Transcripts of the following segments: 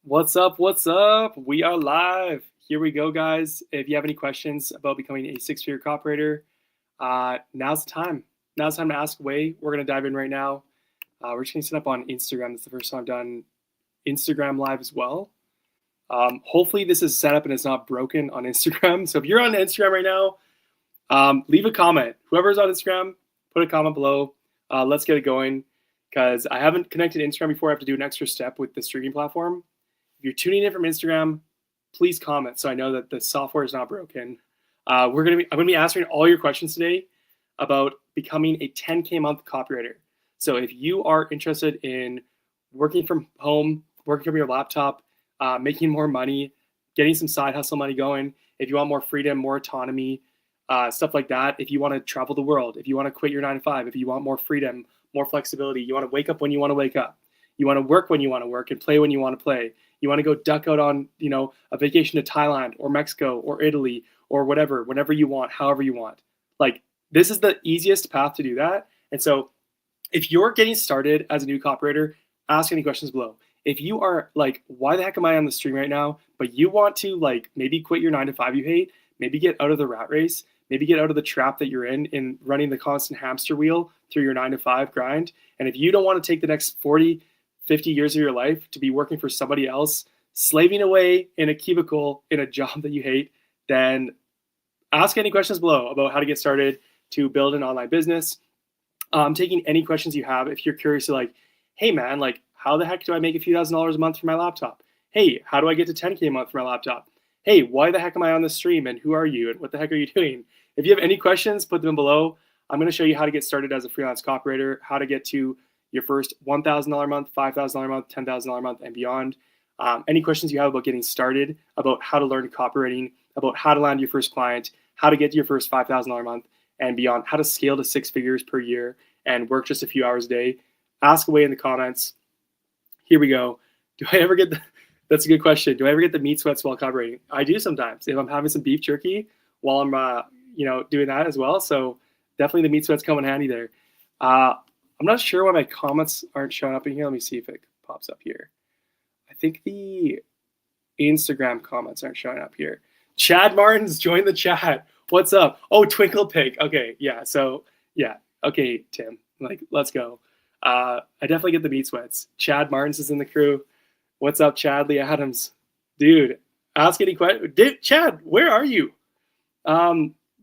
What's up? What's up? We are live. Here we go, guys. If you have any questions about becoming a six-figure copywriter, now's the time. Now's the time to ask away. We're going to dive in right now. We're just going to set up on Instagram. It's the first time I've done Instagram Live as well. Hopefully this is set up and it's not broken on Instagram. So if you're on Instagram right now, leave a comment. Whoever's on Instagram, put a comment below. Let's get it going because I haven't connected Instagram before. I have to do an extra step with the streaming platform. If you're tuning in from Instagram, please comment so I know that the software is not broken. I'm gonna be answering all your questions today about becoming a 10K month copywriter. So if you are interested in working from home, working from your laptop, making more money, getting some side hustle money going, if you want more freedom, more autonomy, stuff like that, if you want to travel the world, if you want to quit your 9 to 5, if you want more freedom, more flexibility, you want to wake up when you want to wake up, you want to work when you want to work and play when you want to play, you want to go duck out on a vacation to Thailand or Mexico or Italy or whatever, whenever you want, however you want. Like, this is the easiest path to do that. And so if you're getting started as a new copywriter, ask any questions below. If you are like, why the heck am I on the stream right now? But you want to like maybe quit your 9 to 5 you hate, maybe get out of the rat race, maybe get out of the trap that you're in running the constant hamster wheel through your 9 to 5 grind. And if you don't want to take the next 40, 50 years of your life to be working for somebody else, slaving away in a cubicle in a job that you hate, then ask any questions below about how to get started to build an online business. I'm taking any questions you have. If you're curious to like, hey man, like how the heck do I make a few $1,000s a month for my laptop? Hey, how do I get to 10K a month for my laptop? Hey, why the heck am I on the stream and who are you and what the heck are you doing? If you have any questions, put them below. I'm going to show you how to get started as a freelance copywriter, how to get to your first $1,000 a month, $5,000 a month, $10,000 a month and beyond. Any questions you have about getting started, about how to learn copywriting, about how to land your first client, how to get to your first $5,000 a month and beyond, how to scale to 6 figures per year and work just a few hours a day, ask away in the comments. Here we go. Do I ever get that's a good question. Do I ever get the meat sweats while copywriting? I do sometimes if I'm having some beef jerky while I'm doing that as well. So definitely the meat sweats come in handy there. I'm not sure why my comments aren't showing up in here. Let me see if it pops up here. I think the Instagram comments aren't showing up here. Chad Martins joined the chat. What's up? Oh, Twinkle Pig. Okay, yeah. So yeah. Okay, Tim. Like, let's go. I definitely get the meat sweats. Chad Martins is in the crew. What's up, Chad Lee Adams? Dude, ask any question. Chad, where are you?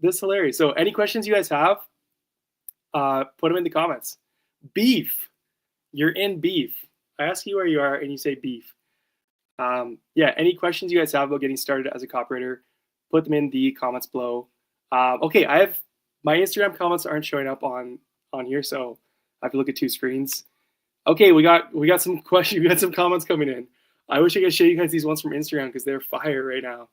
This is hilarious. So any questions you guys have, put them in the comments. Beef. You're in beef. I ask you where you are and you say beef. Yeah, any questions you guys have about getting started as a copywriter, put them in the comments below. Okay, my Instagram comments aren't showing up on here, so I have to look at 2 screens. Okay, we got some questions. We got some comments coming in. I wish I could show you guys these ones from Instagram because they're fire right now.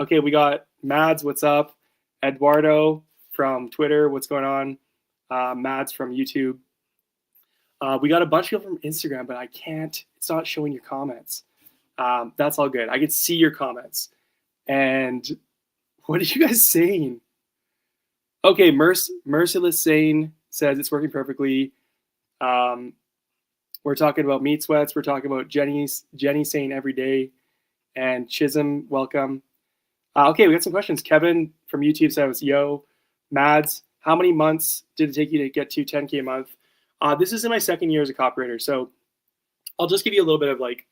Okay, we got Mads, what's up? Eduardo from Twitter, what's going on? Mads from YouTube. We got a bunch of people from Instagram, but it's not showing your comments. That's all good. I can see your comments. And what are you guys saying? Okay, Merciless Sane says it's working perfectly. We're talking about meat sweats. We're talking about Jenny saying every day. And Chisholm, welcome. Okay, we got some questions. Kevin from YouTube says, yo, Mads, how many months did it take you to get to 10K a month? This is in my 2nd year as a copywriter. So I'll just give you a little bit of like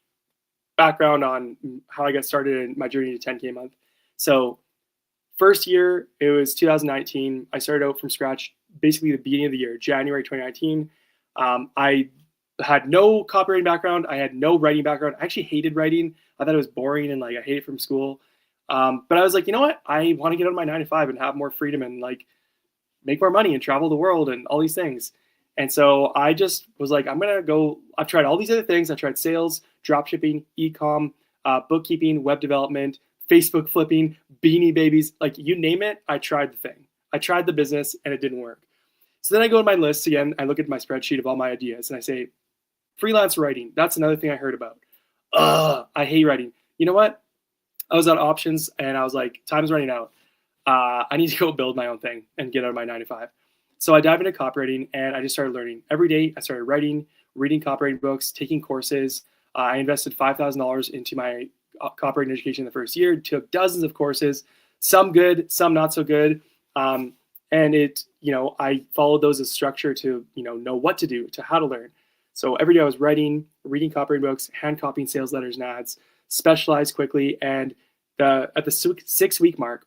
background on how I got started in my journey to 10K a month. So first year, it was 2019. I started out from scratch, basically the beginning of the year, January 2019. I had no copywriting background. I had no writing background. I actually hated writing. I thought it was boring and like I hated it from school. But I was like, you know what? I want to get out of my 9 to 5 and have more freedom and like make more money and travel the world and all these things. And so I just was like, I've tried all these other things. I tried sales, dropshipping, e-com, bookkeeping, web development, Facebook flipping, beanie babies, like you name it. I tried the thing. I tried the business and it didn't work. So then I go to my list again. I look at my spreadsheet of all my ideas and I say, freelance writing. That's another thing I heard about. I hate writing. You know what? I was on options and I was like, time's running out. I need to go build my own thing and get out of my 9 to 5. So I dive into copywriting and I just started learning. Every day I started writing, reading copywriting books, taking courses, I invested $5,000 into my copywriting education in the first year, took dozens of courses, some good, some not so good. And I followed those as structure to, know what to do, to how to learn. So every day I was reading copywriting books, hand copying sales letters and ads, specialized quickly. And at the 6-week mark,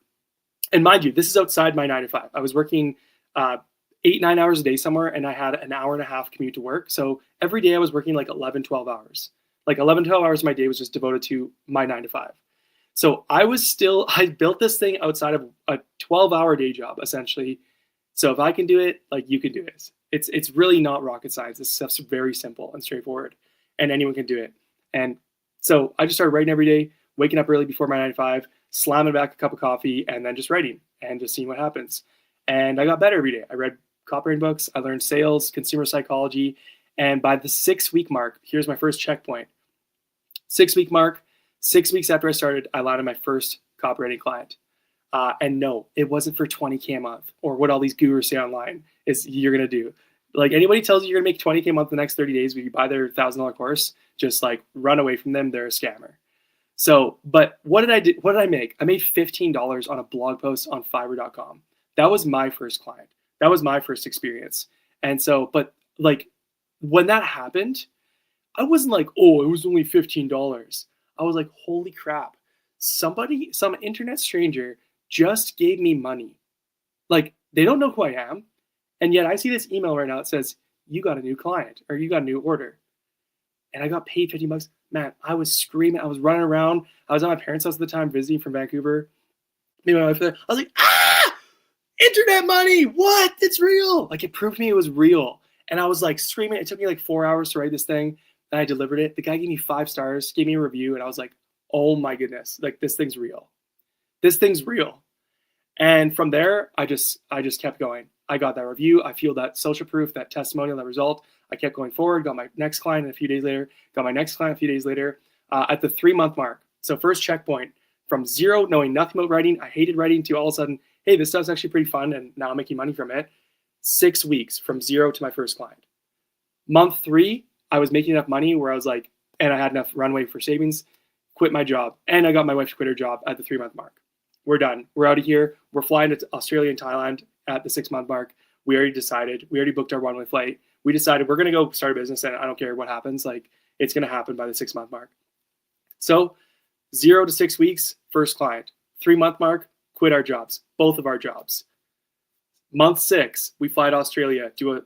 and mind you, this is outside my 9 to 5. I was working 8-9 hours a day somewhere, and I had an hour and a half commute to work. So every day I was working like 11-12 hours. Like 11-12 hours of my day was just devoted to my 9 to 5. So I built this thing outside of a 12-hour day job, essentially. So if I can do it, like you can do it. It's really not rocket science. This stuff's very simple and straightforward, and anyone can do it. And so I just started writing every day, waking up early before my 9 to 5, slamming back a cup of coffee, and then just writing and just seeing what happens. And I got better every day. I read copywriting books. I learned sales, consumer psychology. And by the 6-week mark, here's my first checkpoint. 6-week mark, 6 weeks after I started, I landed my first copywriting client. And no, it wasn't for $20K a month or what all these gurus say online is you're going to do. Like anybody tells you you're going to make $20K a month the next 30 days when you buy their $1,000 course, just like run away from them. They're a scammer. So, but what did I do? What did I make? I made $15 on a blog post on Fiverr.com. That was my first client. That was my first experience. And so, but like when that happened, I wasn't like, oh, it was only $15. I was like, holy crap. Some internet stranger just gave me money. Like they don't know who I am. And yet I see this email right now that says, you got a new client or you got a new order. And I got paid $50. Man, I was screaming. I was running around. I was at my parents' house at the time visiting from Vancouver. Me and my wife there. I was like, internet money. What? It's real. Like it proved to me it was real. And I was like screaming. It took me like 4 hours to write this thing. And I delivered it. The guy gave me 5 stars, gave me a review. And I was like, oh my goodness. Like this thing's real. This thing's real. And from there, I just kept going. I got that review. I feel that social proof, that testimonial, that result. I kept going forward, got my next client a few days later, got my next client a few days later at the 3-month mark. So first checkpoint from zero, knowing nothing about writing. I hated writing to all of a sudden, hey, this stuff's actually pretty fun. And now I'm making money from it. 6 weeks from zero to my first client. Month 3, I was making enough money where I was like, and I had enough runway for savings, quit my job. And I got my wife to quit her job at the 3-month mark. We're done. We're out of here. We're flying to Australia and Thailand at the 6-month mark. We already decided. We already booked our one-way flight. We decided we're going to go start a business, and I don't care what happens. Like it's going to happen by the 6-month mark. So 0 to 6 weeks, first client. 3-month mark, quit our jobs, both of our jobs. Month 6, we fly to Australia, do a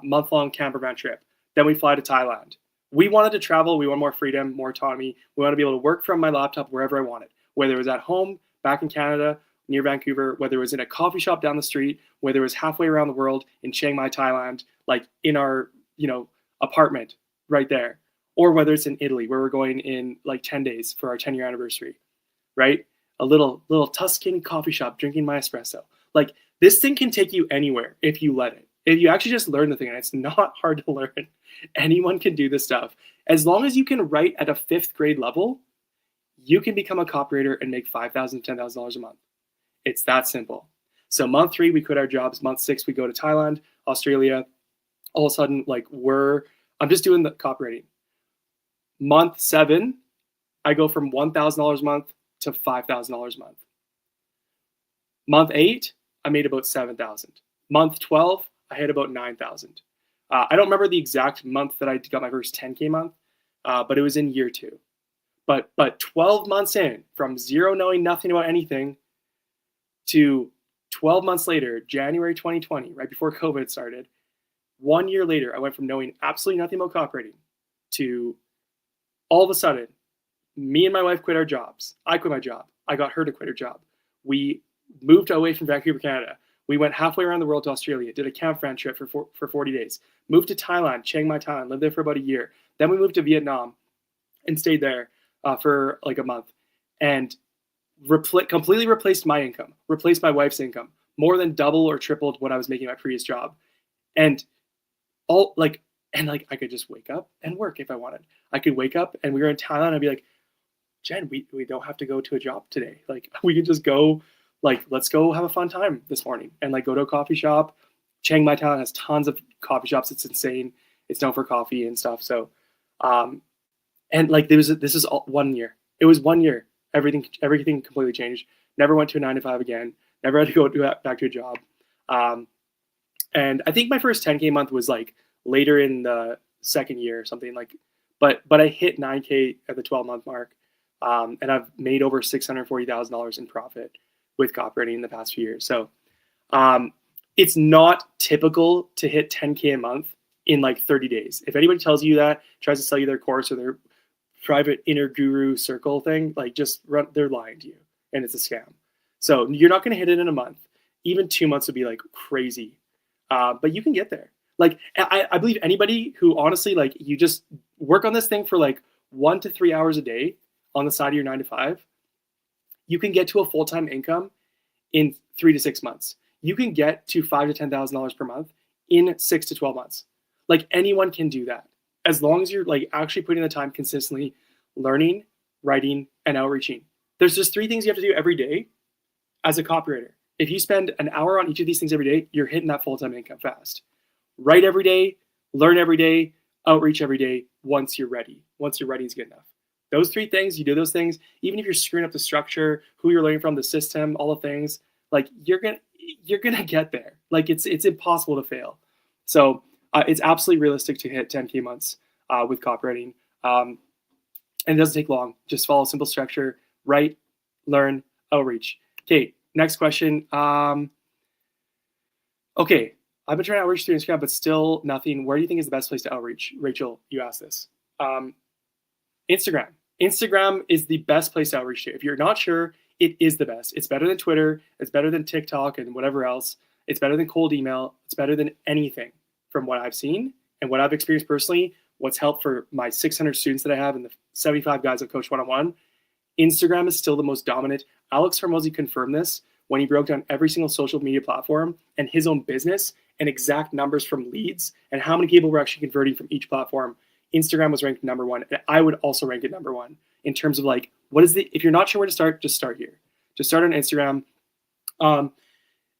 month-long camper van trip. Then we fly to Thailand. We wanted to travel. We want more freedom, more autonomy. We want to be able to work from my laptop wherever I wanted, whether it was at home, back in Canada, near Vancouver, whether it was in a coffee shop down the street, whether it was halfway around the world in Chiang Mai, Thailand, like in our, apartment right there, or whether it's in Italy where we're going in like 10 days for our 10-year anniversary, right? A little Tuscan coffee shop drinking my espresso. Like this thing can take you anywhere if you let it. If you actually just learn the thing, and it's not hard to learn. Anyone can do this stuff. As long as you can write at a 5th grade level, you can become a copywriter and make $5,000 to $10,000 a month. It's that simple. So month 3, we quit our jobs. Month 6, we go to Thailand, Australia. All of a sudden, I'm just doing the copywriting. Month 7, I go from $1,000 a month to $5,000 a month. Month 8, I made about $7,000. Month 12, I hit about $9,000. I don't remember the exact month that I got my first 10K month, but it was in year 2. But 12 months in, from zero knowing nothing about anything to 12 months later, January 2020, right before COVID started, 1 year later, I went from knowing absolutely nothing about copywriting to all of a sudden, me and my wife quit our jobs. I quit my job. I got her to quit her job. We moved away from Vancouver, Canada. We went halfway around the world to Australia, did a camp fan trip for 40 days, moved to Thailand, Chiang Mai, Thailand, lived there for about a year. Then we moved to Vietnam and stayed there for like a month, and completely replaced my income, replaced my wife's income, more than double or tripled what I was making my previous job. And I could just wake up and work if I wanted. I could wake up and we were in Thailand. I'd be like, Jen, we don't have to go to a job today. Like we could just go, let's go have a fun time this morning and go to a coffee shop. Chiang Mai, Thailand has tons of coffee shops. It's insane. It's known for coffee and stuff. So, And like this was all 1 year. It was 1 year. Everything completely changed. Never went to a 9 to 5 again. Never had to go back to a job. And I think my first 10K month was like later in the second year or something like, but I hit 9K at the 12-month mark. And I've made over $640,000 in profit with copywriting in the past few years. So it's not typical to hit 10K a month in like 30 days. If anybody tells you that, tries to sell you their course or their private inner guru circle thing, like they're lying to you and it's a scam. So you're not going to hit it in a month. Even 2 months would be like crazy. But you can get there. Like I believe anybody who honestly, like you just work on this thing for like 1 to 3 hours a day on the side of your 9 to 5, you can get to a full-time income in 3 to 6 months. You can get to $5,000 to $10,000 per month in 6 to 12 months. Like anyone can do that as long as you're like actually putting the time consistently, learning, writing, and outreaching. There's just 3 things you have to do every day as a copywriter. If you spend an hour on each of these things every day, you're hitting that full-time income fast. Write every day, learn every day, outreach every day once you're ready. Once your writing is good enough. Those 3 things, you do those things, even if you're screwing up the structure, who you're learning from, the system, all the things, like you're gonna get there. Like it's impossible to fail. So it's absolutely realistic to hit 10K months with copywriting. And it doesn't take long. Just follow a simple structure, write, learn, outreach. Okay, next question. Okay, I've been trying to outreach through Instagram, but still nothing. Where do you think is the best place to outreach? Rachel, you asked this. Instagram. Instagram is the best place to outreach to. If you're not sure, it is the best. It's better than Twitter. It's better than TikTok and whatever else. It's better than cold email. It's better than anything from what I've seen and what I've experienced personally. What's helped for my 600 students that I have and the 75 guys I've coached one-on-one. Instagram is still the most dominant. Alex Hormozi confirmed this when he broke down every single social media platform and his own business and exact numbers from leads and how many people were actually converting from each platform. Instagram was ranked #1. And I would also rank it #1 in terms of like, if you're not sure where to start, just start here. Just start on Instagram.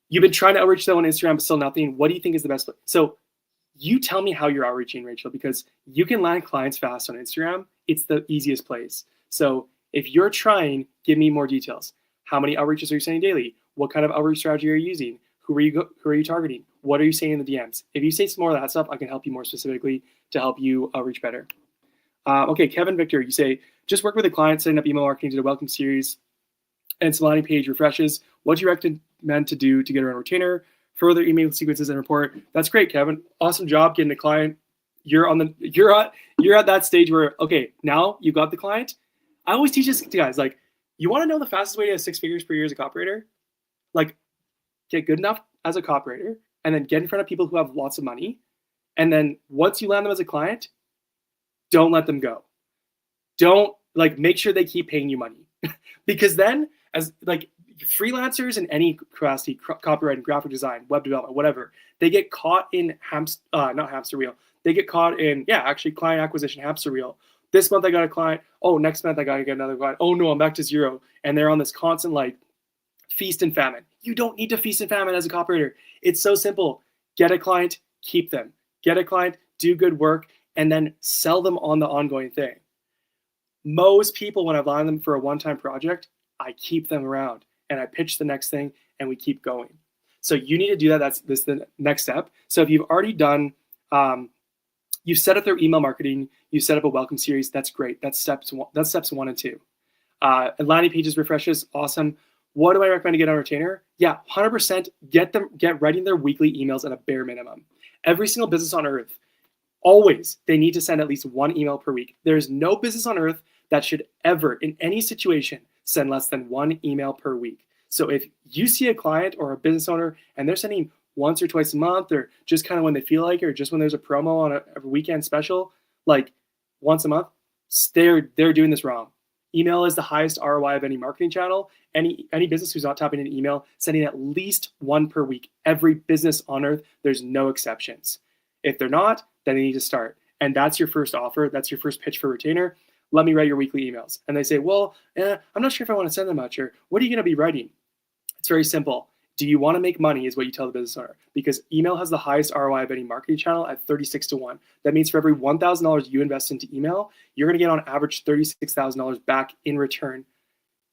You've been trying to outreach though on Instagram, but still nothing. What do you think is the best place? So you tell me how you're outreaching, Rachel, because you can land clients fast on Instagram. It's the easiest place. So if you're trying, give me more details. How many outreaches are you sending daily? What kind of outreach strategy are you using? Who are you targeting? What are you saying in the DMs? If you say some more of that stuff, I can help you more specifically to help you outreach better. Okay, Kevin Victor, you say, just work with a client, setting up email marketing to the welcome series and some landing page refreshes. What do you recommend to do to get her on retainer? Further email sequences and report. That's great, Kevin. Awesome job getting the client. You're at that stage where, okay, now you got the client. I always teach this to guys, like, you want to know the fastest way to have 6 figures per year as a copywriter? Like, get good enough as a copywriter and then get in front of people who have lots of money. And then once you land them as a client, don't let them go. Don't make sure they keep paying you money because then as like freelancers in any capacity, copywriting, graphic design, web development, whatever, they get caught in not hamster wheel. They get caught in, actually client acquisition hamster wheel. This month I got a client. Oh, next month I got to get another client. Oh no, I'm back to 0. And they're on this constant feast and famine. You don't need to feast and famine as a copywriter. It's so simple. Get a client, keep them. Get a client, do good work, and then sell them on the ongoing thing. Most people, when I've landed them for a one-time project, I keep them around and I pitch the next thing and we keep going. So you need to do that. That's the next step. So if you've already done, you set up their email marketing, you set up a welcome series, that's great. That's steps 1 and 2. Landing pages refreshes, awesome. What do I recommend to get on retainer? Yeah, 100% get writing their weekly emails at a bare minimum. Every single business on earth, always, they need to send at least 1 email per week. There's no business on earth that should ever, in any situation, send less than 1 email per week. So if you see a client or a business owner and they're sending once or twice a month or just kind of when they feel like it or just when there's a promo on a weekend special, like once a month, they're doing this wrong. Email is the highest ROI of any marketing channel. Any business who's not tapping into email, sending at least 1 per week. Every business on earth, there's no exceptions. If they're not, then they need to start. And that's your first offer. That's your first pitch for retainer. Let me write your weekly emails. And they say, well, I'm not sure if I want to send them much. Or what are you going to be writing? It's very simple. Do you want to make money is what you tell the business owner, because email has the highest ROI of any marketing channel at 36 to 1. That means for every $1,000 you invest into email, you're going to get on average $36,000 back in return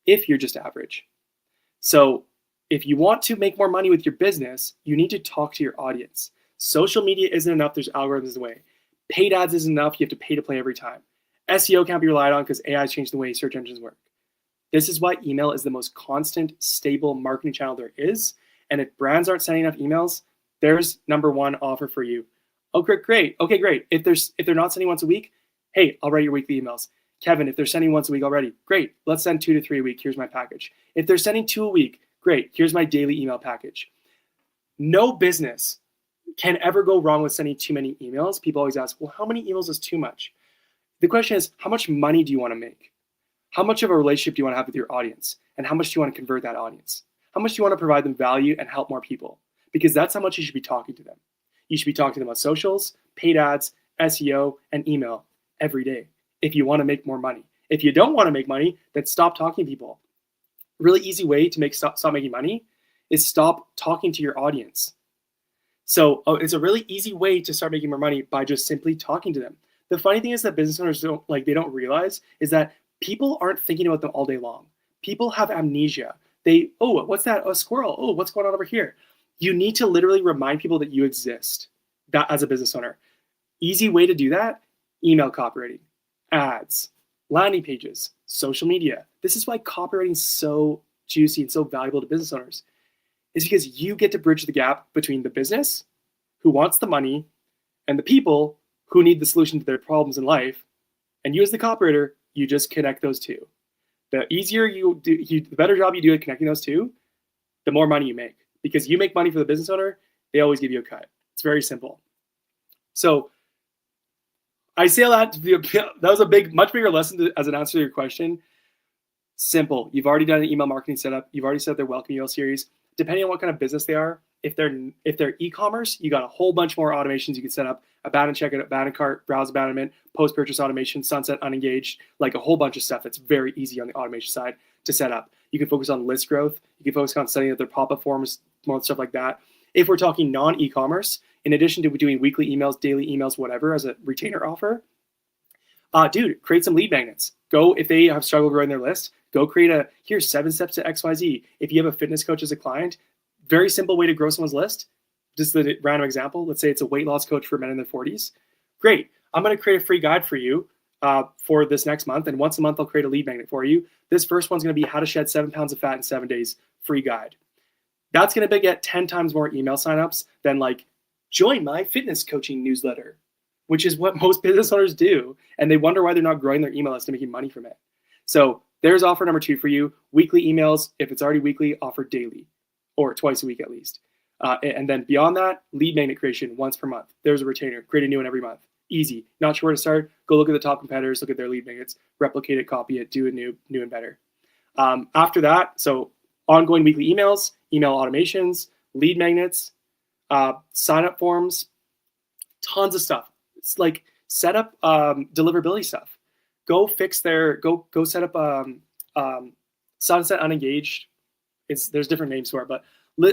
if you're just average. So if you want to make more money with your business, you need to talk to your audience. Social media isn't enough. There's algorithms in the way. Paid ads isn't enough. You have to pay to play every time. SEO can't be relied on because AI has changed the way search engines work. This is why email is the most constant, stable marketing channel there is. And if brands aren't sending enough emails, there's number one offer for you. Oh, great. Okay, great. If they're not sending once a week, hey, I'll write your weekly emails. Kevin, if they're sending once a week already, great. Let's send 2 to 3 a week. Here's my package. If they're sending 2 a week, great. Here's my daily email package. No business can ever go wrong with sending too many emails. People always ask, well, how many emails is too much? The question is, how much money do you want to make? How much of a relationship do you want to have with your audience? And how much do you want to convert that audience? How much do you want to provide them value and help more people? Because that's how much you should be talking to them. You should be talking to them on socials, paid ads, SEO, and email every day if you want to make more money. If you don't want to make money, then stop talking to people. A really easy way to stop making money is stop talking to your audience. So it's a really easy way to start making more money by just simply talking to them. The funny thing is that business owners don't realize is that people aren't thinking about them all day long. People have amnesia. Oh, what's that? A squirrel. Oh, what's going on over here? You need to literally remind people that you exist as a business owner. Easy way to do that, email copywriting, ads, landing pages, social media. This is why copywriting is so juicy and so valuable to business owners. Is because you get to bridge the gap between the business, who wants the money, and the people who need the solution to their problems in life. And you as the copywriter, you just connect those two. The easier you do, the better job you do at connecting those two, the more money you make. Because you make money for the business owner, they always give you a cut. It's very simple. So I say that that was a much bigger lesson as an answer to your question. Simple. You've already done an email marketing setup. You've already set their welcome email series. Depending on what kind of business they are, if they're e-commerce, you got a whole bunch more automations you can set up: abandoned checkout, abandoned cart, browse abandonment, post-purchase automation, sunset unengaged, like a whole bunch of stuff that's very easy on the automation side to set up. You can focus on list growth. You can focus on setting up their pop-up forms, more stuff like that. If we're talking non-e-commerce, in addition to doing weekly emails, daily emails, whatever, as a retainer offer, create some lead magnets. Go, if they have struggled growing their list, go create here's 7 steps to XYZ. If you have a fitness coach as a client, very simple way to grow someone's list. Just a random example. Let's say it's a weight loss coach for men in their 40s. Great. I'm going to create a free guide for you for this next month. And once a month, I'll create a lead magnet for you. This first one's going to be how to shed 7 pounds of fat in 7 days, free guide. That's going to get 10 times more email signups than like, join my fitness coaching newsletter, which is what most business owners do. And they wonder why they're not growing their email list and making money from it. So there's offer number 2 for you. Weekly emails. If it's already weekly, offer daily or twice a week at least. And then beyond that, lead magnet creation once per month. There's a retainer. Create a new one every month. Easy. Not sure where to start? Go look at the top competitors, look at their lead magnets, replicate it, copy it, do it new and better. After that, so ongoing weekly emails, email automations, lead magnets, sign up forms, tons of stuff. It's like set up deliverability stuff. Go set up sunset unengaged. There's different names for it, but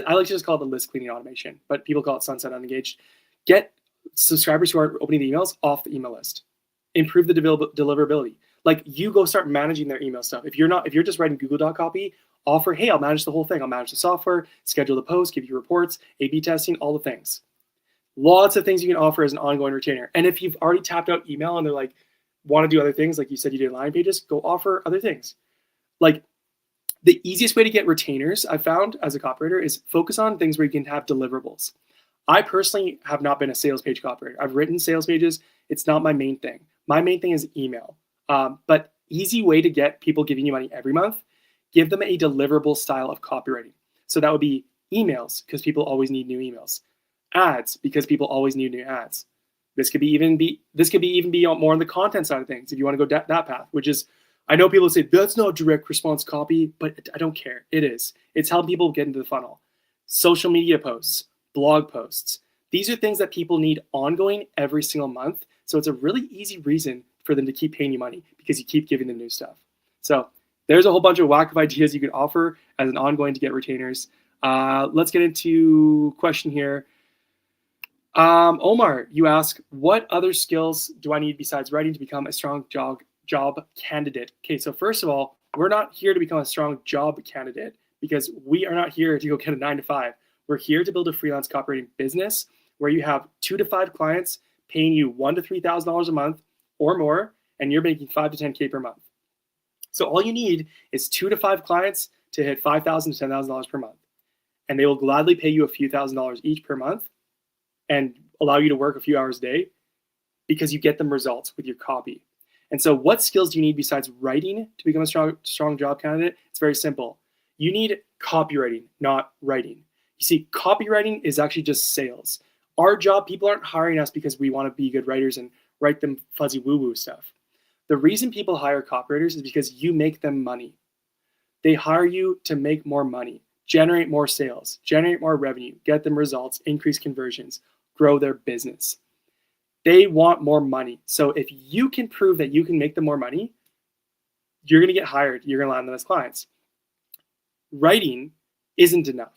I like to just call it the list cleaning automation, but people call it sunset unengaged. Get subscribers who are opening the emails off the email list. Improve the deliverability. Like, you go start managing their email stuff. If you're just writing Google Doc copy, offer, hey, I'll manage the whole thing. I'll manage the software, schedule the post, give you reports, A/B testing, all the things. Lots of things you can offer as an ongoing retainer. And if you've already tapped out email and they're like, want to do other things, like you said you did landing pages, go offer other things. Like, the easiest way to get retainers, I've found as a copywriter, is focus on things where you can have deliverables. I personally have not been a sales page copywriter. I've written sales pages. It's not my main thing. My main thing is email. But easy way to get people giving you money every month, give them a deliverable style of copywriting. So that would be emails, because people always need new emails. Ads, because people always need new ads. This could even be more on the content side of things if you want to go that path, which is, I know people say that's not direct response copy, but I don't care. It is. It's how people get into the funnel. Social media posts, blog posts. These are things that people need ongoing every single month. So it's a really easy reason for them to keep paying you money, because you keep giving them new stuff. So there's a whole bunch of whack of ideas you can offer as an ongoing to get retainers. Let's get into question here. Omar, you ask, what other skills do I need besides writing to become a strong job candidate? Okay, so first of all, we're not here to become a strong job candidate because we are not here to go get a 9-to-5. We're here to build a freelance copywriting business where you have 2 to 5 clients paying you $1,000 to $3,000 a month or more, and you're making $5,000 to $10,000 per month. So all you need is 2 to 5 clients to hit $5,000 to $10,000 per month, and they will gladly pay you a few $1,000s each per month and allow you to work a few hours a day because you get them results with your copy. And so what skills do you need besides writing to become a strong job candidate? It's very simple. You need copywriting, not writing. You see, copywriting is actually just sales. Our job, people aren't hiring us because we want to be good writers and write them fuzzy woo-woo stuff. The reason people hire copywriters is because you make them money. They hire you to make more money, generate more sales, generate more revenue, get them results, increase conversions, grow their business. They want more money. So if you can prove that you can make them more money, you're going to get hired. You're going to land them as clients. Writing isn't enough.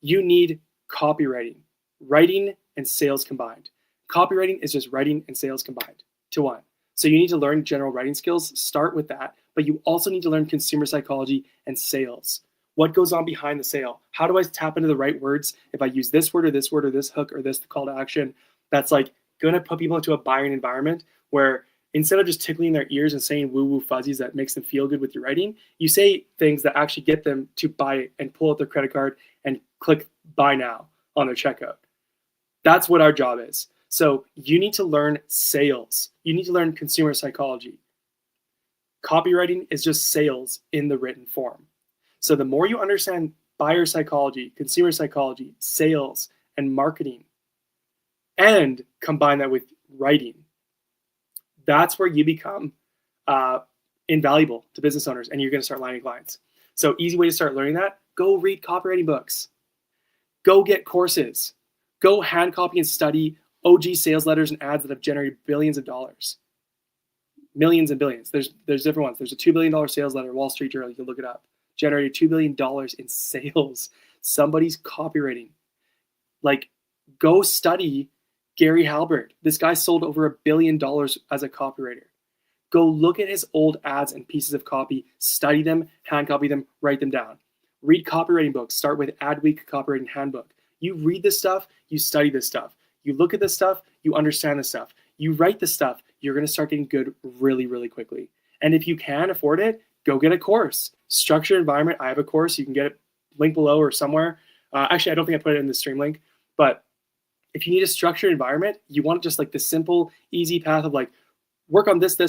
You need copywriting, writing and sales combined. Copywriting is just writing and sales combined to one. So you need to learn general writing skills, start with that, but you also need to learn consumer psychology and sales. What goes on behind the sale? How do I tap into the right words? If I use this word or this word or this hook or this call to action, that's like gonna put people into a buying environment where instead of just tickling their ears and saying woo-woo fuzzies that makes them feel good with your writing, you say things that actually get them to buy and pull out their credit card and click buy now on their checkout. That's what our job is. So you need to learn sales. You need to learn consumer psychology. Copywriting is just sales in the written form. So the more you understand buyer psychology, consumer psychology, sales, and marketing, and combine that with writing, that's where you become invaluable to business owners and you're going to start landing clients. So easy way to start learning that, go read copywriting books. Go get courses. Go hand copy and study OG sales letters and ads that have generated billions of dollars. Millions and billions. There's different ones. There's a $2 billion sales letter, Wall Street Journal, you can look it up. Generated $2 billion in sales. Somebody's copywriting. Like, go study Gary Halbert. This guy sold over $1 billion as a copywriter. Go look at his old ads and pieces of copy, study them, hand copy them, write them down. Read copywriting books. Start with Adweek Copywriting Handbook. You read this stuff, you study this stuff. You look at this stuff, you understand this stuff. You write this stuff, you're going to start getting good really, really quickly. And if you can afford it, go get a course. Structured Environment, I have a course. You can get it link below or somewhere. Actually, I don't think I put it in the stream link, but if you need a structured environment, you want just like the simple, easy path of like, work on this.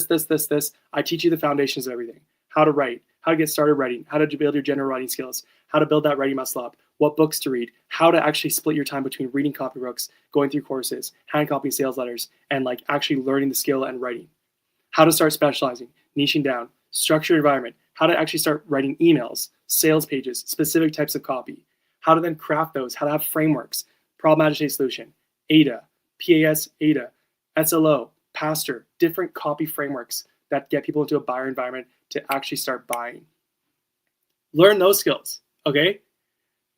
I teach you the foundations of everything. How to write, how to get started writing, how to build your general writing skills, how to build that writing muscle up, what books to read, how to actually split your time between reading copy books, going through courses, hand copying sales letters, and like actually learning the skill and writing. How to start specializing, niching down, structured environment, how to actually start writing emails, sales pages, specific types of copy, how to then craft those, how to have frameworks, problem agitated solution, ADA, PAS, ADA, SLO, Pastor, different copy frameworks that get people into a buyer environment to actually start buying. Learn those skills, okay?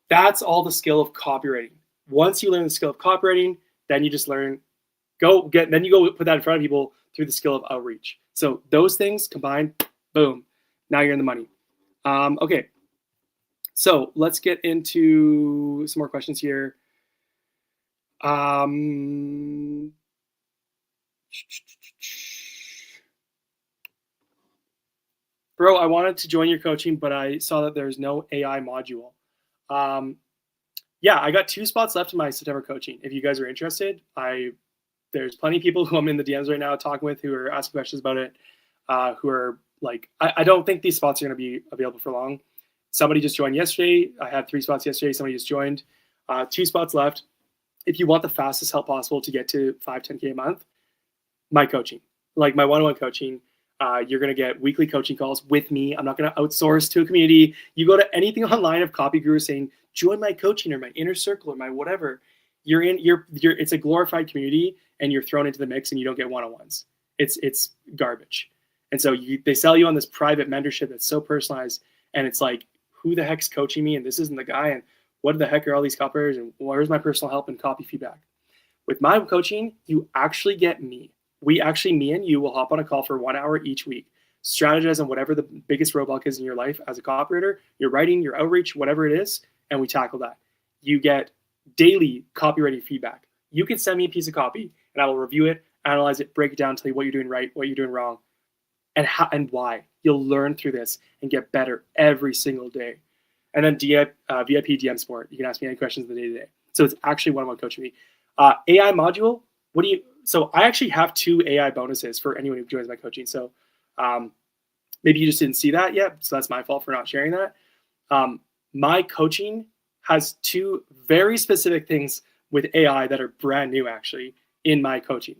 That's all the skill of copywriting. Once you learn the skill of copywriting, then you just learn, then you go put that in front of people through the skill of outreach. So those things combined, boom, now you're in the money. Okay, so let's get into some more questions here. Bro, I wanted to join your coaching, but I saw that there's no AI module. Yeah, I got 2 spots left in my September coaching. If you guys are interested, there's plenty of people who I'm in the DMs right now talking with who are asking questions about it, who are like, I don't think these spots are going to be available for long. Somebody just joined yesterday. I had 3 spots yesterday. Somebody just joined. 2 spots left. If you want the fastest help possible to get to 5-10K a month, my coaching, like my one-on-one coaching, you're going to get weekly coaching calls with me. I'm not going to outsource to a community. You go to anything online of Copy Guru saying, join my coaching or my inner circle or my whatever. It's a glorified community and you're thrown into the mix and you don't get one-on-ones. It's garbage. And so they sell you on this private mentorship that's so personalized. And it's like, who the heck's coaching me? And this isn't the guy. And what the heck are all these copywriters and where's my personal help and copy feedback? With my coaching, you actually get me. Me and you will hop on a call for 1 hour each week, strategize on whatever the biggest roadblock is in your life as a copywriter, your writing, your outreach, whatever it is, and we tackle that. You get daily copywriting feedback. You can send me a piece of copy and I will review it, analyze it, break it down, tell you what you're doing right, what you're doing wrong, and how and why. You'll learn through this and get better every single day. And then VIP DM support. You can ask me any questions in the day-to-day. So it's actually one-on-one coaching me. AI module, so I actually have 2 AI bonuses for anyone who joins my coaching. So maybe you just didn't see that yet. So that's my fault for not sharing that. My coaching has 2 very specific things with AI that are brand new actually in my coaching.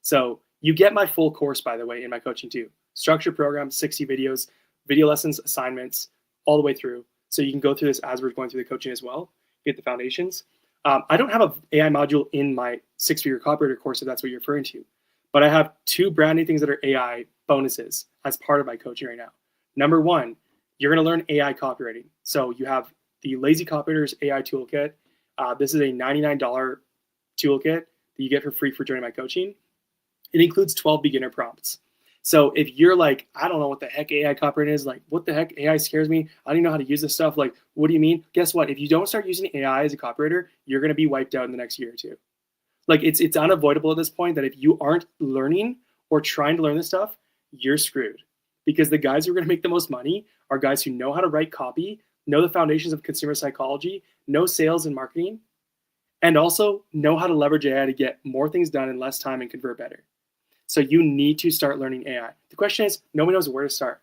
So you get my full course, by the way, in my coaching too. Structured program, 60 videos, video lessons, assignments, all the way through. So you can go through this as we're going through the coaching as well, get the foundations. I don't have an AI module in my 6-figure copywriter course, if that's what you're referring to, but I have 2 brand new things that are AI bonuses as part of my coaching right now. Number 1, you're going to learn AI copywriting. So you have the Lazy Copywriters AI Toolkit. This is a $99 toolkit that you get for free for joining my coaching. It includes 12 beginner prompts. So if you're like, I don't know what the heck AI copywriting is, like, what the heck, AI scares me, I don't even know how to use this stuff, like, what do you mean? Guess what? If you don't start using AI as a copywriter, you're going to be wiped out in the next year or 2. Like, it's unavoidable at this point that if you aren't learning or trying to learn this stuff, you're screwed. Because the guys who are going to make the most money are guys who know how to write copy, know the foundations of consumer psychology, know sales and marketing, and also know how to leverage AI to get more things done in less time and convert better. So you need to start learning AI. The question is, nobody knows where to start.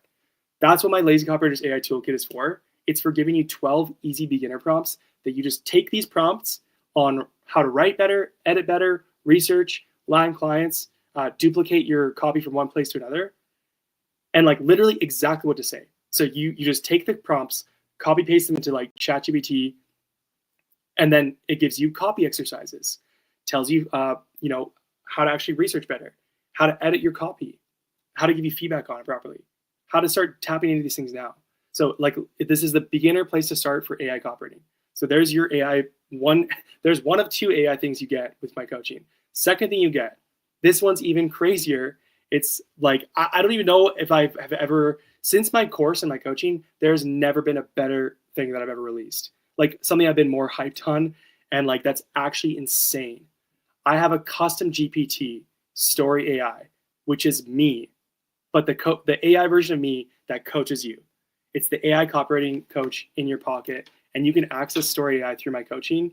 That's what my Lazy Copywriters AI Toolkit is for. It's for giving you 12 easy beginner prompts that you just take these prompts on how to write better, edit better, research, land clients, duplicate your copy from one place to another, and like literally exactly what to say. So you just take the prompts, copy paste them into like ChatGPT, and then it gives you copy exercises, tells you how to actually research better, how to edit your copy, how to give you feedback on it properly, how to start tapping into these things now. So like this is the beginner place to start for AI copywriting. So there's your AI one. There's one of 2 AI things you get with my coaching. Second thing you get, this one's even crazier. It's like, I don't even know if I've ever, since my course and my coaching, there's never been a better thing that I've ever released. Like something I've been more hyped on, and like that's actually insane. I have a custom GPT Story AI, which is me, but the AI version of me that coaches you. It's the AI copywriting coach in your pocket, and you can access Story AI through my coaching.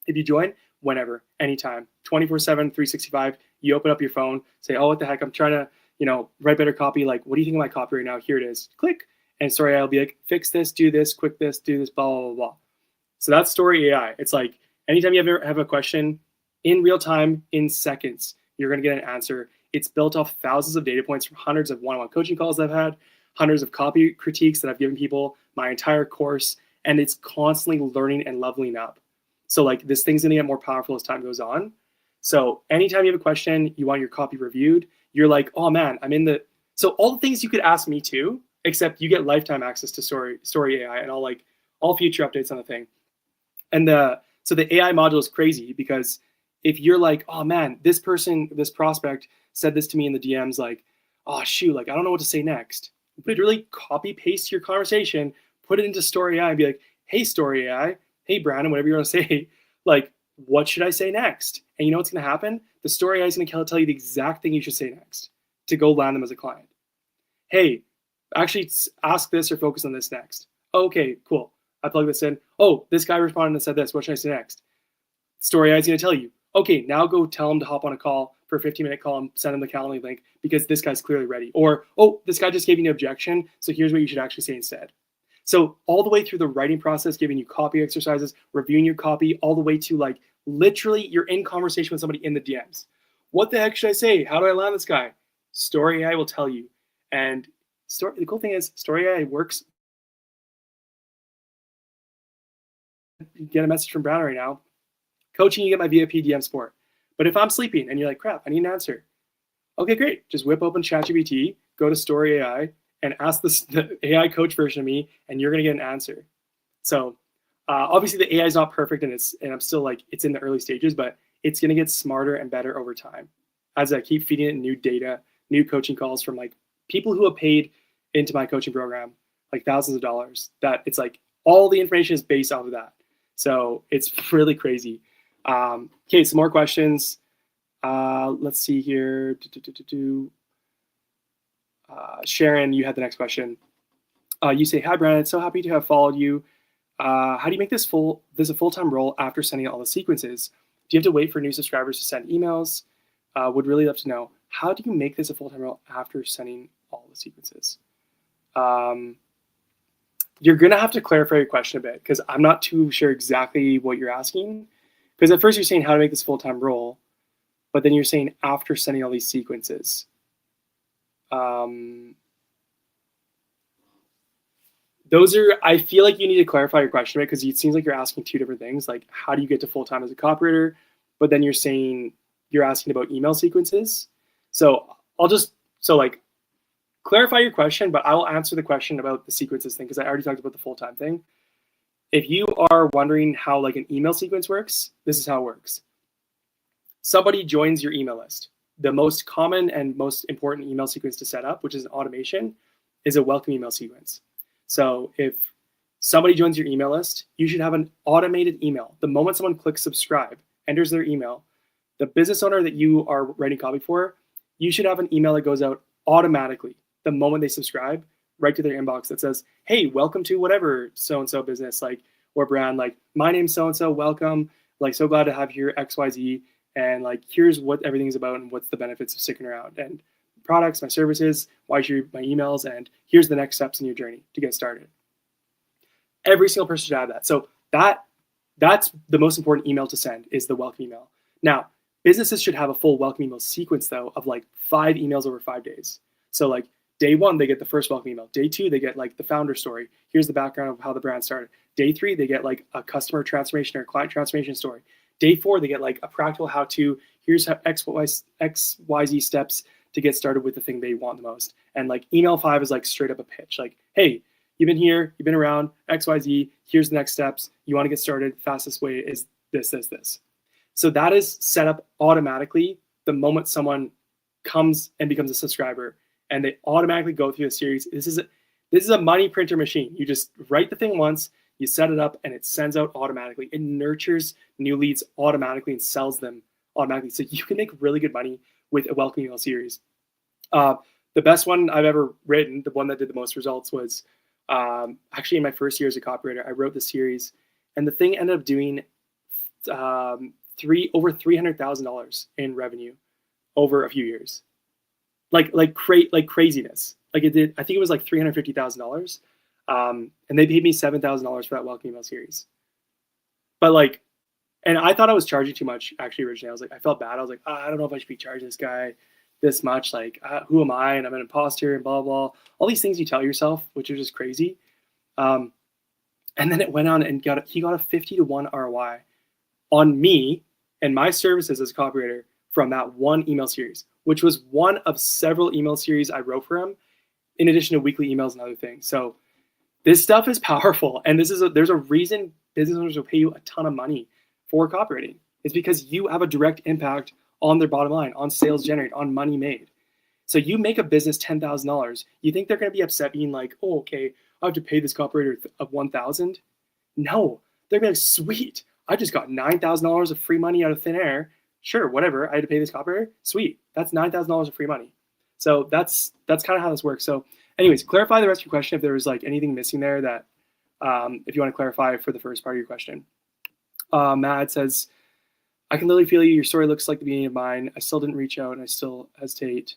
If you join, whenever, anytime, 24/7, 365. You open up your phone, say, oh, what the heck, I'm trying to, write better copy. Like, what do you think of my copy right now? Here it is. Click, and Story AI will be like, fix this, do this, quick this, do this, blah, blah, blah, blah. So that's Story AI. It's like anytime you ever have a question in real time, in seconds, you're going to get an answer. It's built off thousands of data points from hundreds of one-on-one coaching calls I've had, hundreds of copy critiques that I've given people, my entire course, and it's constantly learning and leveling up. So like this thing's going to get more powerful as time goes on. So anytime you have a question, you want your copy reviewed, you're like, oh man, so all the things you could ask me too, except you get lifetime access to Story AI and all future updates on the thing. And so the AI module is crazy because if you're like, oh man, this prospect said this to me in the DMs, like, oh shoot, like I don't know what to say next. Literally copy paste your conversation, put it into Story AI and be like, hey Story AI, hey Brandon, whatever you want to say, like, what should I say next? And you know what's going to happen? The Story AI is going to tell you the exact thing you should say next to go land them as a client. Hey, actually ask this or focus on this next. Okay, cool. I plug this in. Oh, this guy responded and said this. What should I say next? Story AI is going to tell you. Okay, now go tell him to hop on a call for a 15-minute call and send him the Calendly link because this guy's clearly ready. Or, oh, this guy just gave you an objection, so here's what you should actually say instead. So all the way through the writing process, giving you copy exercises, reviewing your copy, all the way to like literally you're in conversation with somebody in the DMs. What the heck should I say? How do I land this guy? Story AI will tell you. And the cool thing is Story AI works. You get a message from Brown right now. Coaching, you get my VIP DM support. But if I'm sleeping and you're like, crap, I need an answer. Okay, great. Just whip open ChatGPT, go to Story AI, and ask the AI coach version of me, and you're going to get an answer. So Obviously the AI is not perfect, and I'm still like, it's in the early stages, but it's going to get smarter and better over time as I keep feeding it new data, new coaching calls from like people who have paid into my coaching program, like thousands of dollars, that it's like all the information is based off of that. So it's really crazy. Okay, some more questions. Let's see here. Sharon, you had the next question. You say, hi, Brandon, so happy to have followed you. How do you make this a full-time role after sending all the sequences? Do you have to wait for new subscribers to send emails? Would really love to know. How do you make this a full-time role after sending all the sequences? You're going to have to clarify your question a bit, because I'm not too sure exactly what you're asking. Because at first you're saying how to make this full-time role, but then you're saying after sending all these sequences. I feel like you need to clarify your question a bit, because it seems like you're asking two different things. Like, how do you get to full-time as a copywriter? But then you're saying you're asking about email sequences. So clarify your question, but I will answer the question about the sequences thing, because I already talked about the full-time thing. If you are wondering how like an email sequence works, this is how it works. Somebody joins your email list. The most common and most important email sequence to set up, which is an automation, is a welcome email sequence. So if somebody joins your email list, you should have an automated email. The moment someone clicks subscribe, enters their email, the business owner that you are writing copy for, you should have an email that goes out automatically the moment they subscribe, right to their inbox, that says, hey, welcome to whatever so-and-so business, like, or brand, like, my name's so-and-so, welcome, like, so glad to have you here, XYZ, and like, here's what everything's about and what's the benefits of sticking around, and products, my services, why you should read my emails, and here's the next steps in your journey to get started. Every single person should have that. So that's the most important email to send, is the welcome email. Now, businesses should have a full welcome email sequence, though, of like 5 emails over 5 days. So like day 1, they get the first welcome email. Day 2, they get like the founder story. Here's the background of how the brand started. Day 3, they get like a customer transformation or client transformation story. Day 4, they get like a practical how-to. Here's how XYZ steps to get started with the thing they want the most. And like email 5 is like straight up a pitch. Like, hey, you've been here, you've been around, XYZ, here's the next steps. You want to get started, fastest way is this. So that is set up automatically the moment someone comes and becomes a subscriber, and they automatically go through a series. This is a money printer machine. You just write the thing once, you set it up, and it sends out automatically. It nurtures new leads automatically and sells them automatically. So you can make really good money with a welcome email series. The best one I've ever written, the one that did the most results, was actually in my first year as a copywriter. I wrote the series, and the thing ended up doing over $300,000 in revenue over a few years, like craziness. Like it did, I think it was like $350,000, and they paid me $7,000 for that welcome email series. But like, and I thought I was charging too much actually originally. I was like, I felt bad. I was like, I don't know if I should be charging this guy this much. Like, who am I? And I'm an imposter and blah, blah, all these things you tell yourself, which are just crazy. And then it went on and he got a 50-to-1 ROI on me and my services as a copywriter from that one email series, which was one of several email series I wrote for him, in addition to weekly emails and other things. So this stuff is powerful. And there's a reason business owners will pay you a ton of money for copywriting. It's because you have a direct impact on their bottom line, on sales generated, on money made. So you make a business $10,000. You think they're going to be upset being like, oh, okay, I have to pay this copywriter of $1,000? No, they're going to be like, sweet, I just got $9,000 of free money out of thin air. Sure, whatever, I had to pay this copywriter. Sweet, that's $9,000 of free money. So that's kind of how this works. So anyways, clarify the rest of your question if there was like anything missing there that, if you want to clarify for the first part of your question. Matt says, I can literally feel you. Your story looks like the beginning of mine. I still didn't reach out and I still hesitate.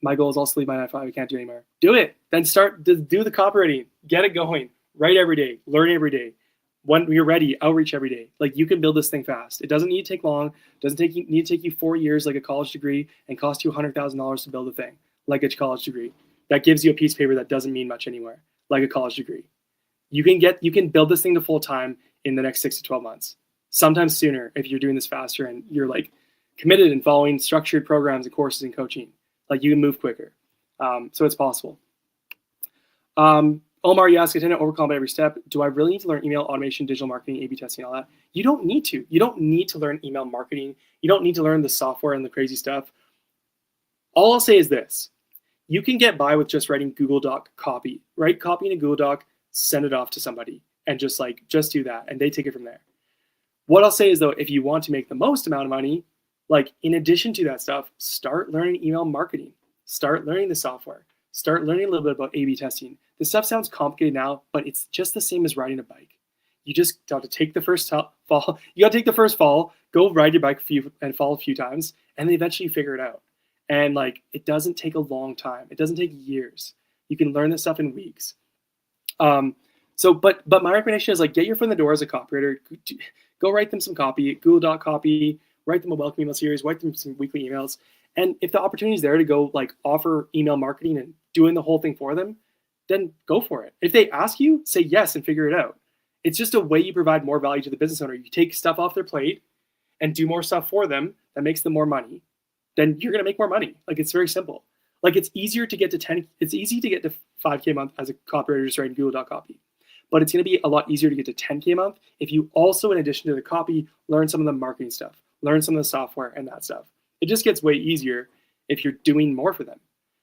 My goal is also to leave my 9 to 5. I can't do anymore. Do it. Then start to do the copywriting. Get it going. Write every day. Learn every day. When you're ready, outreach every day. Like, you can build this thing fast. It doesn't need to take long. It doesn't need to take you 4 years like a college degree and cost you $100,000 to build a thing like a college degree. That gives you a piece of paper that doesn't mean much anymore, like a college degree. You can build this thing to full time in the next 6 to 12 months. Sometimes sooner if you're doing this faster and you're like committed and following structured programs and courses and coaching. Like, you can move quicker. So it's possible. Omar, you ask, I tend to overcomplicate every step. Do I really need to learn email automation, digital marketing, A/B testing, all that? You don't need to. You don't need to learn email marketing. You don't need to learn the software and the crazy stuff. All I'll say is this. You can get by with just writing Google Doc copy. Write copy in a Google Doc, send it off to somebody, and just do that, and they take it from there. What I'll say is, though, if you want to make the most amount of money, like in addition to that stuff, start learning email marketing. Start learning the software. Start learning a little bit about A/B testing. This stuff sounds complicated now, but it's just the same as riding a bike. You just got to take the first fall. You got to take the first fall, go ride your bike and fall a few times, and then eventually figure it out. And like, it doesn't take a long time. It doesn't take years. You can learn this stuff in weeks. But my recommendation is like, get your foot in the door as a copywriter. Go write them some copy, Google Doc copy, write them a welcome email series, write them some weekly emails. And if the opportunity is there to go like offer email marketing and doing the whole thing for them, then go for it. If they ask you, say yes and figure it out. It's just a way you provide more value to the business owner. You take stuff off their plate and do more stuff for them that makes them more money. Then you're going to make more money. Like, it's very simple. Like, it's easier to get to 10. It's easy to get to 5K a month as a copywriter just writing Google Doc copy. But it's going to be a lot easier to get to 10K a month if you also, in addition to the copy, learn some of the marketing stuff, learn some of the software and that stuff. It just gets way easier if you're doing more for them.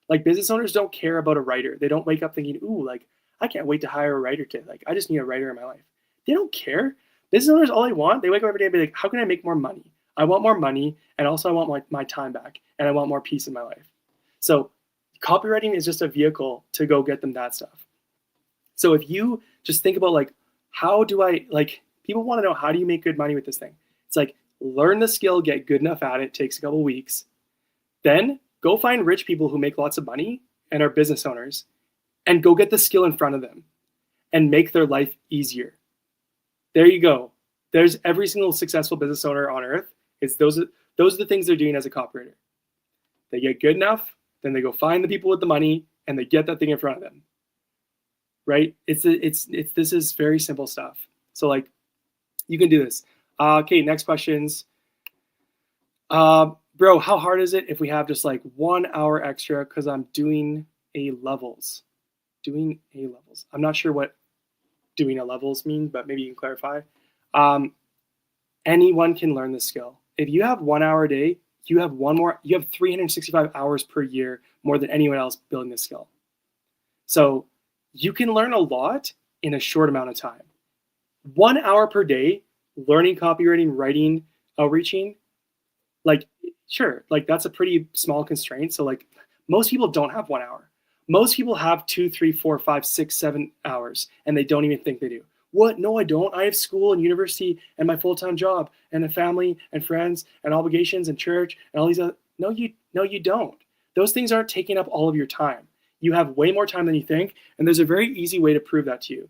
Like, business owners don't care about a writer. They don't wake up thinking, ooh, like, I can't wait to hire a writer to, like, I just need a writer in my life. They don't care. Business owners, all they want, they wake up every day and be like, how can I make more money? I want more money, and also I want my time back, and I want more peace in my life. So copywriting is just a vehicle to go get them that stuff. So if you just think about like, how do I, like, people want to know, how do you make good money with this thing? It's like, learn the skill, get good enough at it, takes a couple weeks. Then go find rich people who make lots of money and are business owners, and go get the skill in front of them and make their life easier. There you go. There's every single successful business owner on earth. Those are the things they're doing as a copywriter. They get good enough, then they go find the people with the money, and they get that thing in front of them. Right? This is very simple stuff. So like, you can do this. Okay, next questions. Bro, how hard is it if we have just like 1 hour extra because I'm doing A levels? Doing A levels. I'm not sure what doing A levels means, but maybe you can clarify. Anyone can learn this skill. If you have 1 hour a day, you have 365 hours per year more than anyone else building this skill. So you can learn a lot in a short amount of time. 1 hour per day, learning copywriting, writing, outreaching, like, sure, like that's a pretty small constraint. So like, most people don't have 1 hour. Most people have 2, 3, 4, 5, 6, 7 hours, and they don't even think they do. What? No, I don't. I have school and university and my full-time job and a family and friends and obligations and church and all these other. No, you don't. Those things aren't taking up all of your time. You have way more time than you think, and there's a very easy way to prove that to you.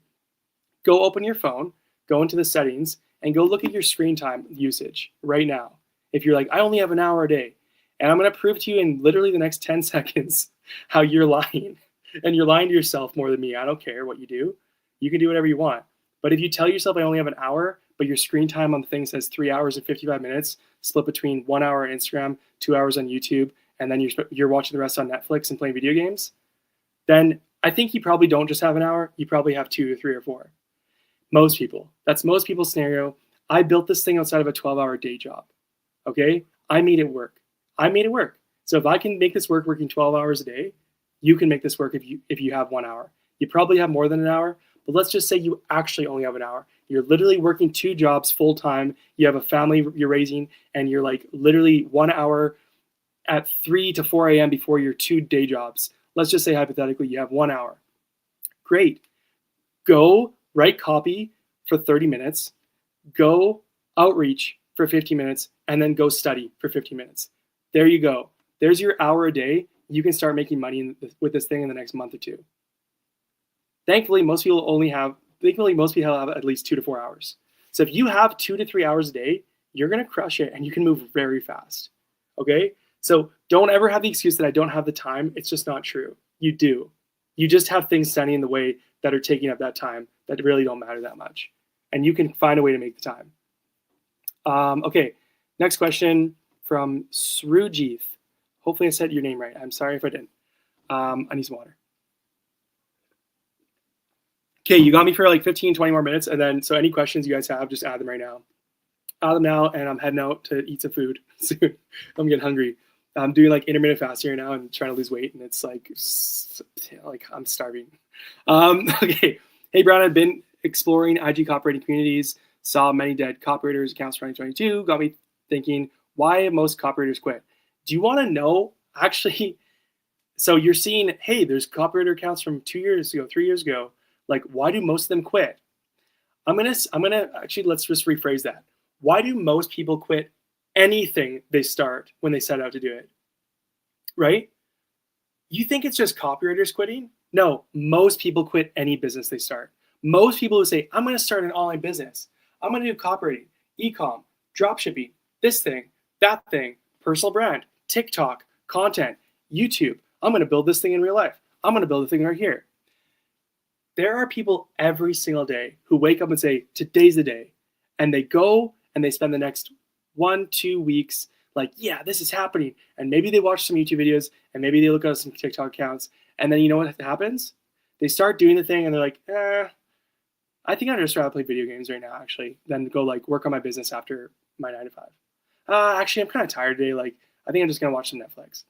Go open your phone, go into the settings, and go look at your screen time usage right now. If you're like, I only have an hour a day, and I'm going to prove to you in literally the next 10 seconds how you're lying. And you're lying to yourself more than me. I don't care what you do. You can do whatever you want. But if you tell yourself I only have an hour, but your screen time on the thing says 3 hours and 55 minutes, split between 1 hour on Instagram, 2 hours on YouTube, and then you're watching the rest on Netflix and playing video games, then I think you probably don't just have an hour. You probably have 2 or 3 or 4. Most people. That's most people's scenario. I built this thing outside of a 12-hour day job. Okay? I made it work. So if I can make this work working 12 hours a day, you can make this work if you have 1 hour. You probably have more than an hour, but let's just say you actually only have an hour. You're literally working 2 jobs full time. You have a family you're raising, and you're like literally 1 hour at 3 to 4 a.m. before your 2 day jobs. Let's just say hypothetically you have 1 hour. Great. Go write copy for 30 minutes. Go outreach for 15 minutes, and then go study for 15 minutes. There you go. There's your hour a day. You can start making money with this thing in the next month or 2. Thankfully, most people have at least 2 to 4 hours. So if you have 2 to 3 hours a day, you're going to crush it, and you can move very fast. Okay? So don't ever have the excuse that I don't have the time. It's just not true. You do. You just have things standing in the way that are taking up that time that really don't matter that much. And you can find a way to make the time. Okay, next question from Srujith. Hopefully I said your name right. I'm sorry if I didn't. I need some water. Okay, you got me for like 15, 20 more minutes. And then, so any questions you guys have, just add them right now. Add them now, and I'm heading out to eat some food soon. I'm getting hungry. I'm doing like intermittent fasting right now and trying to lose weight, and it's like I'm starving. Okay. Hey, Brown, I've been exploring IG copywriting communities, saw many dead copywriters accounts for 2022, got me thinking, why have most copywriters quit? Do you want to know, actually? So you're seeing, hey, there's copywriter accounts from 2 years ago, 3 years ago. Like, why do most of them quit? I'm gonna actually, let's just rephrase that. Why do most people quit anything they start when they set out to do it? Right? You think it's just copywriters quitting? No, most people quit any business they start. Most people who say, I'm gonna start an online business. I'm gonna do copywriting, e-com, dropshipping, this thing, that thing, personal brand, TikTok, content, YouTube. I'm gonna build this thing in real life. I'm gonna build a thing right here. There are people every single day who wake up and say, today's the day. And they go and they spend the next 1-2 weeks like, yeah, this is happening. And maybe they watch some YouTube videos and maybe they look at some TikTok accounts. And then you know what happens? They start doing the thing and they're like, I think I'd just rather play video games right now, actually, than go like work on my business after my 9 to 5. Actually, I'm kind of tired today. Like, I think I'm just going to watch some Netflix.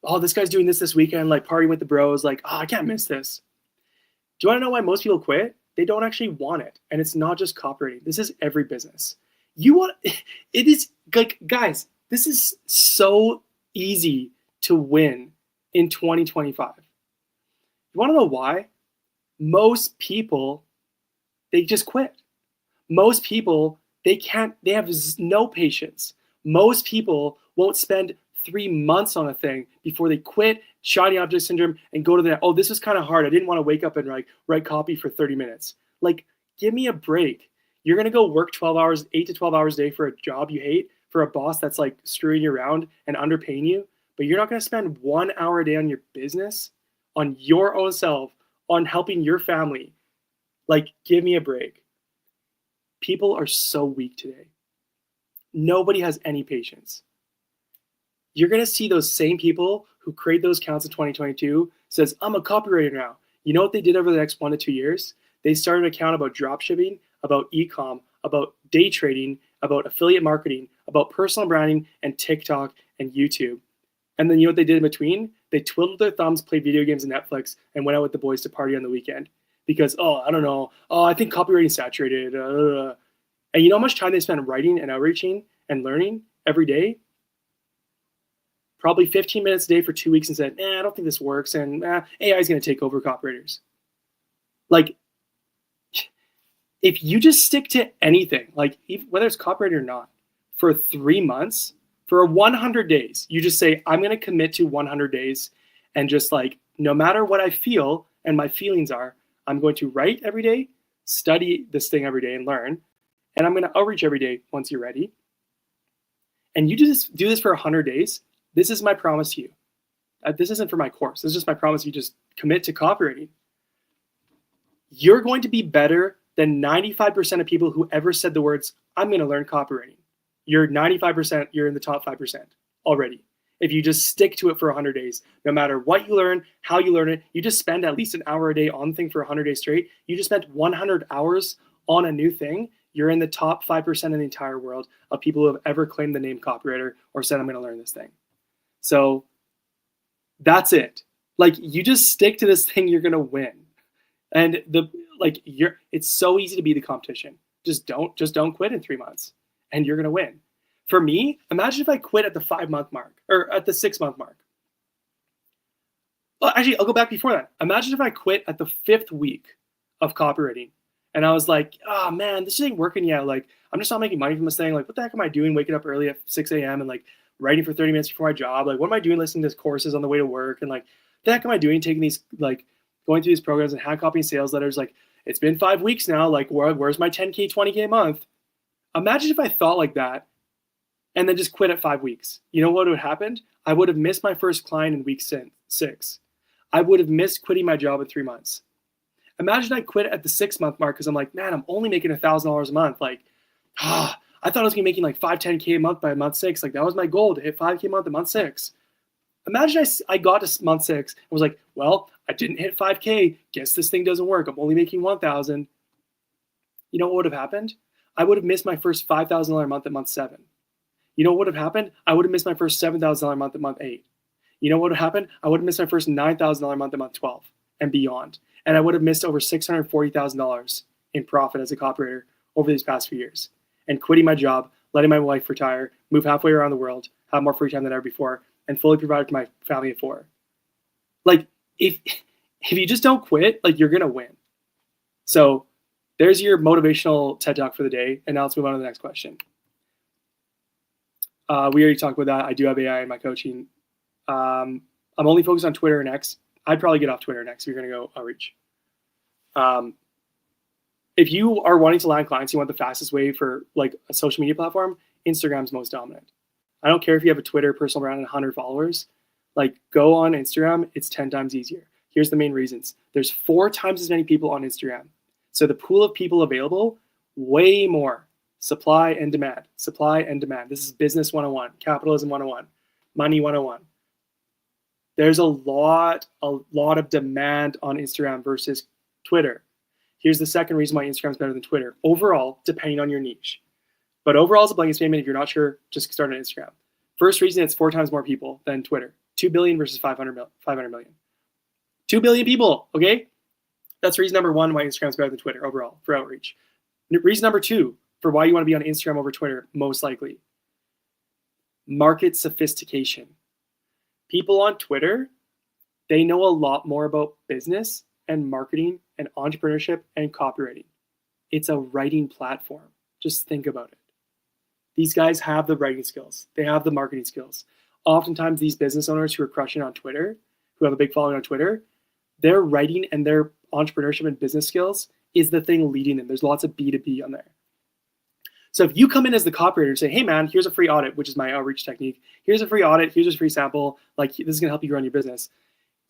Oh, this guy's doing this weekend, like partying with the bros. Like, oh, I can't miss this. Do you want to know why most people quit? They don't actually want it. And it's not just copywriting. This is every business. It is like, guys, this is so easy to win in 2025. You want to know why? Most people, they just quit. Most people, they have no patience. Most people won't spend 3 months on a thing before they quit, shiny object syndrome, and go to the, oh, this was kind of hard. I didn't want to wake up and write copy for 30 minutes. Like, give me a break. You're going to go work 8 to 12 hours a day for a job you hate, for a boss that's like screwing you around and underpaying you, but you're not going to spend 1 hour a day on your business, on your own self, on helping your family. Like, give me a break. People are so weak today. Nobody has any patience. You're going to see those same people who create those accounts in 2022 says, I'm a copywriter now. You know what they did over the next 1 to 2 years? They started an account about dropshipping, about e-com, about day trading, about affiliate marketing, about personal branding and TikTok and YouTube. And then you know what they did in between? They twiddled their thumbs, played video games and Netflix, and went out with the boys to party on the weekend. Because, I don't know. I think copywriting's saturated. And you know how much time they spend writing and outreaching and learning every day? Probably 15 minutes a day for 2 weeks and said, I don't think this works. And AI is going to take over copywriters. Like, if you just stick to anything, like whether it's copywriting or not, for 3 months, for 100 days, you just say, I'm going to commit to 100 days. And just like, no matter what I feel and my feelings are, I'm going to write every day, study this thing every day and learn. And I'm going to outreach every day once you're ready. And you just do this for 100 days. This is my promise to you. This isn't for my course. This is just my promise. You just commit to copywriting. You're going to be better than 95% of people who ever said the words, I'm going to learn copywriting. You're 95%, you're in the top 5% already. If you just stick to it for 100 days, no matter what you learn, how you learn it, you just spend at least an hour a day on the thing for 100 days straight. You just spent 100 hours on a new thing. You're in the top 5% in the entire world of people who have ever claimed the name copywriter or said, I'm going to learn this thing. So that's it. Like, you just stick to this thing, you're going to win. And it's so easy to be the competition. Just don't quit in 3 months and you're going to win. For me, imagine if I quit at the 5-month mark or at the 6-month mark. Well, actually, I'll go back before that. Imagine if I quit at the 5th week of copywriting and I was like, oh man, this ain't working yet. Like, I'm just not making money from this thing. Like, what the heck am I doing waking up early at 6 a.m. and like writing for 30 minutes before my job? Like, what am I doing listening to courses on the way to work? And like, the heck am I doing taking these, like going through these programs and hand copying sales letters? Like, it's been 5 weeks now. Like, where's my 10K, 20K a month? Imagine if I thought like that and then just quit at 5 weeks. You know what would have happened? I would have missed my first client in week 6. I would have missed quitting my job in 3 months. Imagine I quit at the 6-month mark because I'm like, man, I'm only making $1,000 a month. Like, I thought I was gonna be making like 5, 10K a month by month 6. Like, that was my goal, to hit 5K a month at month 6. Imagine I got to month 6 and was like, well, I didn't hit 5K. Guess this thing doesn't work. I'm only making 1,000. You know what would have happened? I would have missed my first $5,000 month at month 7. You know what would have happened? I would have missed my first $7,000 month at month 8. You know what would have happened? I would have missed my first $9,000 month at month 12 and beyond. And I would have missed over $640,000 in profit as a copywriter over these past few years. And quitting my job, letting my wife retire, move halfway around the world, have more free time than ever before, and fully provide for my family of 4. Like, if you just don't quit, like, you're gonna win. So there's your motivational TED Talk for the day. And now let's move on to the next question. We already talked about that. I do have AI in my coaching. I'm only focused on Twitter and X. I'd probably get off Twitter and X if you're gonna go outreach. If you are wanting to land clients, you want the fastest way for like a social media platform, Instagram's most dominant. I don't care if you have a Twitter personal brand and 100 followers, like go on Instagram, it's 10 times easier. Here's the main reasons. There's 4 times as many people on Instagram. So the pool of people available, way more. Supply and demand, supply and demand. This is business 101, capitalism 101, money 101. There's a lot of demand on Instagram versus Twitter. Here's the second reason why Instagram is better than Twitter. Overall, depending on your niche. But overall, as a blanket statement, if you're not sure, just start on Instagram. First reason, it's 4 times more people than Twitter. 2 billion versus 500 million. 2 billion people, okay? That's reason number 1 why Instagram is better than Twitter overall for outreach. Reason number 2 for why you want to be on Instagram over Twitter, most likely. Market sophistication. People on Twitter, they know a lot more about business and marketing and entrepreneurship and copywriting. It's a writing platform. Just think about it. These guys have the writing skills. They have the marketing skills. Oftentimes, these business owners who are crushing on Twitter, who have a big following on Twitter, their writing and their entrepreneurship and business skills is the thing leading them. There's lots of B2B on there. So if you come in as the copywriter and say, hey man, here's a free audit, which is my outreach technique. Here's a free audit. Here's a free sample. Like, this is going to help you run your business.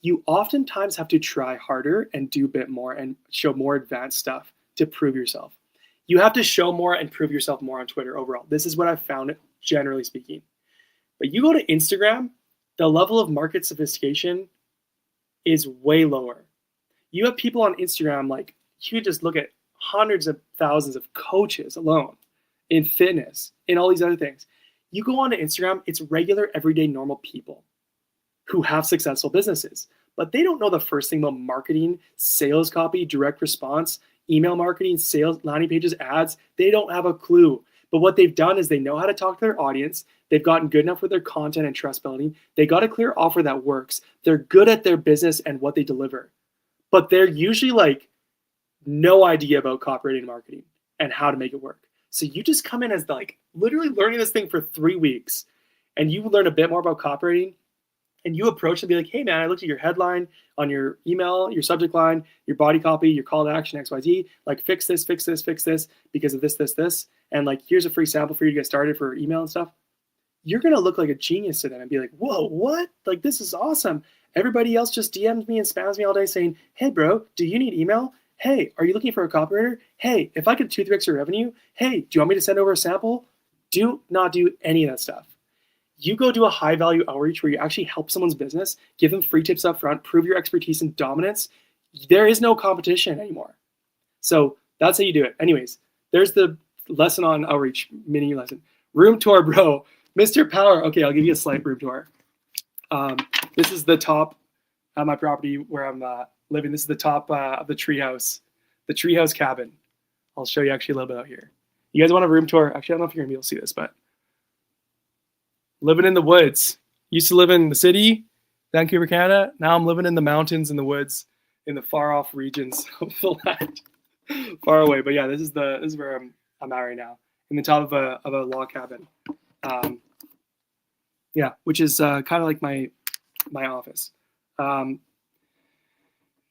You oftentimes have to try harder and do a bit more and show more advanced stuff to prove yourself. You have to show more and prove yourself more on Twitter overall. This is what I've found, generally speaking. But you go to Instagram, the level of market sophistication is way lower. You have people on Instagram, like, you just look at hundreds of thousands of coaches alone in fitness, in all these other things. You go onto Instagram, it's regular, everyday, normal people who have successful businesses, but they don't know the first thing about marketing, sales copy, direct response, email marketing, sales, landing pages, ads. They don't have a clue. But what they've done is they know how to talk to their audience. They've gotten good enough with their content and trust building. They got a clear offer that works. They're good at their business and what they deliver. But they're usually like no idea about copywriting and marketing and how to make it work. So you just come in as like literally learning this thing for 3 weeks, and you learn a bit more about copywriting, and you approach and be like, hey man, I looked at your headline on your email, your subject line, your body copy, your call to action, XYZ, like fix this because of this. And like, here's a free sample for you to get started for email and stuff. You're going to look like a genius to them and be like, whoa, what? Like, this is awesome. Everybody else just DMs me and spams me all day saying, hey bro, do you need email? Hey, are you looking for a copywriter? Hey, if I could 2x your revenue, hey, do you want me to send over a sample? Do not do any of that stuff. You go do a high value outreach where you actually help someone's business, give them free tips up front, prove your expertise and dominance. There is no competition anymore. So that's how you do it. Anyways, there's the lesson on outreach, mini lesson. Room tour, bro. Mr. Power. Okay, I'll give you a slight room tour. This is the top of my property where I'm living. This is the top of the treehouse cabin. I'll show you actually a little bit out here. You guys want a room tour? Actually, I don't know if you're gonna be able to see this, but living in the woods. Used to live in the city, Vancouver, Canada. Now I'm living in the mountains and the woods in the far off regions of the land, far away. But yeah, this is where I'm at right now, in the top of a log cabin. Yeah, which is kind of like my office.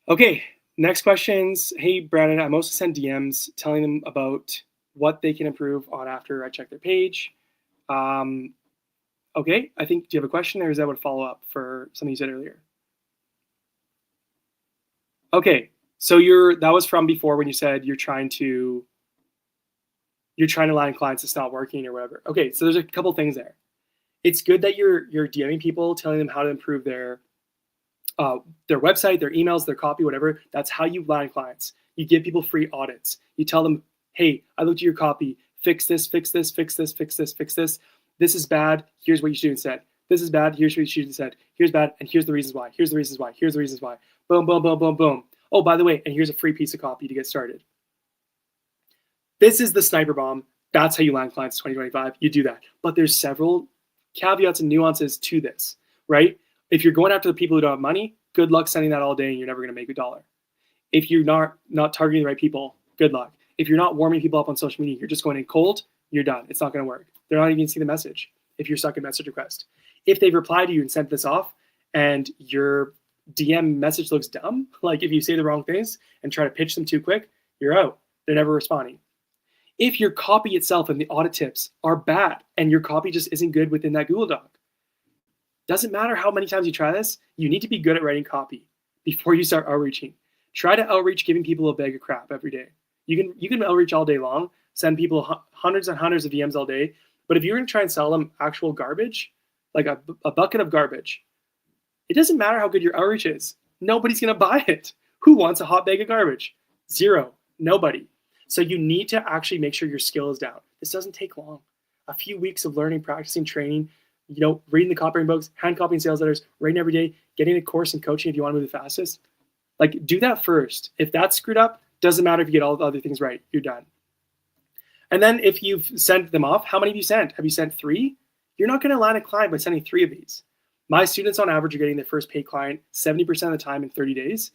Okay, next questions. Hey Brandon, I mostly send DMs telling them about what they can improve on after I check their page. Okay, I think, do you have a question, or is that what follow up for something you said earlier? Okay, so that was from before when you said you're trying to land clients, it's not working or whatever. Okay, so there's a couple things there. It's good that you're DMing people, telling them how to improve their website, their emails, their copy, whatever. That's how you land clients. You give people free audits. You tell them, hey, I looked at your copy, fix this, fix this, fix this, fix this, fix this. This is bad. Here's what you should do instead. This is bad. Here's what you should do instead. Here's bad. And here's the reasons why. Here's the reasons why. Here's the reasons why. Boom, boom, boom, boom, boom. Oh, by the way, and here's a free piece of copy to get started. This is the sniper bomb. That's how you land clients in 2025. You do that. But there's several caveats and nuances to this, right? If you're going after the people who don't have money, good luck sending that all day and you're never going to make $1. If you're not targeting the right people, good luck. If you're not warming people up on social media, you're just going in cold, you're done. It's not going to work. They're not even going to see the message if you're stuck in message request. If they've replied to you and sent this off and your DM message looks dumb, like if you say the wrong things and try to pitch them too quick, you're out. They're never responding. If your copy itself and the audit tips are bad and your copy just isn't good within that Google Doc, doesn't matter how many times you try this, you need to be good at writing copy before you start outreaching. Try to outreach giving people a bag of crap every day. You can outreach all day long, send people hundreds and hundreds of DMs all day, but if you're going to try and sell them actual garbage, like a bucket of garbage, it doesn't matter how good your outreach is. Nobody's going to buy it. Who wants a hot bag of garbage? Zero. Nobody. So you need to actually make sure your skill is down. This doesn't take long. A few weeks of learning, practicing, training, reading the copywriting books, hand copying sales letters, writing every day, getting a course and coaching if you want to move the fastest. Like, do that first. If that's screwed up, doesn't matter if you get all the other things right. You're done. And then if you've sent them off, how many have you sent? Have you sent 3? You're not going to land a client by sending 3 of these. My students on average are getting their first paid client 70% of the time in 30 days.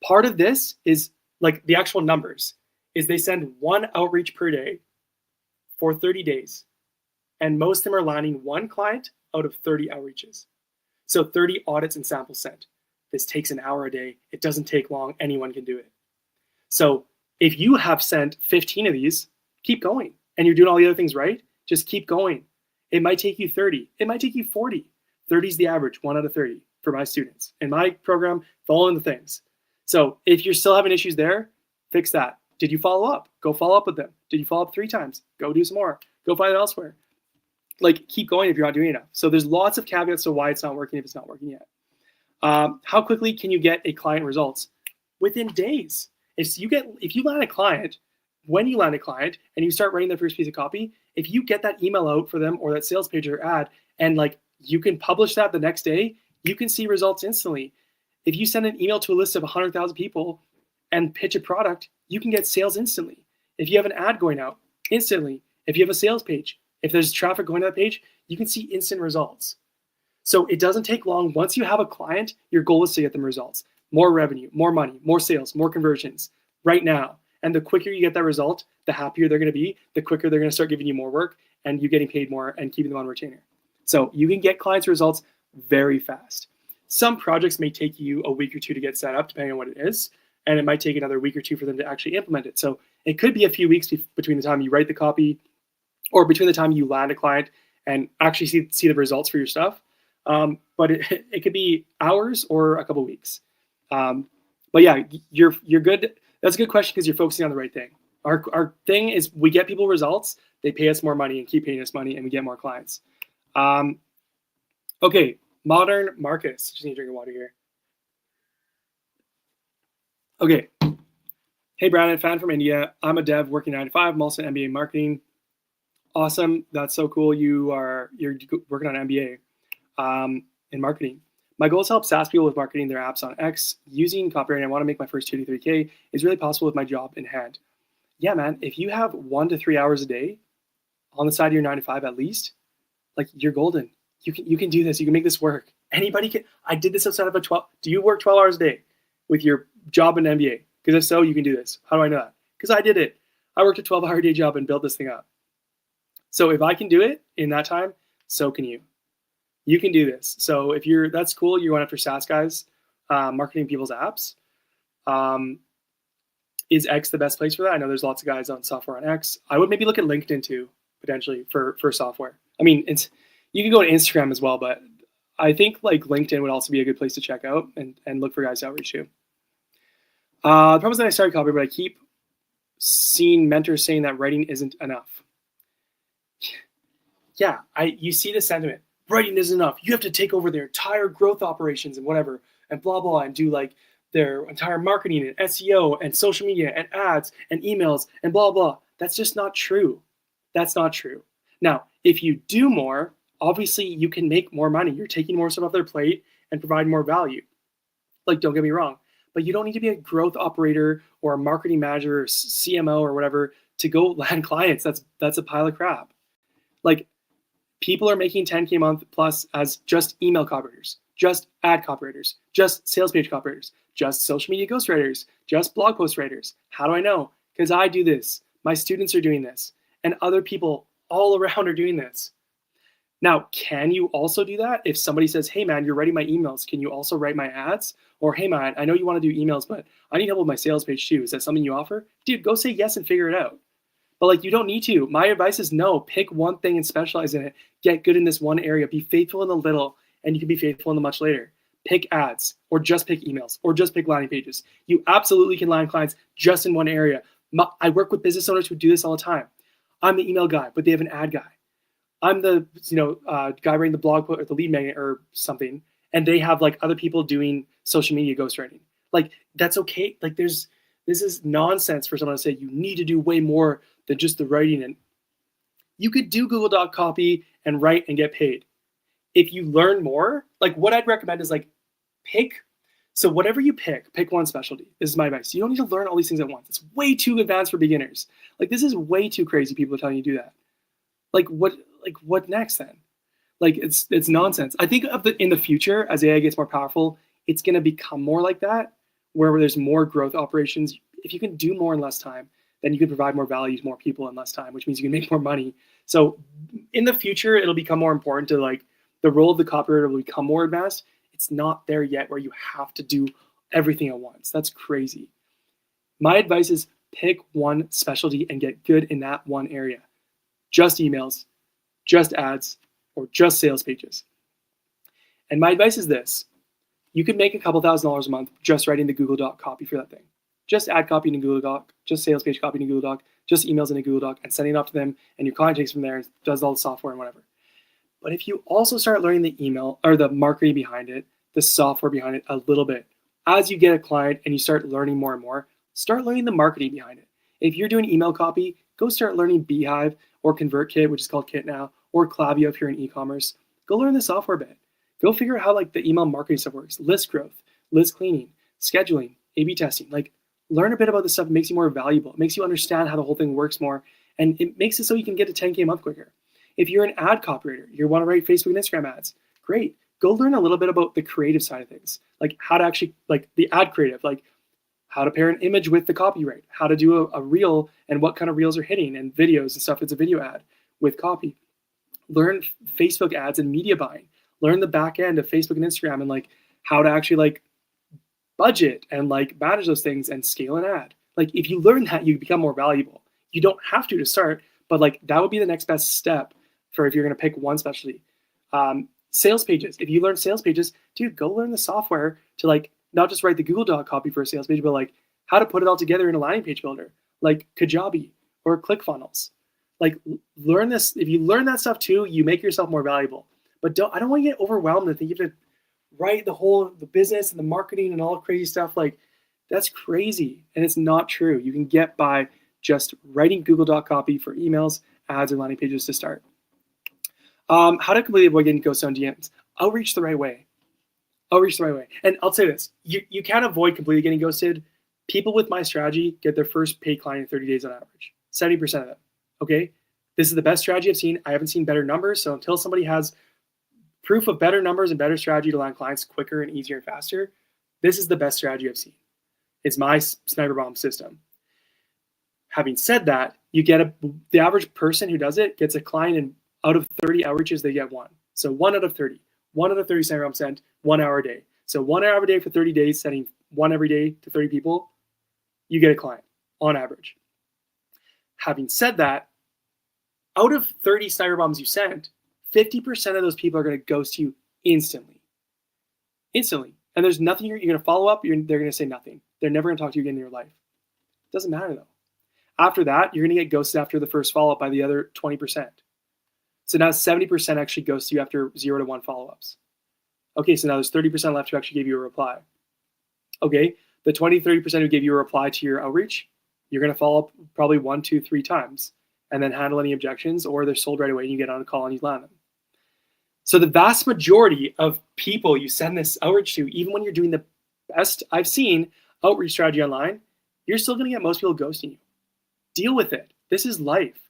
Part of this is like the actual numbers is they send 1 outreach per day for 30 days. And most of them are landing 1 client out of 30 outreaches. So 30 audits and samples sent. This takes an hour a day. It doesn't take long. Anyone can do it. So if you have sent 15 of these, keep going. And you're doing all the other things right, just keep going. It might take you 30. It might take you 40. 30 is the average, 1 out of 30 for my students. In my program, following the things. So if you're still having issues there, fix that. Did you follow up? Go follow up with them. Did you follow up 3 times? Go do some more. Go find it elsewhere. Like, keep going if you're not doing enough. So there's lots of caveats to why it's not working if it's not working yet. How quickly can you get a client results? Within days. If you land a client, when you land a client and you start writing their first piece of copy, if you get that email out for them or that sales page or ad, and like you can publish that the next day, you can see results instantly. If you send an email to a list of 100,000 people and pitch a product, you can get sales instantly. If you have an ad going out, instantly. If you have a sales page, if there's traffic going to that page, you can see instant results. So it doesn't take long. Once you have a client, your goal is to get them results. More revenue, more money, more sales, more conversions right now. And the quicker you get that result, the happier they're going to be, the quicker they're going to start giving you more work and you getting paid more and keeping them on retainer. So you can get clients results very fast. Some projects may take you a week or 2 to get set up, depending on what it is. And it might take another week or 2 for them to actually implement it. So it could be a few weeks between the time you write the copy or between the time you land a client and actually see the results for your stuff. But it could be hours or a couple weeks. But yeah, you're good. That's a good question because you're focusing on the right thing. Our thing is we get people results, they pay us more money and keep paying us money, and we get more clients. Okay, modern Marcus. Just need to drink water here. Okay. Hey, Brandon, fan from India. I'm a dev working 9 to 5. I'm also an MBA in marketing. Awesome. That's so cool. You're working on an MBA in marketing. My goal is to help SaaS people with marketing their apps on X using copywriting. I want to make my first 2 to 3K. Is really possible with my job in hand. Yeah, man. If you have 1 to 3 hours a day on the side of your 9 to 5 at least, like you're golden. You can do this. You can make this work. Anybody can. I did this outside of a 12. Do you work 12 hours a day with your job in MBA? Because if so, you can do this. How do I know that? Because I did it. I worked a 12-hour day job and built this thing up. So if I can do it in that time, so can you. You can do this. So if that's cool, you're going after SaaS guys, marketing people's apps. Is X the best place for that? I know there's lots of guys on software on X. I would maybe look at LinkedIn too, potentially for software. I mean, you can go to Instagram as well, but I think like LinkedIn would also be a good place to check out and look for guys to outreach to. The problem is that I started copy, but I keep seeing mentors saying that writing isn't enough. yeah, you see the sentiment. Writing isn't enough. You have to take over their entire growth operations and whatever, and blah, blah, and do like their entire marketing and SEO and social media and ads and emails and blah, blah. That's just not true. That's not true. Now, if you do more, obviously you can make more money. You're taking more stuff off their plate and provide more value. Like, don't get me wrong, but you don't need to be a growth operator or a marketing manager or CMO or whatever to go land clients. That's a pile of crap. Like, people are making 10K a month plus as just email copywriters, just ad copywriters, just sales page copywriters, just social media ghostwriters, just blog post writers. How do I know? Because I do this. My students are doing this, and other people all around are doing this. Now, can you also do that? If somebody says, hey man, you're writing my emails, can you also write my ads? Or hey man, I know you want to do emails, but I need help with my sales page too. Is that something you offer? Dude, go say yes and figure it out. But like, you don't need to. My advice is no, pick one thing and specialize in it. Get good in this one area. Be faithful in the little, and you can be faithful in the much later. Pick ads, or just pick emails, or just pick landing pages. You absolutely can land clients just in one area. I work with business owners who do this all the time. I'm the email guy, but they have an ad guy. I'm the guy writing the blog post or the lead magnet or something, and they have like other people doing social media ghostwriting. Like, that's okay. Like, this is nonsense for someone to say you need to do way more than just the writing. And you could do Google Doc copy and write and get paid. If you learn more, like what I'd recommend is like so whatever you pick one specialty. This is my advice. You don't need to learn all these things at once. It's way too advanced for beginners. Like, this is way too crazy. People are telling you to do that. Like what next then? Like, it's nonsense. I think in the future, as AI gets more powerful, it's going to become more like that, where there's more growth operations. If you can do more in less time, then you can provide more value to more people in less time, which means you can make more money. So in the future, it'll become more important to like the role of the copywriter will become more advanced. It's not there yet where you have to do everything at once. That's crazy. My advice is pick one specialty and get good in that one area. Just emails, just ads, or just sales pages. And my advice is this. You could make a couple $1,000s a month just writing the Google Doc copy for that thing. Just ad copy in a Google Doc, just sales page copy in a Google Doc, just emails in a Google Doc, and sending it off to them, and your client takes from there and does all the software and whatever. But if you also start learning the email or the marketing behind it, the software behind it a little bit, as you get a client and you start learning more and more, start learning the marketing behind it. If you're doing email copy, go start learning Beehive or ConvertKit, which is called Kit now, or Klaviyo if you're in e-commerce. Go learn the software bit. Go figure out how like the email marketing stuff works, list growth, list cleaning, scheduling, A/B testing. Like, learn a bit about this stuff. It makes you more valuable. It makes you understand how the whole thing works more, and it makes it so you can get to 10K a month quicker. If you're an ad copywriter, you want to write Facebook and Instagram ads, great. Go learn a little bit about the creative side of things, like how to actually, like the ad creative, like how to pair an image with the copyright, how to do a reel and what kind of reels are hitting, and videos and stuff. It's a video ad with copy. Learn Facebook ads and media buying. Learn the back end of Facebook and Instagram and like how to actually like budget and like manage those things and scale an ad. Like, if you learn that, you become more valuable. You don't have to start, but like that would be the next best step for if you're going to pick one specialty. Sales pages. If you learn sales pages, dude, go learn the software to like not just write the Google Doc copy for a sales page, but like how to put it all together in a landing page builder, like Kajabi or ClickFunnels. Like, learn this. If you learn that stuff too, you make yourself more valuable. But I don't want you to get overwhelmed and think you have to write the business and the marketing and all the crazy stuff. Like, that's crazy, and it's not true. You can get by just writing Google Doc copy for emails, ads, and landing pages to start. How to completely avoid getting ghosted on DMs. Outreach the right way. Outreach the right way. And I'll say this, you can't avoid completely getting ghosted. People with my strategy get their first paid client in 30 days on average, 70% of them, okay? This is the best strategy I've seen. I haven't seen better numbers, so until somebody has proof of better numbers and better strategy to land clients quicker and easier and faster, this is the best strategy I've seen. It's my sniper bomb system. Having said that, you get the average person who does it gets a client, and out of 30 outreaches, they get one. So 1 out of 30. 1 out of 30 sniper bomb sent, 1 hour a day. So 1 hour a day for 30 days, sending one every day to 30 people, you get a client on average. Having said that, out of 30 sniper bombs you sent, 50% of those people are going to ghost you instantly. Instantly. And there's nothing you're going to follow up. They're going to say nothing. They're never going to talk to you again in your life. It doesn't matter though. After that, you're going to get ghosted after the first follow-up by the other 20%. So now 70% actually goes to you after 0 to 1 follow-ups. Okay, so now there's 30% left who actually gave you a reply. Okay, the 20-30% who gave you a reply to your outreach, you're going to follow up probably 1, 2, 3 times and then handle any objections, or they're sold right away and you get on a call and you land them. So the vast majority of people you send this outreach to, even when you're doing the best I've seen outreach strategy online, you're still going to get most people ghosting you. Deal with it. This is life.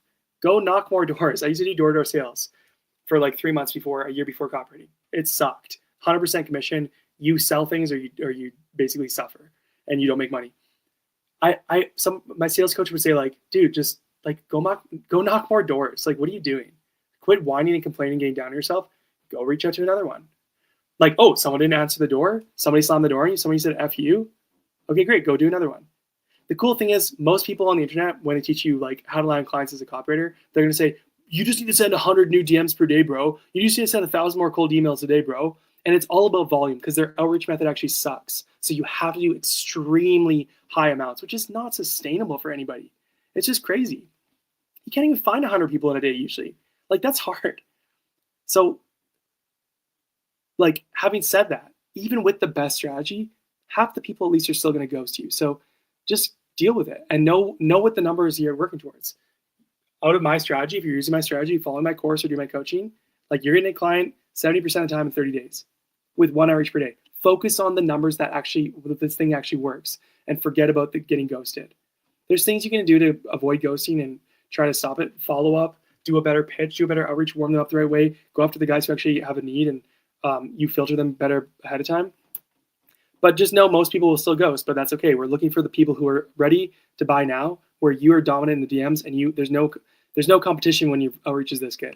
Go knock more doors. I used to do door-to-door sales for like 3 months before, a year before copywriting. It sucked. 100% commission. You sell things or you basically suffer and you don't make money. My sales coach would say like, dude, just like go knock more doors. Like, what are you doing? Quit whining and complaining, getting down on yourself. Go reach out to another one. Like, oh, someone didn't answer the door. Somebody slammed the door on you. Somebody said F you. Okay, great. Go do another one. The cool thing is most people on the internet, when they teach you like how to land clients as a copywriter, they're going to say, you just need to send 100 new DMs per day, bro. You just need to send 1,000 more cold emails a day, bro. And it's all about volume because their outreach method actually sucks. So you have to do extremely high amounts, which is not sustainable for anybody. It's just crazy. You can't even find 100 people in a day usually. Like, that's hard. So, like, having said that, even with the best strategy, half the people at least are still going to ghost you. So just deal with it and know what the numbers you're working towards. Out of my strategy, if you're using my strategy, following my course or doing my coaching, like you're getting a client 70% of the time in 30 days with 1 outreach per day. Focus on the numbers that this thing actually works and forget about the getting ghosted. There's things you can do to avoid ghosting and try to stop it. Follow up, do a better pitch, do a better outreach, warm them up the right way, go after the guys who actually have a need and you filter them better ahead of time. But just know most people will still ghost, but that's okay. We're looking for the people who are ready to buy now, where you are dominant in the DMs and there's no competition when your outreach is this good.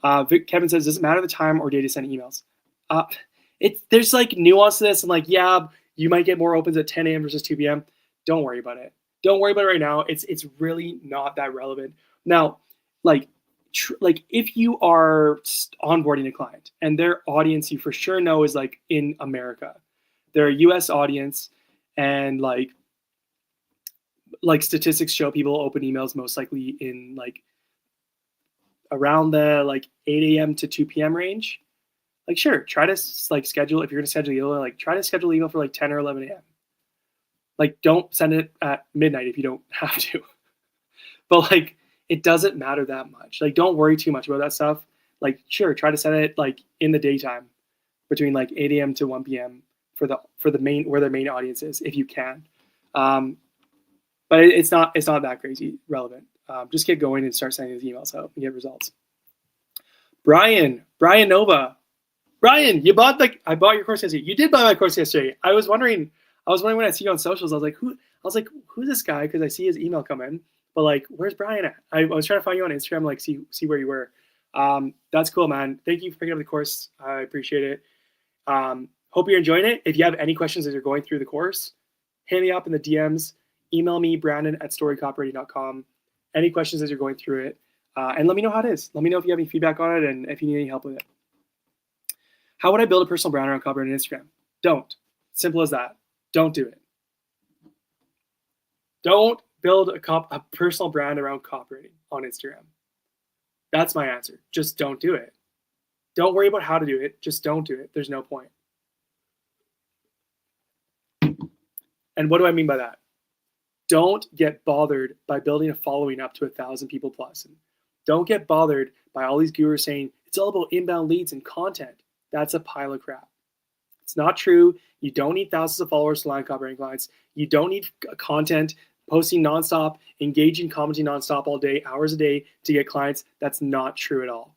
Kevin says, does it matter the time or day to send emails? There's like nuance to this and like, yeah, you might get more opens at 10 a.m. versus 2 p.m. Don't worry about it. Don't worry about it right now. It's really not that relevant. Now, like if you are onboarding a client and their audience you for sure know is like in America, they're a US audience, and like statistics show people open emails most likely in like around the like 8 a.m. to 2 p.m. range. Like, sure, try to like schedule, if you're going to schedule email, like try to schedule email for like 10 or 11 a.m. Like, don't send it at midnight if you don't have to. But like, it doesn't matter that much. Like, don't worry too much about that stuff. Like, sure, try to send it like in the daytime between like 8 a.m. to 1 p.m. for the main, where their main audience is, if you can. But it's not that crazy relevant. Just get going and start sending these emails out and get results. Brian Nova. Brian, I bought your course yesterday. You did buy my course yesterday. I was wondering when I see you on socials, I was like, who's this guy? Because I see his email come in, but like, where's Brian at? I was trying to find you on Instagram, like see where you were. That's cool, man. Thank you for picking up the course. I appreciate it. Hope you're enjoying it. If you have any questions as you're going through the course, hit me up in the DMs. Email me, brandon@storycopywriting.com. Any questions as you're going through it. And let me know how it is. Let me know if you have any feedback on it and if you need any help with it. How would I build a personal brand around copywriting on Instagram? Don't. Simple as that. Don't do it. Don't build a personal brand around copywriting on Instagram. That's my answer. Just don't do it. Don't worry about how to do it. Just don't do it. There's no point. And what do I mean by that? Don't get bothered by building a following up to 1,000 people plus. And don't get bothered by all these gurus saying it's all about inbound leads and content. That's a pile of crap. It's not true. You don't need thousands of followers to land copywriting clients. You don't need content, posting nonstop, engaging, commenting nonstop all day, hours a day to get clients. That's not true at all.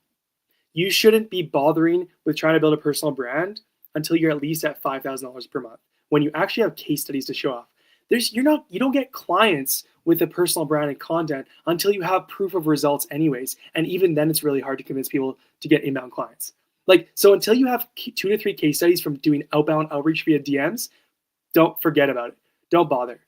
You shouldn't be bothering with trying to build a personal brand until you're at least at $5,000 per month, when you actually have case studies to show off. You don't get clients with a personal brand and content until you have proof of results anyways. And even then it's really hard to convince people to get inbound clients. Like, so until you have 2 to 3 case studies from doing outbound outreach via DMs, don't forget about it. Don't bother.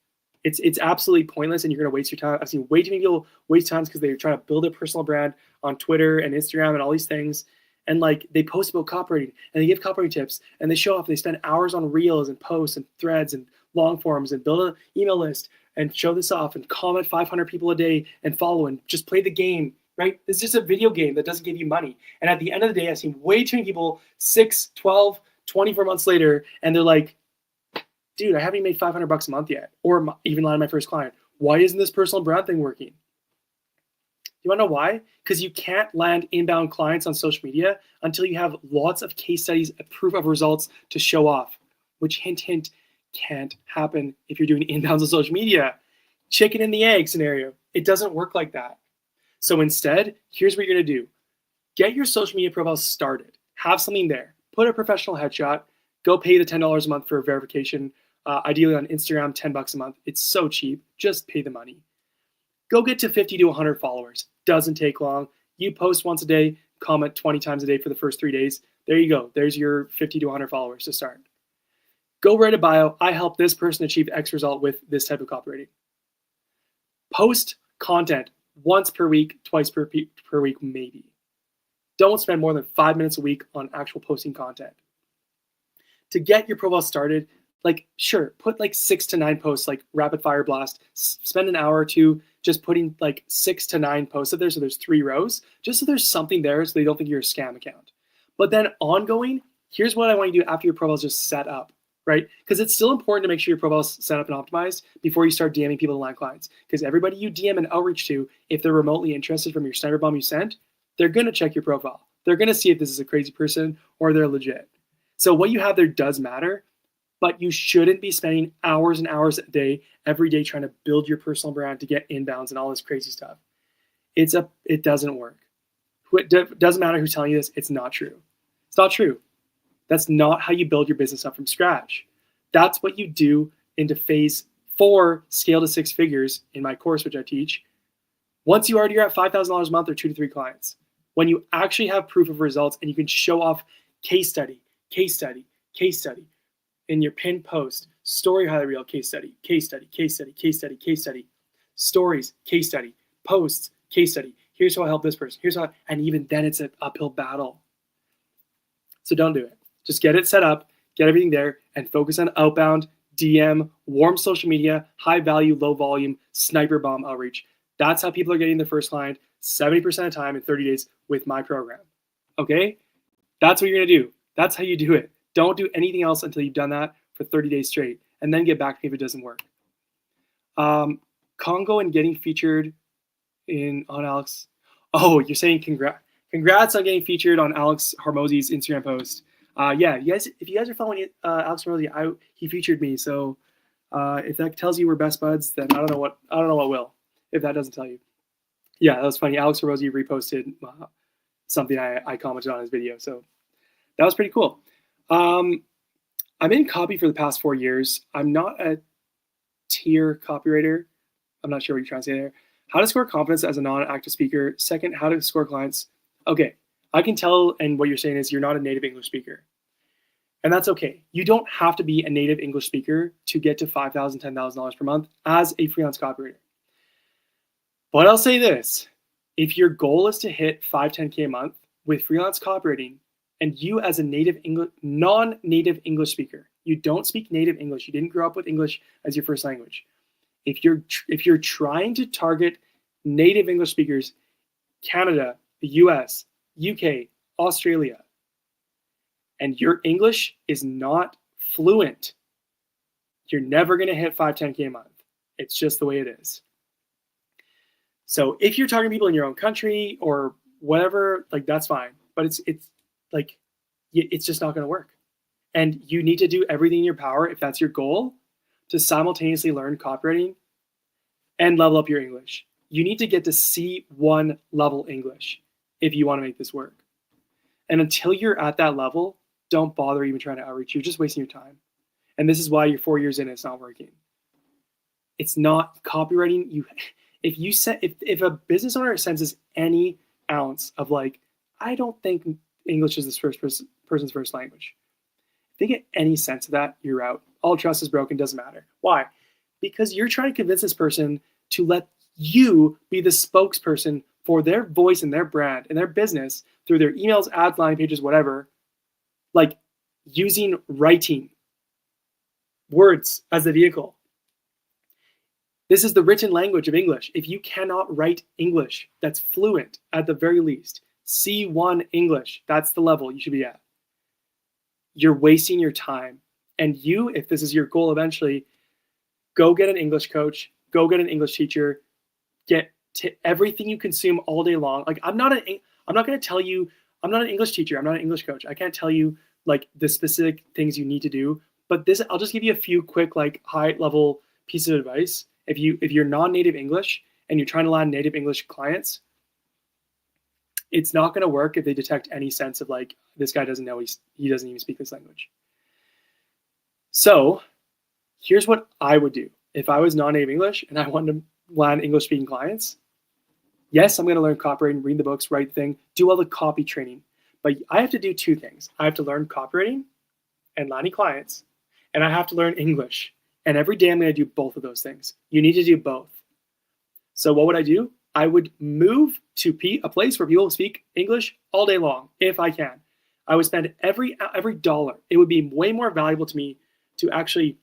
It's absolutely pointless and you're going to waste your time. I've seen way too many people waste time because they're trying to build a personal brand on Twitter and Instagram and all these things. And like, they post about copywriting and they give copywriting tips and they show off. They spend hours on reels and posts and threads and long forms and build an email list and show this off and comment 500 people a day and follow and just play the game right? This is just a video game that doesn't give you money. And at the end of the day, I've seen way too many people 6, 12, 24 months later, and they're like, dude, I haven't even made $500 a month yet, or even landed my first client. Why isn't this personal brand thing working? You wanna know why? Because you can't land inbound clients on social media until you have lots of case studies, a proof of results to show off, which hint, hint, can't happen if you're doing inbounds on social media. Chicken and the egg scenario. It doesn't work like that. So instead, here's what you're gonna do. Get your social media profile started. Have something there. Put a professional headshot. Go pay the $10 a month for verification. Ideally on Instagram, $10 a month. It's so cheap. Just pay the money. Go get to 50 to 100 followers. Doesn't take long. You post once a day, comment 20 times a day for the first 3 days. There you go. There's your 50 to 100 followers to start. Go write a bio. I help this person achieve X result with this type of copywriting. Post content once per week, twice per week, maybe. Don't spend more than 5 minutes a week on actual posting content. To get your profile started, like, sure, put like 6 to 9 posts, like rapid fire blast. Spend an hour or two just putting like 6 to 9 posts up there, so there's 3 rows, just so there's something there so they don't think you're a scam account. But then ongoing, here's what I want you to do after your profile is just set up, right? Because it's still important to make sure your profile is set up and optimized before you start DMing people to land clients. Because everybody you DM and outreach to, if they're remotely interested from your sniper bomb you sent, they're gonna check your profile. They're gonna see if this is a crazy person or they're legit. So what you have there does matter, but you shouldn't be spending hours and hours a day, every day, trying to build your personal brand to get inbounds and all this crazy stuff. It doesn't work. It doesn't matter who's telling you this, it's not true. It's not true. That's not how you build your business up from scratch. That's what you do into phase 4, scale to 6 figures in my course, which I teach. Once you already are at $5,000 a month or 2 to 3 clients, when you actually have proof of results and you can show off case study, in your pinned post, story highlight reel, case study, stories, case study, posts, case study. Here's how I help this person. Here's how, and even then it's an uphill battle. So don't do it. Just get it set up, get everything there, and focus on outbound, DM, warm social media, high value, low volume, sniper bomb outreach. That's how people are getting their first client 70% of the time in 30 days with my program. Okay? That's what you're gonna do. That's how you do it. Don't do anything else until you've done that for 30 days straight, and then get back to me if it doesn't work. Congo and getting featured on Alex. Oh, you're saying congrats on getting featured on Alex Hormozi's Instagram post. Yeah, you guys, if you guys are following Alex Hormozi, he featured me. So if that tells you we're best buds, then I don't know what will. If that doesn't tell you, yeah, that was funny. Alex Hormozi reposted something I commented on his video, so that was pretty cool. I'm in copy for the past 4 years. I'm not a tier copywriter. I'm not sure what you're trying to say there. How to score confidence as a non-active speaker. Second, how to score clients. Okay, I can tell, and what you're saying is you're not a native English speaker. And that's okay. You don't have to be a native English speaker to get to $5,000, $10,000 per month as a freelance copywriter. But I'll say this, if your goal is to hit 5, 10K a month with freelance copywriting, and you as a non-native English speaker, you don't speak native English, you didn't grow up with English as your first language. If you're trying to target native English speakers, Canada, the US, UK, Australia, and your English is not fluent, you're never gonna hit 5, 10K a month. It's just the way it is. So if you're targeting people in your own country or whatever, like that's fine. But it's just not going to work. And you need to do everything in your power, if that's your goal, to simultaneously learn copywriting and level up your English. You need to get to C1 level English if you want to make this work. And until you're at that level, don't bother even trying to outreach. You're just wasting your time. And this is why you're 4 years in and it's not working. It's not copywriting. If a business owner senses any ounce of like, I don't think English is this person's first language. If they get any sense of that, you're out. All trust is broken, doesn't matter. Why? Because you're trying to convince this person to let you be the spokesperson for their voice and their brand and their business through their emails, ads, landing pages, whatever, like using writing, words as the vehicle. This is the written language of English. If you cannot write English that's fluent at the very least, C1 English, that's the level you should be at. You're wasting your time. And you, if this is your goal eventually, go get an English coach, go get an English teacher, get to everything you consume all day long. Like I'm not going to tell you, I'm not an English teacher, I'm not an English coach. I can't tell you like the specific things you need to do, but this, I'll just give you a few quick, like high level pieces of advice. If you're non-native English and you're trying to land native English clients, it's not going to work if they detect any sense of like, this guy doesn't know, he doesn't even speak this language. So here's what I would do. If I was non-native English and I wanted to land English speaking clients, yes, I'm going to learn copywriting, read the books, write the thing, do all the copy training. But I have to do two things. I have to learn copywriting and landing clients, and I have to learn English. And every day I'm going to do both of those things. You need to do both. So what would I do? I would move to a place where people speak English all day long, if I can. I would spend every dollar. It would be way more valuable to me to actually,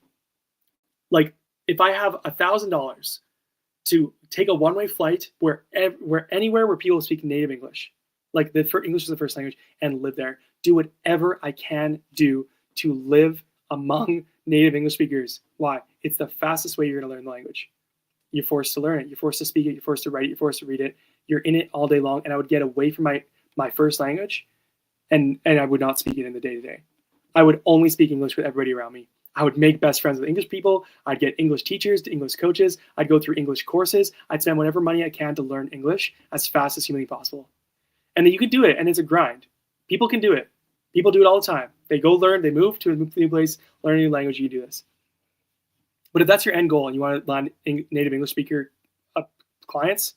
like, if I have $1,000 to take a one-way flight where anywhere where people speak native English, like English is the first language, and live there, do whatever I can do to live among native English speakers. Why? It's the fastest way you're going to learn the language. You're forced to learn it. You're forced to speak it. You're forced to write it. You're forced to read it. You're in it all day long. And I would get away from my first language, and I would not speak it in the day-to-day. I would only speak English with everybody around me. I would make best friends with English people. I'd get English teachers, English coaches. I'd go through English courses. I'd spend whatever money I can to learn English as fast as humanly possible. And then you can do it, and it's a grind. People can do it. People do it all the time. They go learn, they move to a new place, learn a new language, you do this. But if that's your end goal and you want to land native English speaker clients,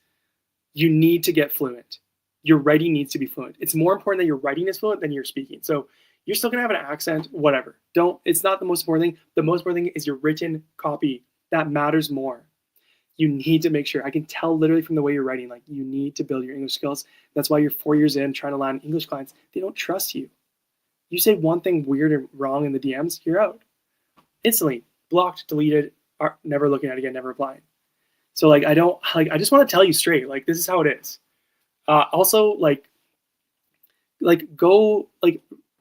you need to get fluent. Your writing needs to be fluent. It's more important that your writing is fluent than your speaking. So you're still going to have an accent, whatever. It's not the most important thing. The most important thing is your written copy. That matters more. You need to make sure. I can tell literally from the way you're writing, like you need to build your English skills. That's why you're 4 years in trying to land English clients. They don't trust you. You say one thing weird or wrong in the DMs, you're out. Instantly, blocked, deleted, never looking at it again, never replying. So like, I just want to tell you straight, like this is how it is. Also go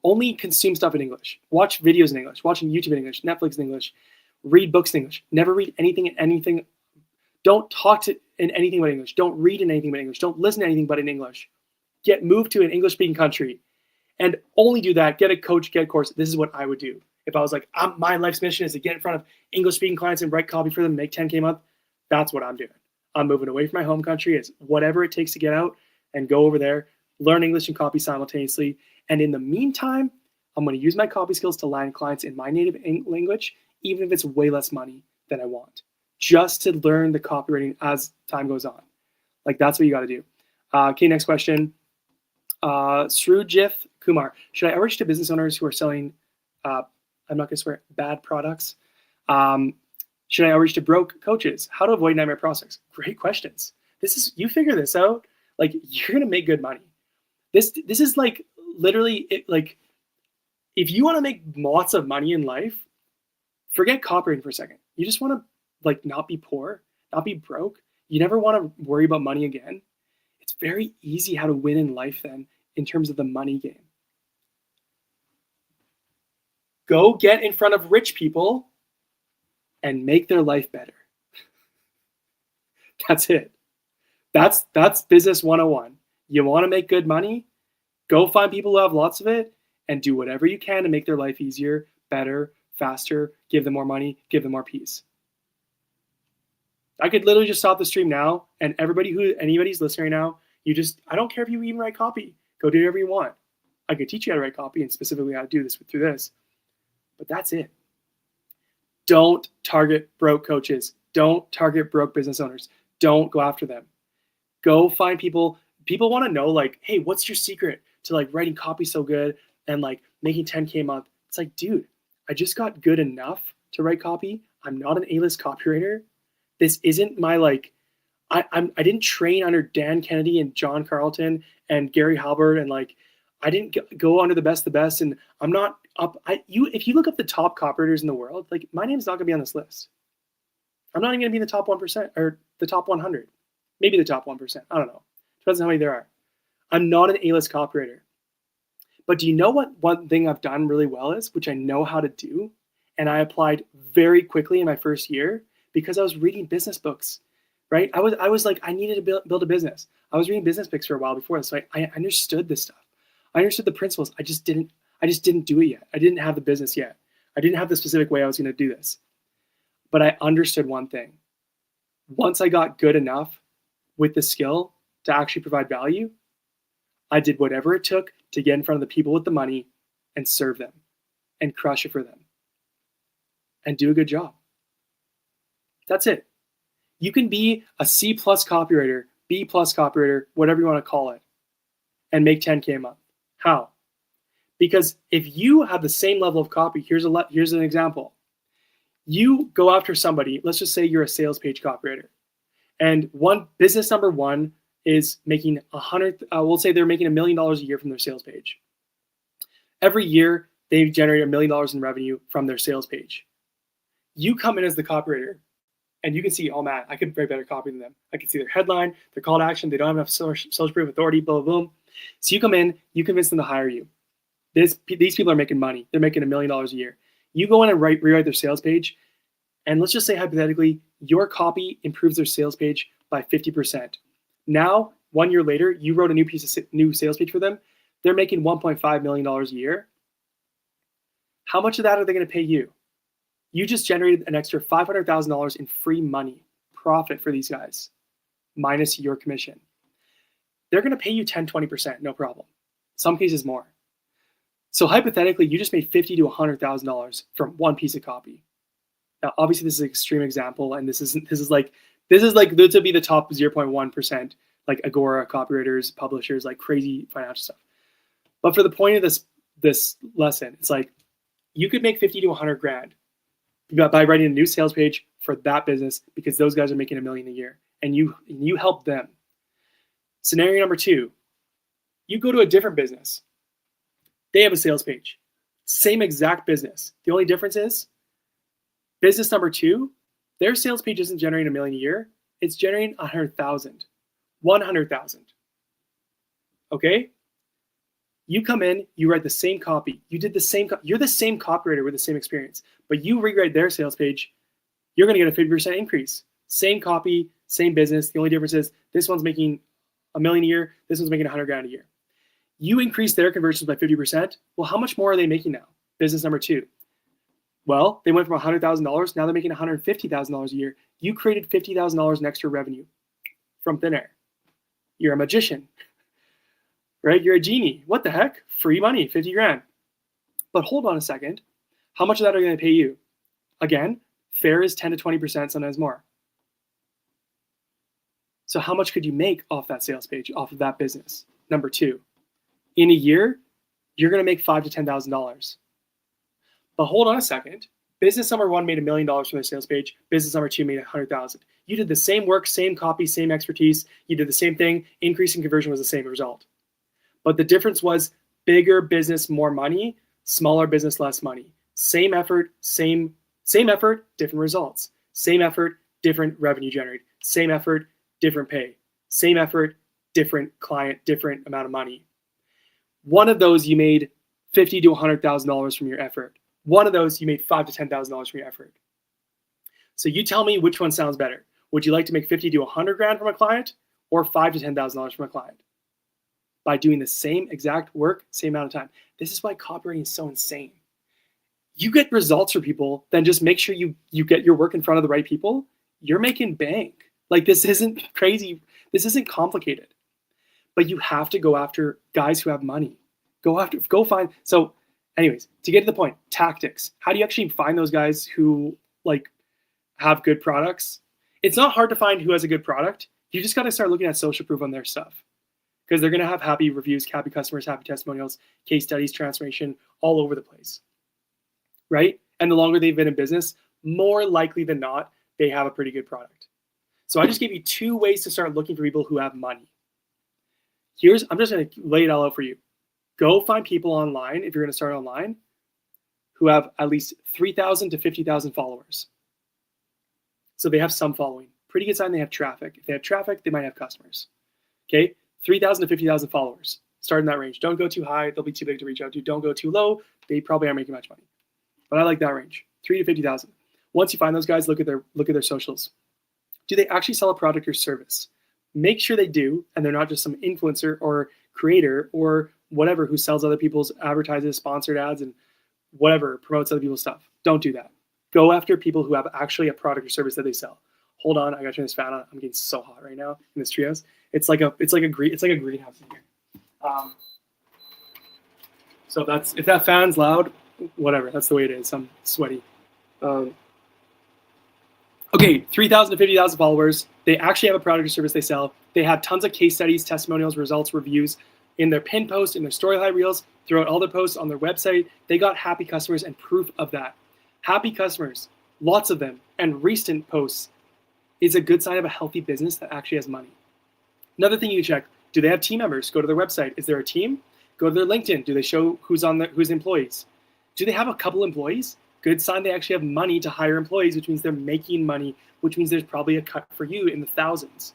only consume stuff in English. Watch videos in English, watching YouTube in English, Netflix in English, read books in English. Never read anything. Don't talk in anything but English. Don't read in anything but English. Don't listen to anything but in English. Moved to an English speaking country and only do that. Get a coach, get a course. This is what I would do. If I was like, my life's mission is to get in front of English speaking clients and write copy for them, make 10K a month. That's what I'm doing. I'm moving away from my home country. It's whatever it takes to get out and go over there, learn English and copy simultaneously. And in the meantime, I'm going to use my copy skills to land clients in my native language, even if it's way less money than I want, just to learn the copywriting as time goes on. Like that's what you got to do. Okay, next question. Srujith Kumar. Should I outreach to business owners who are selling, I'm not going to swear, bad products? Should I outreach to broke coaches? How to avoid nightmare prospects? Great questions. You figure this out. Like you're going to make good money. This is like literally like, if you want to make lots of money in life, forget copywriting for a second. You just want to like not be poor, not be broke. You never want to worry about money again. It's very easy how to win in life then in terms of the money game. Go get in front of rich people and make their life better. That's it. That's business 101. You want to make good money? Go find people who have lots of it and do whatever you can to make their life easier, better, faster, give them more money, give them more peace. I could literally just stop the stream now, and anybody's listening right now, I don't care if you even write copy. Go do whatever you want. I could teach you how to write copy and specifically how to do this through this, but that's it. Don't target broke coaches. Don't target broke business owners. Don't go after them. Go find people. People want to know, like, hey, what's your secret to like writing copy so good and like making 10K a month? It's like, dude, I just got good enough to write copy. I'm not an A-list copywriter. This isn't my like, I didn't train under Dan Kennedy and John Carlton and Gary Halbert, and like I didn't go under the best, and I'm not up. If you look up the top copywriters in the world, like my name's not gonna be on this list. I'm not even going to be in the top 1% or the top 100, maybe the top 1%. I don't know. Depends on how many there are. I'm not an A-list copywriter. But do you know what one thing I've done really well is, which I know how to do, and I applied very quickly in my first year because I was reading business books, right? I was like, I needed to build a business. I was reading business books for a while before this, so I understood this stuff. I understood the principles. I just didn't do it yet. I didn't have the business yet. I didn't have the specific way I was going to do this. But I understood one thing. Once I got good enough with the skill to actually provide value, I did whatever it took to get in front of the people with the money and serve them and crush it for them and do a good job. That's it. You can be a C+ copywriter, B+ copywriter, whatever you want to call it, and make 10K a month. How? Because if you have the same level of copy, here's an example. You go after somebody, let's just say you're a sales page copywriter, and business number one is making we'll say they're making $1 million a year from their sales page. Every year, they generate $1 million in revenue from their sales page. You come in as the copywriter, and you can see, oh man, I could write better copy than them. I can see their headline, their call to action, they don't have enough social proof authority, blah, blah, blah. So you come in, you convince them to hire you. These people are making money. They're making $1 million a year. You go in and rewrite their sales page, and let's just say hypothetically, your copy improves their sales page by 50%. Now, 1 year later, you wrote a new sales page for them. They're making $1.5 million a year. How much of that are they going to pay you? You just generated an extra $500,000 in free money, profit for these guys, minus your commission. They're going to pay you 10, 20%, no problem. Some cases more. So hypothetically, you just made $50,000 to $100,000 from one piece of copy. Now, obviously, this is an extreme example, and this is like this would be the top 0.1%, like Agora, copywriters, publishers, like crazy financial stuff. But for the point of this lesson, it's like you could make 50 to 100 grand by writing a new sales page for that business because those guys are making $1 million a year, and you help them. Scenario number two, you go to a different business. They have a sales page, same exact business. The only difference is business number two, their sales page isn't generating $1 million a year. It's generating 100,000, 100,000. Okay? You come in, you write the same copy. You did the same. You're the same copywriter with the same experience, but you rewrite their sales page. You're going to get a 50% increase. Same copy, same business. The only difference is this one's making $1 million a year. This one's making 100 grand a year. You increase their conversions by 50%. Well, how much more are they making now? Business number two. Well, they went from $100,000. Now they're making $150,000 a year. You created $50,000 in extra revenue from thin air. You're a magician, right? You're a genie. What the heck? Free money, 50 grand. But hold on a second. How much of that are they going to pay you? Again, fair is 10 to 20%, sometimes more. So how much could you make off that sales page, off of that business? Number two, in a year, you're going to make $5,000 to $10,000. But hold on a second. Business number one made $1 million from their sales page. Business number two made 100,000. You did the same work, same copy, same expertise. You did the same thing. Increase in conversion was the same result. But the difference was bigger business, more money. Smaller business, less money. Same effort, same effort, different results. Same effort, different revenue generated. Same effort, different pay. Same effort, different client, different amount of money. One of those you made $50,000 to $100,000 from your effort. One of those you made $5,000 to $10,000 from your effort. So you tell me which one sounds better. Would you like to make 50 to 100 grand from a client or $5,000 to $10,000 from a client? By doing the same exact work, same amount of time. This is why copywriting is so insane. You get results for people, then just make sure you get your work in front of the right people. You're making bank. Like, this isn't crazy. This isn't complicated. But you have to go after guys who have money. Go find. So anyways, to get to the point, tactics. How do you actually find those guys who like have good products? It's not hard to find who has a good product. You just got to start looking at social proof on their stuff, because they're going to have happy reviews, happy customers, happy testimonials, case studies, transformation all over the place, right? And the longer they've been in business, more likely than not, they have a pretty good product. So I just gave you 2 ways to start looking for people who have money. I'm just going to lay it all out for you. Go find people online, if you're going to start online, who have at least 3,000 to 50,000 followers. So they have some following. Pretty good sign they have traffic. If they have traffic, they might have customers. Okay, 3,000 to 50,000 followers. Start in that range. Don't go too high. They'll be too big to reach out to. Don't go too low. They probably aren't making much money. But I like that range, 3 to 50,000. Once you find those guys, look at their socials. Do they actually sell a product or service? Make sure they do, and they're not just some influencer or creator or whatever who sells other people's advertises, sponsored ads, and whatever, promotes other people's stuff. Don't do that. Go after people who have actually a product or service that they sell. Hold on, I gotta turn this fan on. I'm getting so hot right now in this treehouse. It's like a greenhouse in here. So if that fan's loud, whatever. That's the way it is. I'm sweaty. Okay, 3,000 to 50,000 followers. They actually have a product or service they sell. They have tons of case studies, testimonials, results, reviews in their pin posts, in their story highlight reels, throughout all their posts on their website. They got happy customers and proof of that. Happy customers, lots of them, and recent posts is a good sign of a healthy business that actually has money. Another thing you check, do they have team members? Go to their website. Is there a team? Go to their LinkedIn. Do they show who's employees? Do they have a couple employees? Good sign they actually have money to hire employees, which means they're making money, which means there's probably a cut for you in the thousands.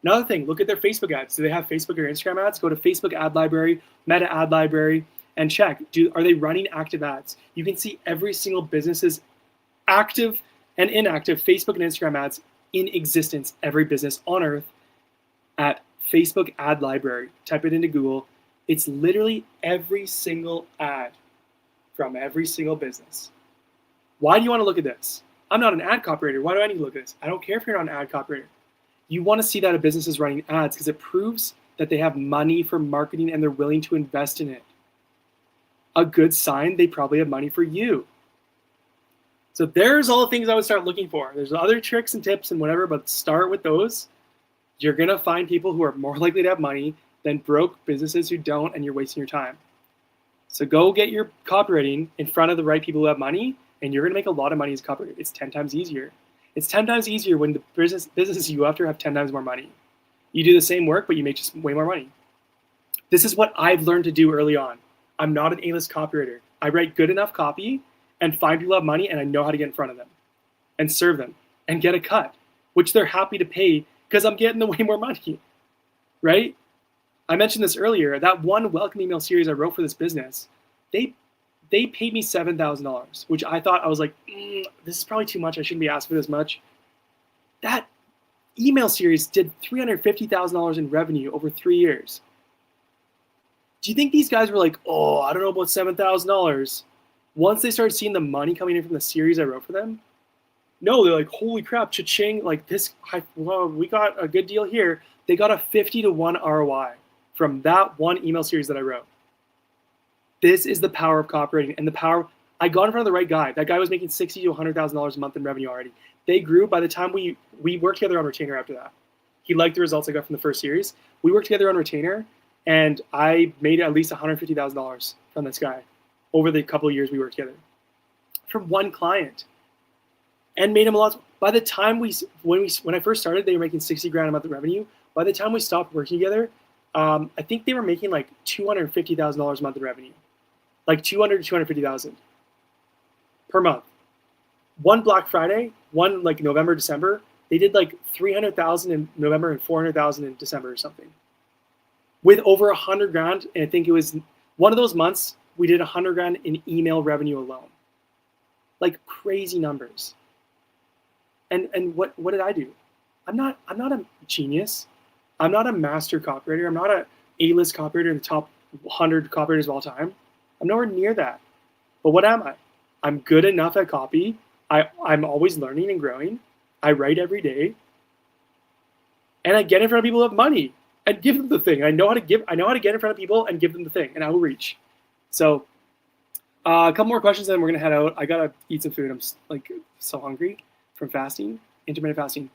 Another thing, look at their Facebook ads. Do they have Facebook or Instagram ads? Go to Facebook ad library, Meta ad library, and check. Are they running active ads? You can see every single business's active and inactive Facebook and Instagram ads in existence, every business on earth, at Facebook ad library. Type it into Google. It's literally every single ad from every single business. Why do you want to look at this? I'm not an ad copywriter. Why do I need to look at this? I don't care if you're not an ad copywriter. You want to see that a business is running ads because it proves that they have money for marketing and they're willing to invest in it. A good sign they probably have money for you. So there's all the things I would start looking for. There's other tricks and tips and whatever, but start with those. You're going to find people who are more likely to have money than broke businesses who don't, and you're wasting your time. So go get your copywriting in front of the right people who have money, and you're going to make a lot of money as a copywriter. It's 10 times easier. It's 10 times easier when the businesses you go after have 10 times more money. You do the same work, but you make just way more money. This is what I've learned to do early on. I'm not an A-list copywriter. I write good enough copy and find people who have money, and I know how to get in front of them and serve them and get a cut, which they're happy to pay because I'm getting them way more money, right? I mentioned this earlier. That one welcome email series I wrote for this business, they paid me $7,000, which I thought, I was like, this is probably too much. I shouldn't be asking for this much. That email series did $350,000 in revenue over 3 years. Do you think these guys were like, oh, I don't know about $7,000? Once they started seeing the money coming in from the series I wrote for them, no, they're like, holy crap, cha-ching, like this, well, we got a good deal here. They got a 50 to 1 ROI from that one email series that I wrote. This is the power of copywriting and the power. I got in front of the right guy. That guy was making $60,000 to $100,000 a month in revenue already. They grew by the time we worked together on retainer after that. He liked the results I got from the first series. We worked together on retainer, and I made at least $150,000 from this guy over the couple of years we worked together from one client, and made him a lot. By the time when I first started, they were making $60,000 a month in revenue. By the time we stopped working together, I think they were making like $250,000 a month in revenue, like $200,000 to $250,000 per month. One Black Friday, one like November, December, they did like $300,000 in November and $400,000 in December or something, with over $100,000. And I think it was one of those months we did $100,000 in email revenue alone, like crazy numbers. And what did I do? I'm not a genius. I'm not a master copywriter. I'm not a A-list copywriter in the top 100 copywriters of all time. I'm nowhere near that. But what am I? I'm good enough at copy. I'm always learning and growing. I write every day. And I get in front of people who have money and give them the thing. I know how to get in front of people and give them the thing, and outreach. So a couple more questions, and then we're gonna head out. I gotta eat some food. I'm like so hungry from fasting, intermittent fasting.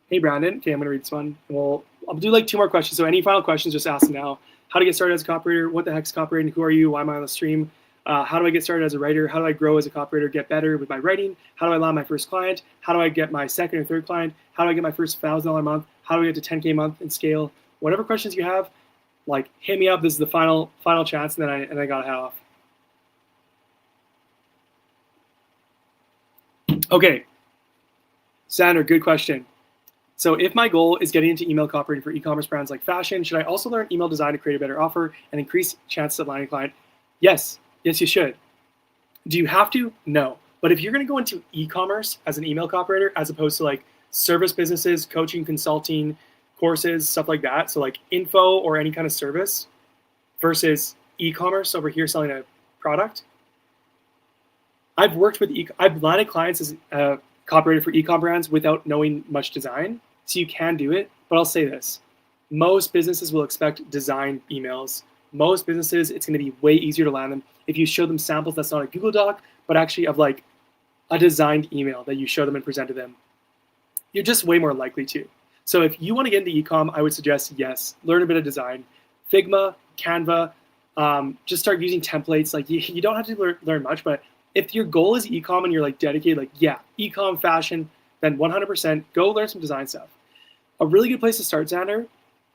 Hey Brandon, okay, I'm gonna read this one. Well, I'll do like 2 more questions. So any final questions, just ask them now. How to get started as a copywriter? What the heck's copywriting? Who are you? Why am I on the stream? How do I get started as a writer? How do I grow as a copywriter, get better with my writing? How do I land my first client? How do I get my second or third client? How do I get my first $1,000 a month? How do I get to 10K a month and scale? Whatever questions you have, like hit me up. This is the final chance, and then I gotta head off. Okay, Sander, good question. So if my goal is getting into email copywriting for e-commerce brands like fashion, should I also learn email design to create a better offer and increase chances of landing a client? Yes, you should. Do you have to? No. But if you're going to go into e-commerce as an email copywriter, as opposed to like service businesses, coaching, consulting, courses, stuff like that, so like info or any kind of service versus e-commerce over here selling a product, I've landed clients as a copywriter for e-com brands without knowing much design, so you can do it. But I'll say this: most businesses will expect design emails. Most businesses, it's going to be way easier to land them if you show them samples that's not a Google Doc, but actually of like a designed email that you show them and present to them. You're just way more likely to. So if you want to get into e-com, I would suggest, yes, learn a bit of design. Figma, Canva, just start using templates. Like you don't have to learn much, but if your goal is e-com and you're like dedicated, like, yeah, e-com, fashion, then 100% go learn some design stuff. A really good place to start, Xander,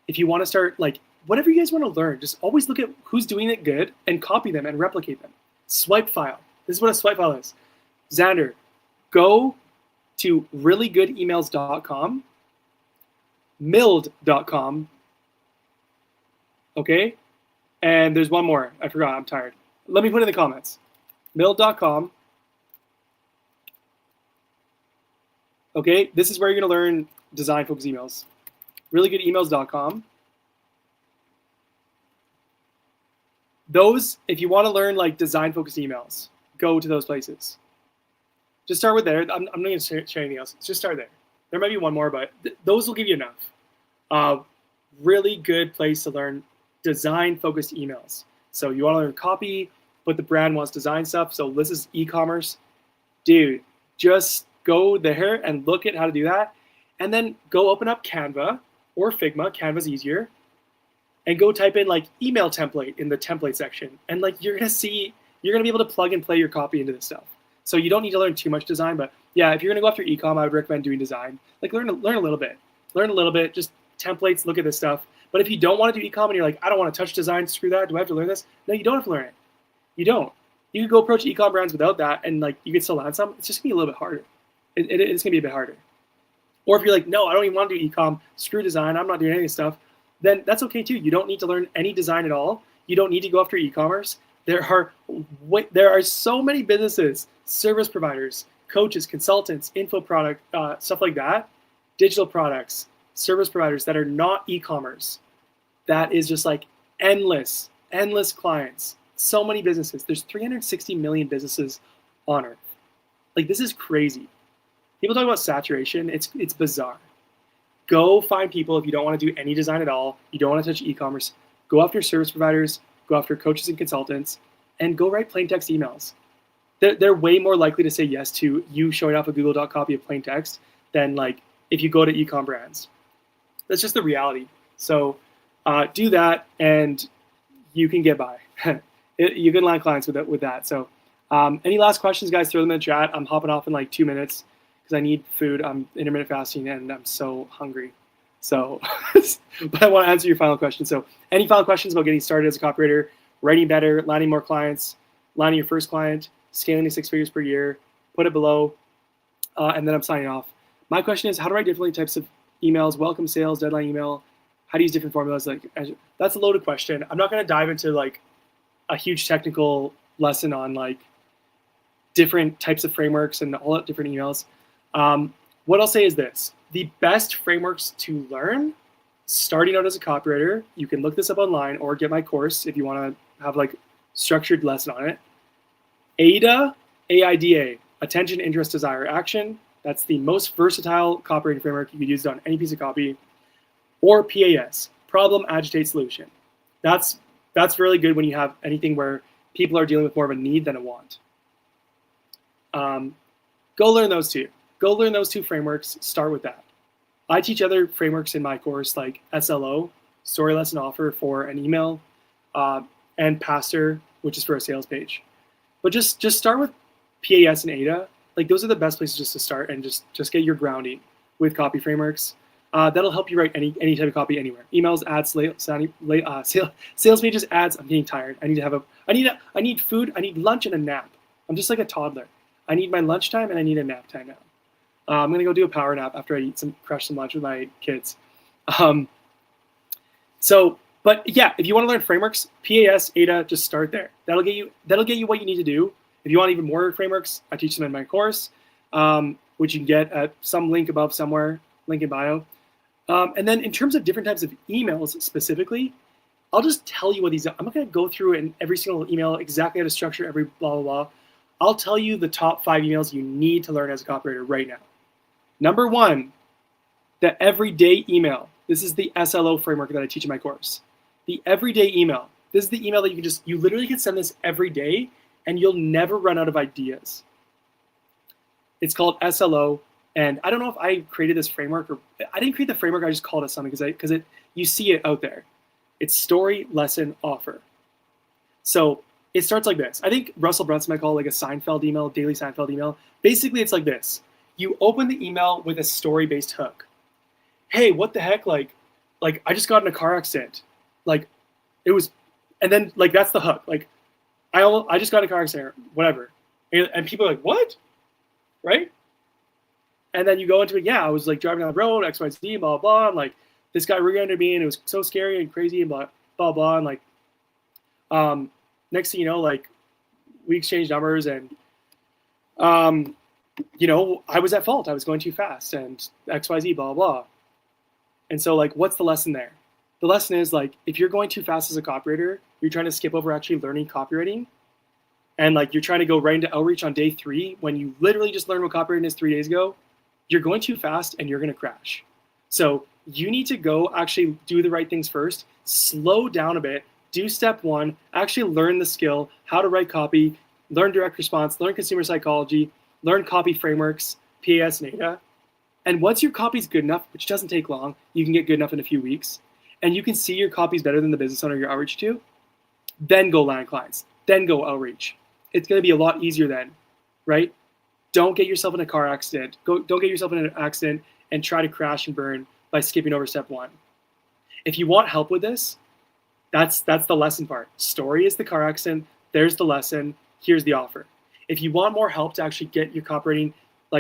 if you want to start, like, whatever you guys want to learn, just always look at who's doing it good and copy them and replicate them. Swipe file. This is what a swipe file is. Xander, go to reallygoodemails.com, mild.com, okay? And there's one more. I forgot. I'm tired. Let me put it in the comments. Mild.com. Okay, this is where you're going to learn design-focused emails. Reallygoodemails.com. Those, if you want to learn like design-focused emails, go to those places. Just start with there. I'm not going to share anything else. Just start there. There might be one more, but those will give you enough. Really good place to learn design-focused emails. So you want to learn copy, but the brand wants design stuff. So this is e-commerce. Dude, just go there and look at how to do that. And then go open up Canva or Figma. Canva's easier. And go type in like email template in the template section. And like you're going to be able to plug and play your copy into this stuff. So you don't need to learn too much design, but yeah, if you're going to go after e-com, I would recommend doing design. Like learn a little bit. Learn a little bit, just templates, look at this stuff. But if you don't want to do e-com and you're like, I don't want to touch design, screw that, do I have to learn this? No, you don't have to learn it. You don't. You can go approach e-com brands without that and like you can still land some. It's just going to be a little bit harder. It's going to be a bit harder. Or if you're like, no, I don't even want to do e-com, screw design, I'm not doing any of this stuff, then that's okay too. You don't need to learn any design at all. You don't need to go after e-commerce. There are so many businesses, service providers, coaches, consultants, info product, stuff like that, digital products, service providers that are not e-commerce. That is just like endless clients. So many businesses. There's 360 million businesses on Earth. Like this is crazy. People talk about saturation. It's bizarre. Go find people if you don't want to do any design at all. You don't want to touch e-commerce. Go after service providers. Go after coaches and consultants, and go write plain text emails. They're way more likely to say yes to you showing off a Google Doc copy of plain text than like if you go to e-com brands. That's just the reality. So do that, and you can get by. You can land clients with that. So any last questions, guys? Throw them in the chat. I'm hopping off in like 2 minutes because I need food. I'm intermittent fasting, and I'm so hungry. So, but I want to answer your final question. So any final questions about getting started as a copywriter, writing better, landing more clients, landing your first client, scaling to 6 figures per year, put it below, and then I'm signing off. My question is, how to write different types of emails, welcome sales, deadline email, how to use different formulas. Like that's a loaded question. I'm not going to dive into like a huge technical lesson on like different types of frameworks and all that different emails. What I'll say is this. The best frameworks to learn starting out as a copywriter, you can look this up online or get my course if you want to have like structured lesson on it. AIDA, AIDA, attention, interest, desire, action. That's the most versatile copywriting framework. You could use it on any piece of copy. Or PAS, problem, agitate, solution. That's really good when you have anything where people are dealing with more of a need than a want. Go learn those two. Go learn those two frameworks. Start with that. I teach other frameworks in my course like SLO, story lesson offer for an email, and Pastor, which is for a sales page. But just start with PAS and AIDA. Like those are the best places just to start and just get your grounding with copy frameworks. That'll help you write any type of copy anywhere. Emails, ads, sales pages, ads. I'm getting tired. I need food. I need lunch and a nap. I'm just like a toddler. I need my lunchtime and I need a nap time now. I'm going to go do a power nap after I crush some lunch with my kids. But yeah, if you want to learn frameworks, PAS, ADA, just start there. That'll get you what you need to do. If you want even more frameworks, I teach them in my course, which you can get at some link above somewhere, link in bio. And then in terms of different types of emails specifically, I'll just tell you what these are. I'm not going to go through in every single email exactly how to structure every blah, blah, blah. I'll tell you the top 5 emails you need to learn as a copywriter right now. Number 1, the everyday email. This is the SLO framework that I teach in my course. The everyday email. This is the email that you literally can send this every day and you'll never run out of ideas. It's called SLO. And I don't know if I created this framework or I didn't create the framework. I just called it something because you see it out there. It's story, lesson, offer. So it starts like this. I think Russell Brunson might call it like a Seinfeld email, daily Seinfeld email. Basically, it's like this. You open the email with a story-based hook. Hey, what the heck? Like I just got in a car accident. And then that's the hook. Like I just got in a car accident, whatever. And people are like, what? Right? And then you go into it. Yeah, I was like driving down the road, X, Y, Z, blah, blah. And like this guy rear-ended me and it was so scary and crazy and blah, blah, blah. And like, next thing you know, like we exchanged numbers and, I was at fault. I was going too fast and X, Y, Z, blah, blah. And so like, what's the lesson there? The lesson is like, if you're going too fast as a copywriter, you're trying to skip over actually learning copywriting. And like, you're trying to go right into outreach on day 3 when you literally just learned what copywriting is 3 days ago. You're going too fast and you're going to crash. So you need to go actually do the right things first, slow down a bit, do step 1, actually learn the skill, how to write copy, learn direct response, learn consumer psychology, learn copy frameworks, PAS and ADA. And once your copy's good enough, which doesn't take long, you can get good enough in a few weeks, and you can see your copy's better than the business owner you're outreach to, then go land clients, then go outreach. It's going to be a lot easier then, right? Don't get yourself in a car accident. Don't get yourself in an accident and try to crash and burn by skipping over step 1. If you want help with this, that's the lesson part. Story is the car accident. There's the lesson. Here's the offer. If you want more help to actually get your copywriting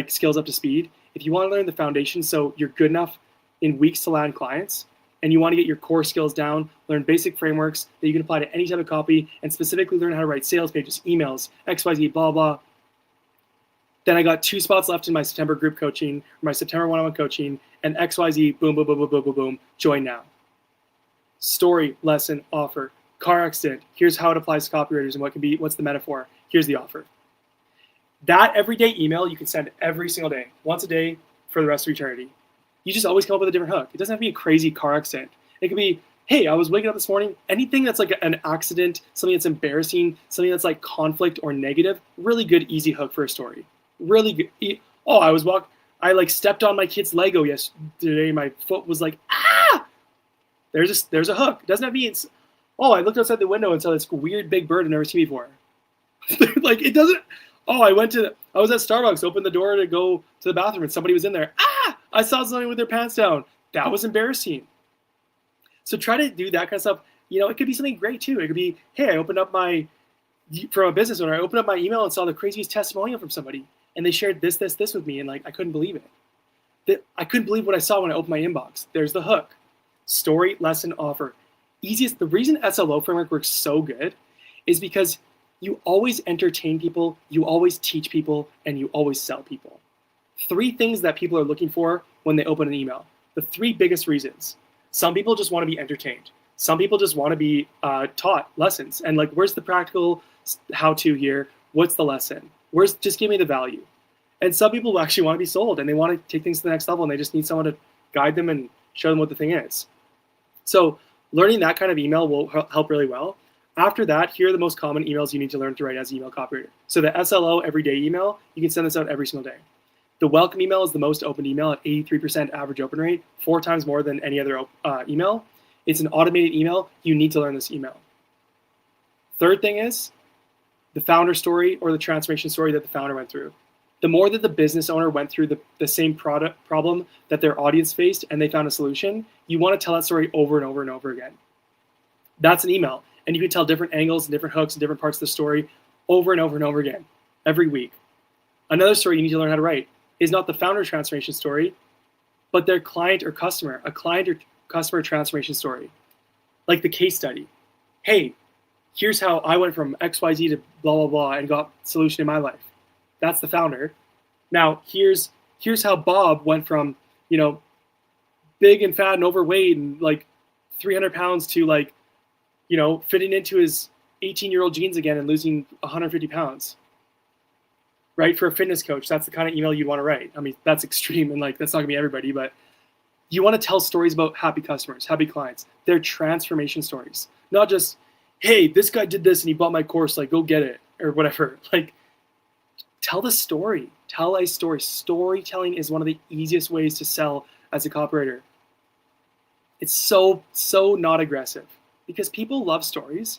skills up to speed, if you want to learn the foundation so you're good enough in weeks to land clients, and you want to get your core skills down, learn basic frameworks that you can apply to any type of copy, and specifically learn how to write sales pages, emails, XYZ, blah, blah, then I got 2 spots left in my September group coaching, my September one-on-one coaching, and XYZ, boom, boom, boom, boom, boom, boom, boom, join now. Story, lesson, offer, car accident. Here's how it applies to copywriters and what's the metaphor. Here's the offer. That everyday email you can send every single day, once a day for the rest of eternity. You just always come up with a different hook. It doesn't have to be a crazy car accident. It could be, hey, I was waking up this morning. Anything that's like an accident, something that's embarrassing, something that's like conflict or negative, really good, easy hook for a story. Really good. Oh, I stepped on my kid's Lego yesterday. My foot was like, ah! There's a hook. It doesn't have to be, I looked outside the window and saw this weird big bird I've never seen before. It doesn't, I was at Starbucks, opened the door to go to the bathroom and somebody was in there. Ah! I saw somebody with their pants down. That was embarrassing. So try to do that kind of stuff. It could be something great too. It could be, hey, from a business owner, I opened up my email and saw the craziest testimonial from somebody. And they shared this with me. And I couldn't believe it. I couldn't believe what I saw when I opened my inbox. There's the hook. Story, lesson, offer. The reason SLO framework works so good is because you always entertain people, you always teach people, and you always sell people. 3 things that people are looking for when they open an email. The 3 biggest reasons. Some people just want to be entertained. Some people just want to be taught lessons. And where's the practical how-to here? What's the lesson? Just give me the value. And some people actually want to be sold and they want to take things to the next level and they just need someone to guide them and show them what the thing is. So learning that kind of email will help really well. After that, here are the most common emails you need to learn to write as an email copywriter. So the SLO everyday email, you can send this out every single day. The welcome email is the most opened email at 83% average open rate, 4 times more than any other email. It's an automated email. You need to learn this email. Third thing is the founder story or the transformation story that the founder went through. The more that the business owner went through the same problem that their audience faced and they found a solution, you want to tell that story over and over and over again. That's an email. And you can tell different angles and different hooks and different parts of the story over and over and over again every week. Another story you need to learn how to write is not the founder transformation story, but their client or customer, a client or customer transformation story. Like the case study. Hey, here's how I went from XYZ to blah, blah, blah and got solution in my life. That's the founder. Now, here's how Bob went from, big and fat and overweight and like 300 pounds to like, fitting into his 18-year-old jeans again and losing 150 pounds. Right? For a fitness coach, that's the kind of email you'd want to write. I mean, that's extreme and like that's not gonna be everybody, but you want to tell stories about happy customers, happy clients. They're transformation stories, not just, hey, this guy did this and he bought my course, like go get it or whatever. Like, tell the story. Tell a story. Storytelling is one of the easiest ways to sell as a copywriter. It's so not aggressive because people love stories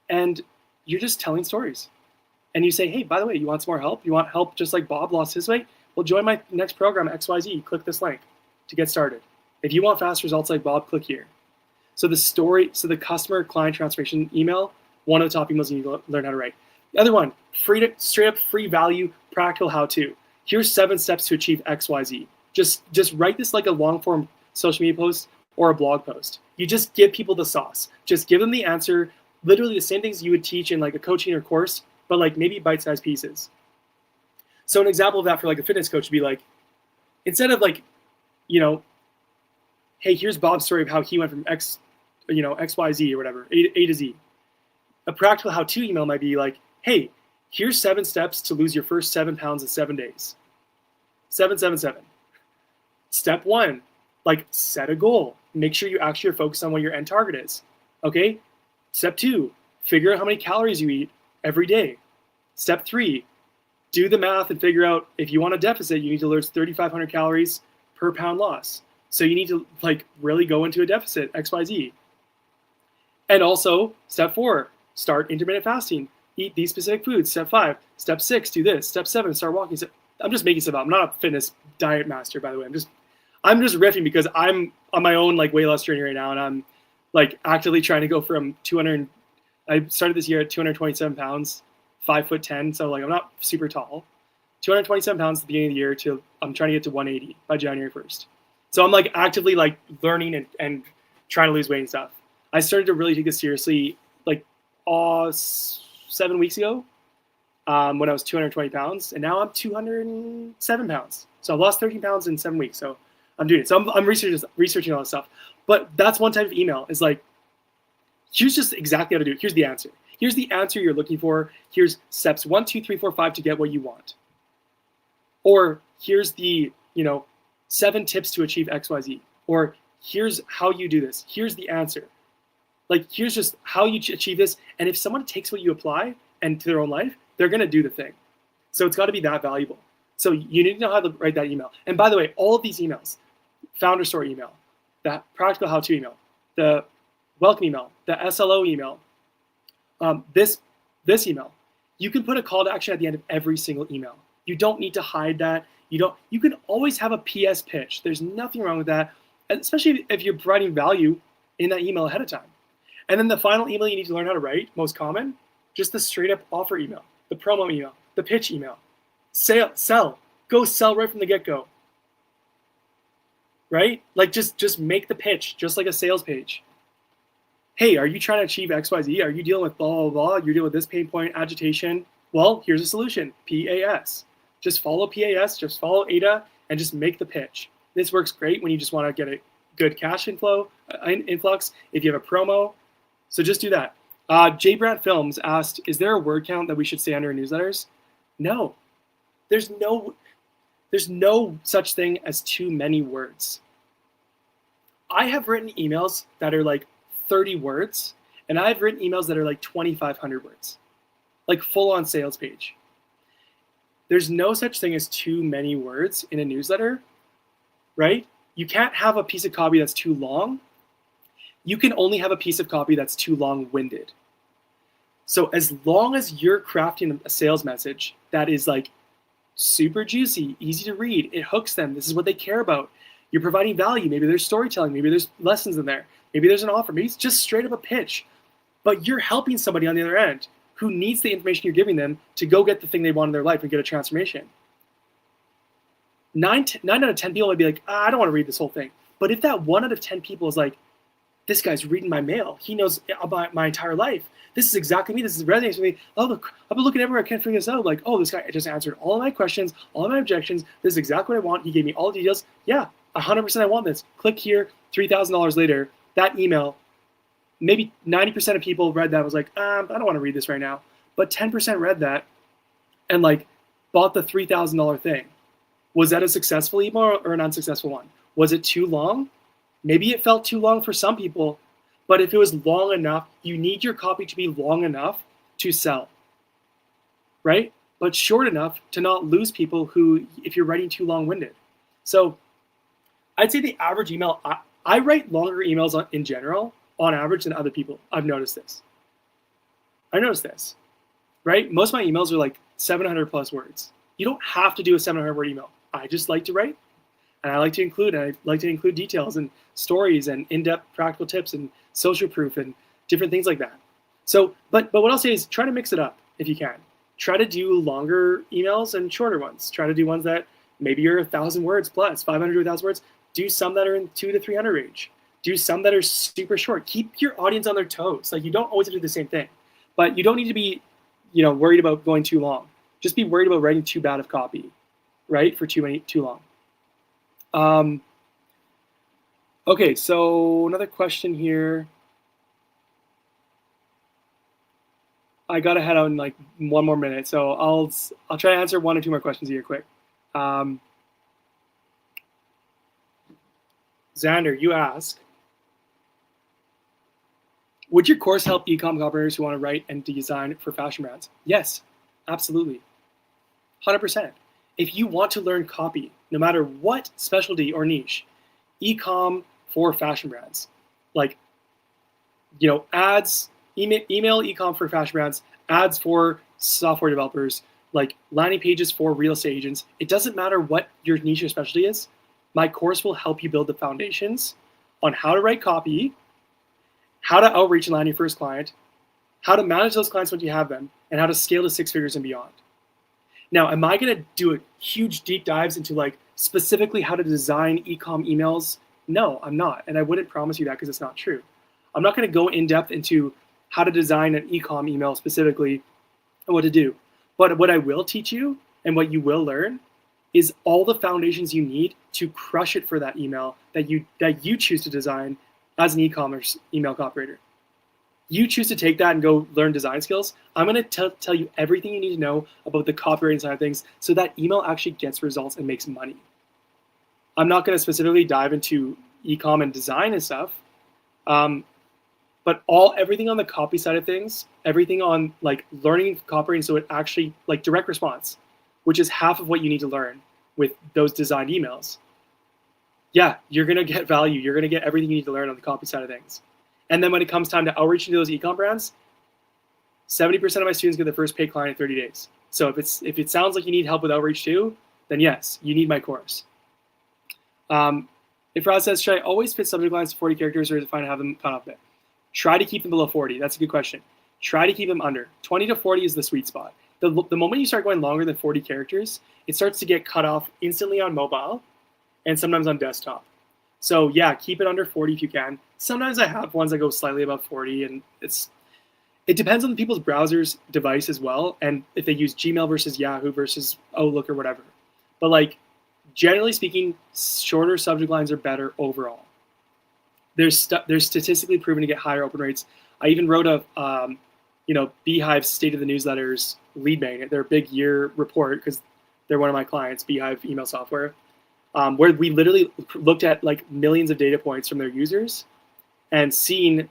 and you're just telling stories. And you say, hey, by the way, you want some more help? You want help just like Bob lost his weight? Well, join my next program, XYZ. Click this link to get started. If you want fast results like Bob, click here. So the customer client transformation email, one of the top emails you need to learn how to write. The other one, straight up free value, practical how-to. Here's 7 steps to achieve XYZ. Just write this like a long form social media post or a blog post. You just give people the sauce. Just give them the answer, literally the same things you would teach in like a coaching or course, but like maybe bite-sized pieces. So an example of that for like a fitness coach would be like, instead of like, hey, here's Bob's story of how he went from XYZ or whatever, A to Z. A practical how-to email might be like, hey, here's 7 steps to lose your first 7 pounds in 7 days. 777. Step 1, like set a goal. Make sure you actually are focused on what your end target is. Okay? Step 2, figure out how many calories you eat every day. Step 3, do the math and figure out if you want a deficit, you need to lose 3,500 calories per pound loss. So you need to like really go into a deficit, XYZ. And also, step 4, start intermittent fasting. Eat these specific foods. Step 5. Step 6, do this. Step 7, start walking. I'm just making stuff up. I'm not a fitness diet master, by the way. I'm just riffing because I'm on my own like weight loss journey right now, and I'm like actively trying to go from 200. I started this year at 227 pounds, 5'10", so like I'm not super tall. 227 pounds at the beginning of the year to I'm trying to get to 180 by January 1st. So I'm like actively like learning and trying to lose weight and stuff. I started to really take this seriously like 7 weeks ago when I was 220 pounds, and now I'm 207 pounds. So I've lost 13 pounds in 7 weeks. So I'm doing it. So I'm researching all this stuff. But that's one type of email is like, here's just exactly how to do it. Here's the answer. Here's the answer you're looking for. Here's steps 1, 2, 3, 4, 5 to get what you want. Or here's the 7 tips to achieve XYZ. Or here's how you do this. Here's the answer. Like, here's just how you achieve this. And if someone takes what you apply and to their own life, they're going to do the thing. So it's got to be that valuable. So you need to know how to write that email. And by the way, all of these emails, founder story email, that practical how-to email, the welcome email, the SLO email, this email, you can put a call to action at the end of every single email. You don't need to hide that. You can always have a PS pitch. There's nothing wrong with that, especially if you're providing value in that email ahead of time. And then the final email you need to learn how to write, most common, just the straight up offer email, the promo email, the pitch email. Sell. Go sell right from the get-go. Right? Like just make the pitch, just like a sales page. Hey, are you trying to achieve XYZ? Are you dealing with blah, blah, blah? You're dealing with this pain point, agitation. Well, here's a solution, PAS. Just follow PAS, just follow ADA, and just make the pitch. This works great when you just want to get a good cash influx, if you have a promo. So just do that. J. Brandt Films asked, is there a word count that we should say under newsletters? No. There's no such thing as too many words. I have written emails that are like 30 words, and I've written emails that are like 2,500 words, like full-on sales page. There's no such thing as too many words in a newsletter, right? You can't have a piece of copy that's too long. You can only have a piece of copy that's too long-winded. So as long as you're crafting a sales message that is like super juicy, easy to read, it hooks them, this is what they care about, you're providing value, maybe there's storytelling, maybe there's lessons in there, maybe there's an offer, maybe it's just straight up a pitch, but you're helping somebody on the other end who needs the information you're giving them to go get the thing they want in their life and get a transformation. 9 out of 10 people might be like, I don't want to read this whole thing. But if that 1 out of 10 people is like, this guy's reading my mail, he knows about my entire life, this is exactly me, this is resonates with me, oh look, I've been looking everywhere, I can't figure this out, like, oh, this guy just answered all of my questions, all of my objections, this is exactly what I want, he gave me all the details, yeah, 100% I want this, click here, $3,000 later, that email, maybe 90% of people read that and was like, I don't want to read this right now, but 10% read that and like bought the $3,000 thing. Was that a successful email or an unsuccessful one? Was it too long? Maybe it felt too long for some people, but if it was long enough, you need your copy to be long enough to sell, right? But short enough to not lose people who, if you're writing too long-winded. So I'd say the average email, I write longer emails in general on average than other people. I've noticed this. Right? Most of my emails are like 700 plus words. You don't have to do a 700 word email. I just like to write, and I like to include details and stories and in-depth practical tips and social proof and different things like that. So, but what I'll say is try to mix it up if you can. Try to do longer emails and shorter ones. Try to do ones that maybe are 1,000 words plus, 500 to 1,000 words. Do some that are in 200 to 300 range. Do some that are super short. Keep your audience on their toes. Like, you don't always have to do the same thing, but you don't need to be, worried about going too long. Just be worried about writing too bad of copy, right? For too long. Okay, so another question here. I got to head out in like 1 more minute, so I'll try to answer 1 or 2 more questions here quick. Xander, you ask, would your course help e-com copywriters who want to write and design for fashion brands? Yes, absolutely. 100%. If you want to learn copy, no matter what specialty or niche, e-com for fashion brands, like, ads, email e-com for fashion brands, ads for software developers, like landing pages for real estate agents, it doesn't matter what your niche or specialty is. My course will help you build the foundations on how to write copy, how to outreach and land your first client, how to manage those clients once you have them, and how to scale to 6 figures and beyond. Now, am I going to do a huge deep dives into like specifically how to design e-com emails? No, I'm not. And I wouldn't promise you that because it's not true. I'm not going to go in depth into how to design an e-com email specifically and what to do. But what I will teach you and what you will learn is all the foundations you need to crush it for that email that you choose to design as an e-commerce email copywriter. You choose to take that and go learn design skills. I'm going to tell you everything you need to know about the copywriting side of things so that email actually gets results and makes money. I'm not going to specifically dive into e-com and design and stuff, but everything on the copy side of things, everything on like learning copywriting so it actually like direct response, which is half of what you need to learn with those designed emails. Yeah, you're going to get value. You're going to get everything you need to learn on the copy side of things. And then when it comes time to outreach to those e-com brands, 70% of my students get their first paid client in 30 days. So if it sounds like you need help with outreach too, then yes, you need my course. If Rod says, should I always fit subject lines to 40 characters or is it fine to have them cut off a bit? Try to keep them below 40. That's a good question. Try to keep them under. 20 to 40 is the sweet spot. The moment you start going longer than 40 characters, it starts to get cut off instantly on mobile and sometimes on desktop. So yeah, keep it under 40 if you can. Sometimes I have ones that go slightly above 40, and it depends on people's browser's device as well, and if they use Gmail versus Yahoo versus Outlook or whatever. But like, generally speaking, shorter subject lines are better overall. They're statistically proven to get higher open rates. I even wrote a Beehive's State of the Newsletters lead magnet, their big year report, because they're one of my clients, Beehive email software, where we literally looked at like millions of data points from their users and seen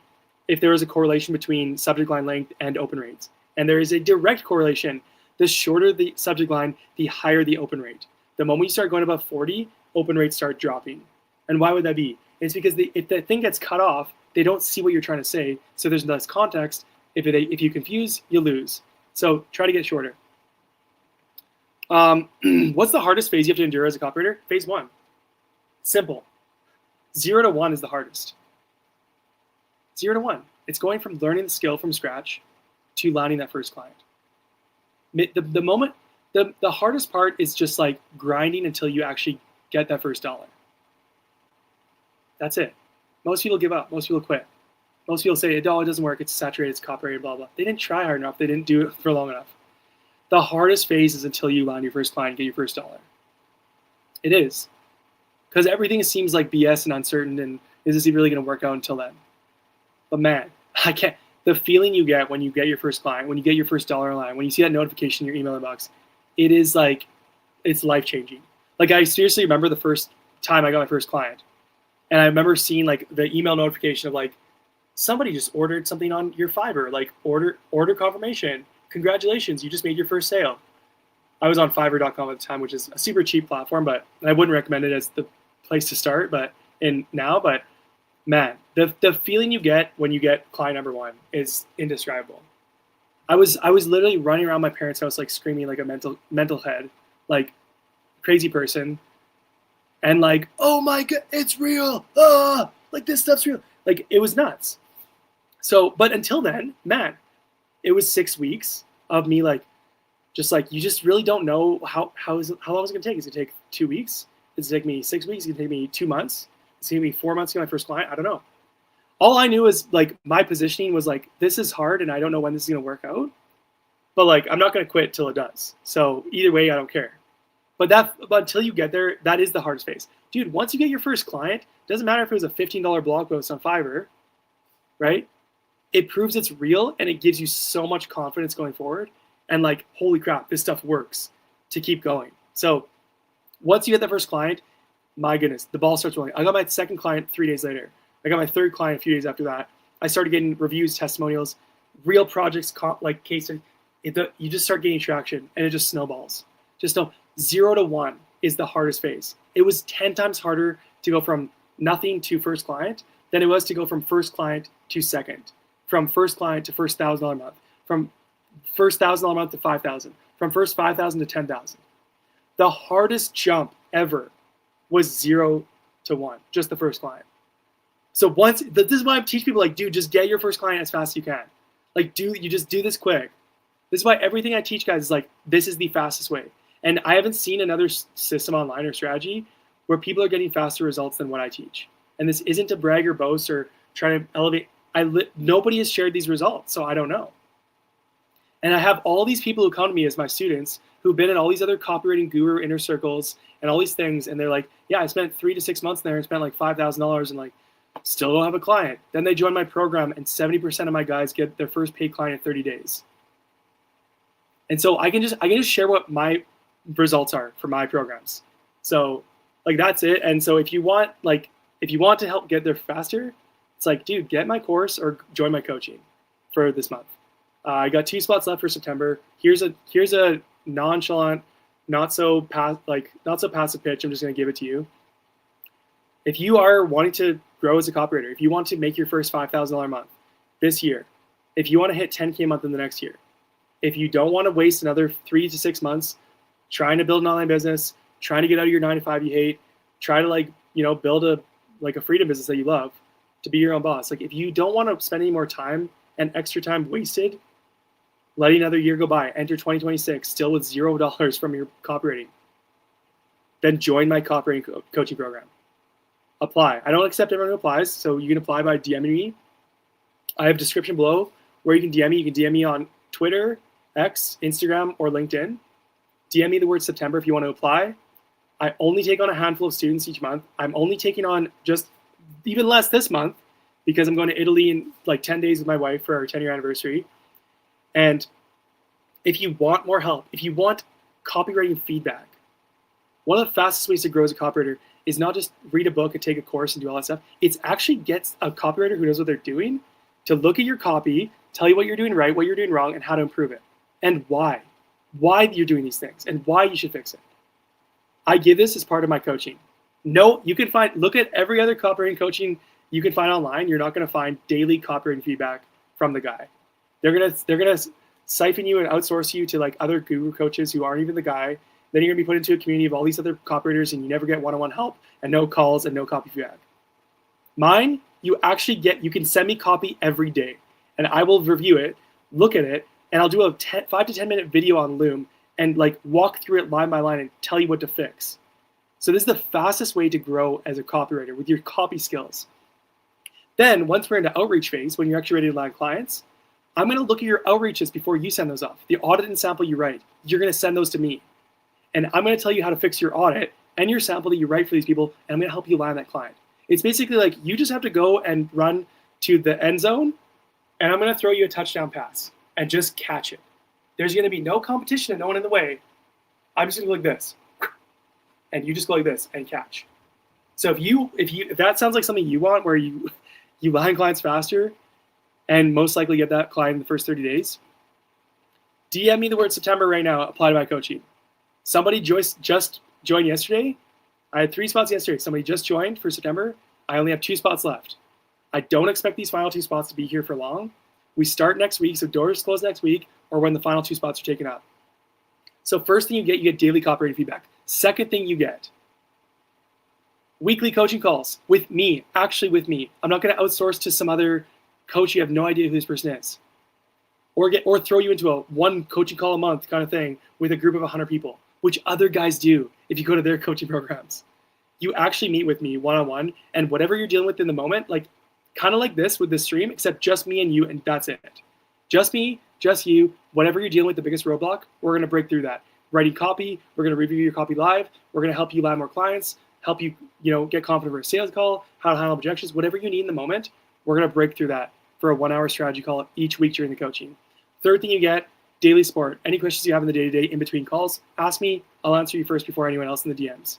if there was a correlation between subject line length and open rates. And there is a direct correlation. The shorter the subject line, the higher the open rate. The moment you start going above 40, open rates start dropping. And why would that be? It's because if the thing gets cut off, they don't see what you're trying to say, so there's less context. If you confuse, you lose. So try to get shorter. What's the hardest phase you have to endure as a copywriter? Phase 1. Simple. 0 to 1 is the hardest. 0 to 1. It's going from learning the skill from scratch to landing that first client. The moment The hardest part is just like grinding until you actually get that first dollar. That's it. Most people give up. Most people quit. Most people say, oh, it doesn't work. It's saturated. It's copyrighted, blah, blah. They didn't try hard enough. They didn't do it for long enough. The hardest phase is until you land your first client and get your first dollar. It is. Because everything seems like BS and uncertain, and is this really going to work out until then? But man, I can't. The feeling you get when you get your first client, when you get your first dollar line, when you see that notification in your email inbox, it is like, it's life-changing. Like, I seriously remember the first time I got my first client. And I remember seeing like the email notification of like, somebody just ordered something on your Fiverr, like order confirmation. Congratulations, you just made your first sale. I was on Fiverr.com at the time, which is a super cheap platform, but I wouldn't recommend it as the place to start. But man, the feeling you get when you get client number one is indescribable. I was literally running around my parents' house like screaming like a mental head, like crazy person, and like, oh my god, it's real! Ah, like this stuff's real. Like, it was nuts. So, but until then, man, it was 6 weeks of me like, just like, you just really don't know how long is it gonna take? Is it gonna take 2 weeks? Is it take me 6 weeks? Is it gonna take me 2 months? Is it gonna be 4 months to get my first client? I don't know. All I knew is like my positioning was like, this is hard and I don't know when this is gonna work out. But like, I'm not gonna quit till it does. So either way, I don't care. But until you get there, that is the hardest phase. Dude, once you get your first client, doesn't matter if it was a $15 blog post on Fiverr, right? It proves it's real and it gives you so much confidence going forward. And like, holy crap, this stuff works to keep going. So once you get that first client, my goodness, the ball starts rolling. I got my second client 3 days later. I got my third client a few days after that. I started getting reviews, testimonials, real projects, like case studies. You just start getting traction and it just snowballs. Just know 0 to 1 is the hardest phase. It was 10 times harder to go from nothing to first client than it was to go from first client to second, from first client to first $1,000 a month, from first $1,000 a month to 5,000, from first 5,000 to 10,000. The hardest jump ever was 0 to 1, just the first client. So this is why I teach people like, dude, just get your first client as fast as you can. Like, you just do this quick. This is why everything I teach guys is like, this is the fastest way. And I haven't seen another system online or strategy where people are getting faster results than what I teach. And this isn't to brag or boast or try to elevate. Nobody has shared these results, so I don't know. And I have all these people who come to me as my students who've been in all these other copywriting guru inner circles and all these things. And they're like, yeah, I spent 3 to 6 months there and spent like $5,000 and like still don't have a client. Then they join my program and 70% of my guys get their first paid client in 30 days. And so I can just share what my results are for my programs. So like, that's it. And so if you want to help get there faster, it's like, dude, get my course or join my coaching for this month. I got 2 spots left for September. Here's a nonchalant, not so passive pitch. I'm just going to give it to you. If you are wanting to grow as a copywriter, if you want to make your first $5,000 a month this year, if you want to hit 10K a month in the next year, if you don't want to waste another 3 to 6 months trying to build an online business, trying to get out of your 9-to-5 you hate, try to build a freedom business that you love, to be your own boss. Like, if you don't want to spend any more time and extra time wasted letting another year go by, enter 2026 still with $0 from your copywriting, then join my copywriting coaching program. Apply. I don't accept everyone who applies, so you can apply by DMing me. I have a description below where you can DM me. You can DM me on Twitter, X, Instagram, or LinkedIn. DM me the word September if you want to apply. I only take on a handful of students each month. I'm only taking on just even less this month because I'm going to Italy in like 10 days with my wife for our 10-year anniversary. And if you want more help, if you want copywriting feedback, one of the fastest ways to grow as a copywriter is not just read a book and take a course and do all that stuff. It's actually gets a copywriter who knows what they're doing to look at your copy, tell you what you're doing right, what you're doing wrong, and how to improve it, and why you're doing these things, and why you should fix it. I give this as part of my coaching. No, you can look at every other copywriting coaching you can find online. You're not going to find daily copywriting feedback from the guy. They're gonna siphon you and outsource you to like other guru coaches who aren't even the guy. Then you're gonna be put into a community of all these other copywriters, and you never get one-on-one help and no calls and no copy feedback. Mine, you can send me copy every day, and I will review it, look at it, and I'll do a 5 to 10 minute video on Loom and like walk through it line by line and tell you what to fix. So this is the fastest way to grow as a copywriter with your copy skills. Then once we're into outreach phase, when you're actually ready to land clients, I'm going to look at your outreaches before you send those off. The audit and sample you write, you're going to send those to me. And I'm going to tell you how to fix your audit and your sample that you write for these people, and I'm going to help you land that client. It's basically like you just have to go and run to the end zone, and I'm going to throw you a touchdown pass and just catch it. There's going to be no competition and no one in the way. I'm just going to go like this, and you just go like this and catch. So if that sounds like something you want, where you land clients faster and most likely get that client in the first 30 days, DM me the word September right now, apply to my coaching. Somebody just joined yesterday. I had 3 spots yesterday. Somebody just joined for September. I only have 2 spots left. I don't expect these final 2 spots to be here for long. We start next week, so doors close next week or when the final 2 spots are taken up. So first thing you get daily copywriting feedback. Second thing you get, weekly coaching calls with me, actually with me. I'm not going to outsource to some other coach you have no idea who this person is. Or throw you into a 1 coaching call a month kind of thing with a group of 100 people, which other guys do if you go to their coaching programs. You actually meet with me one-on-one, and whatever you're dealing with in the moment, like kind of like this with this stream, except just me and you, and that's it. Just me, just you, whatever you're dealing with, the biggest roadblock, we're going to break through that. Writing copy, we're going to review your copy live, we're going to help you land more clients, help you, get confident for a sales call, how to handle objections, whatever you need in the moment, we're going to break through that for a 1-hour strategy call each week during the coaching. Third thing you get, daily support. Any questions you have in the day-to-day in between calls, ask me. I'll answer you first before anyone else in the DMs.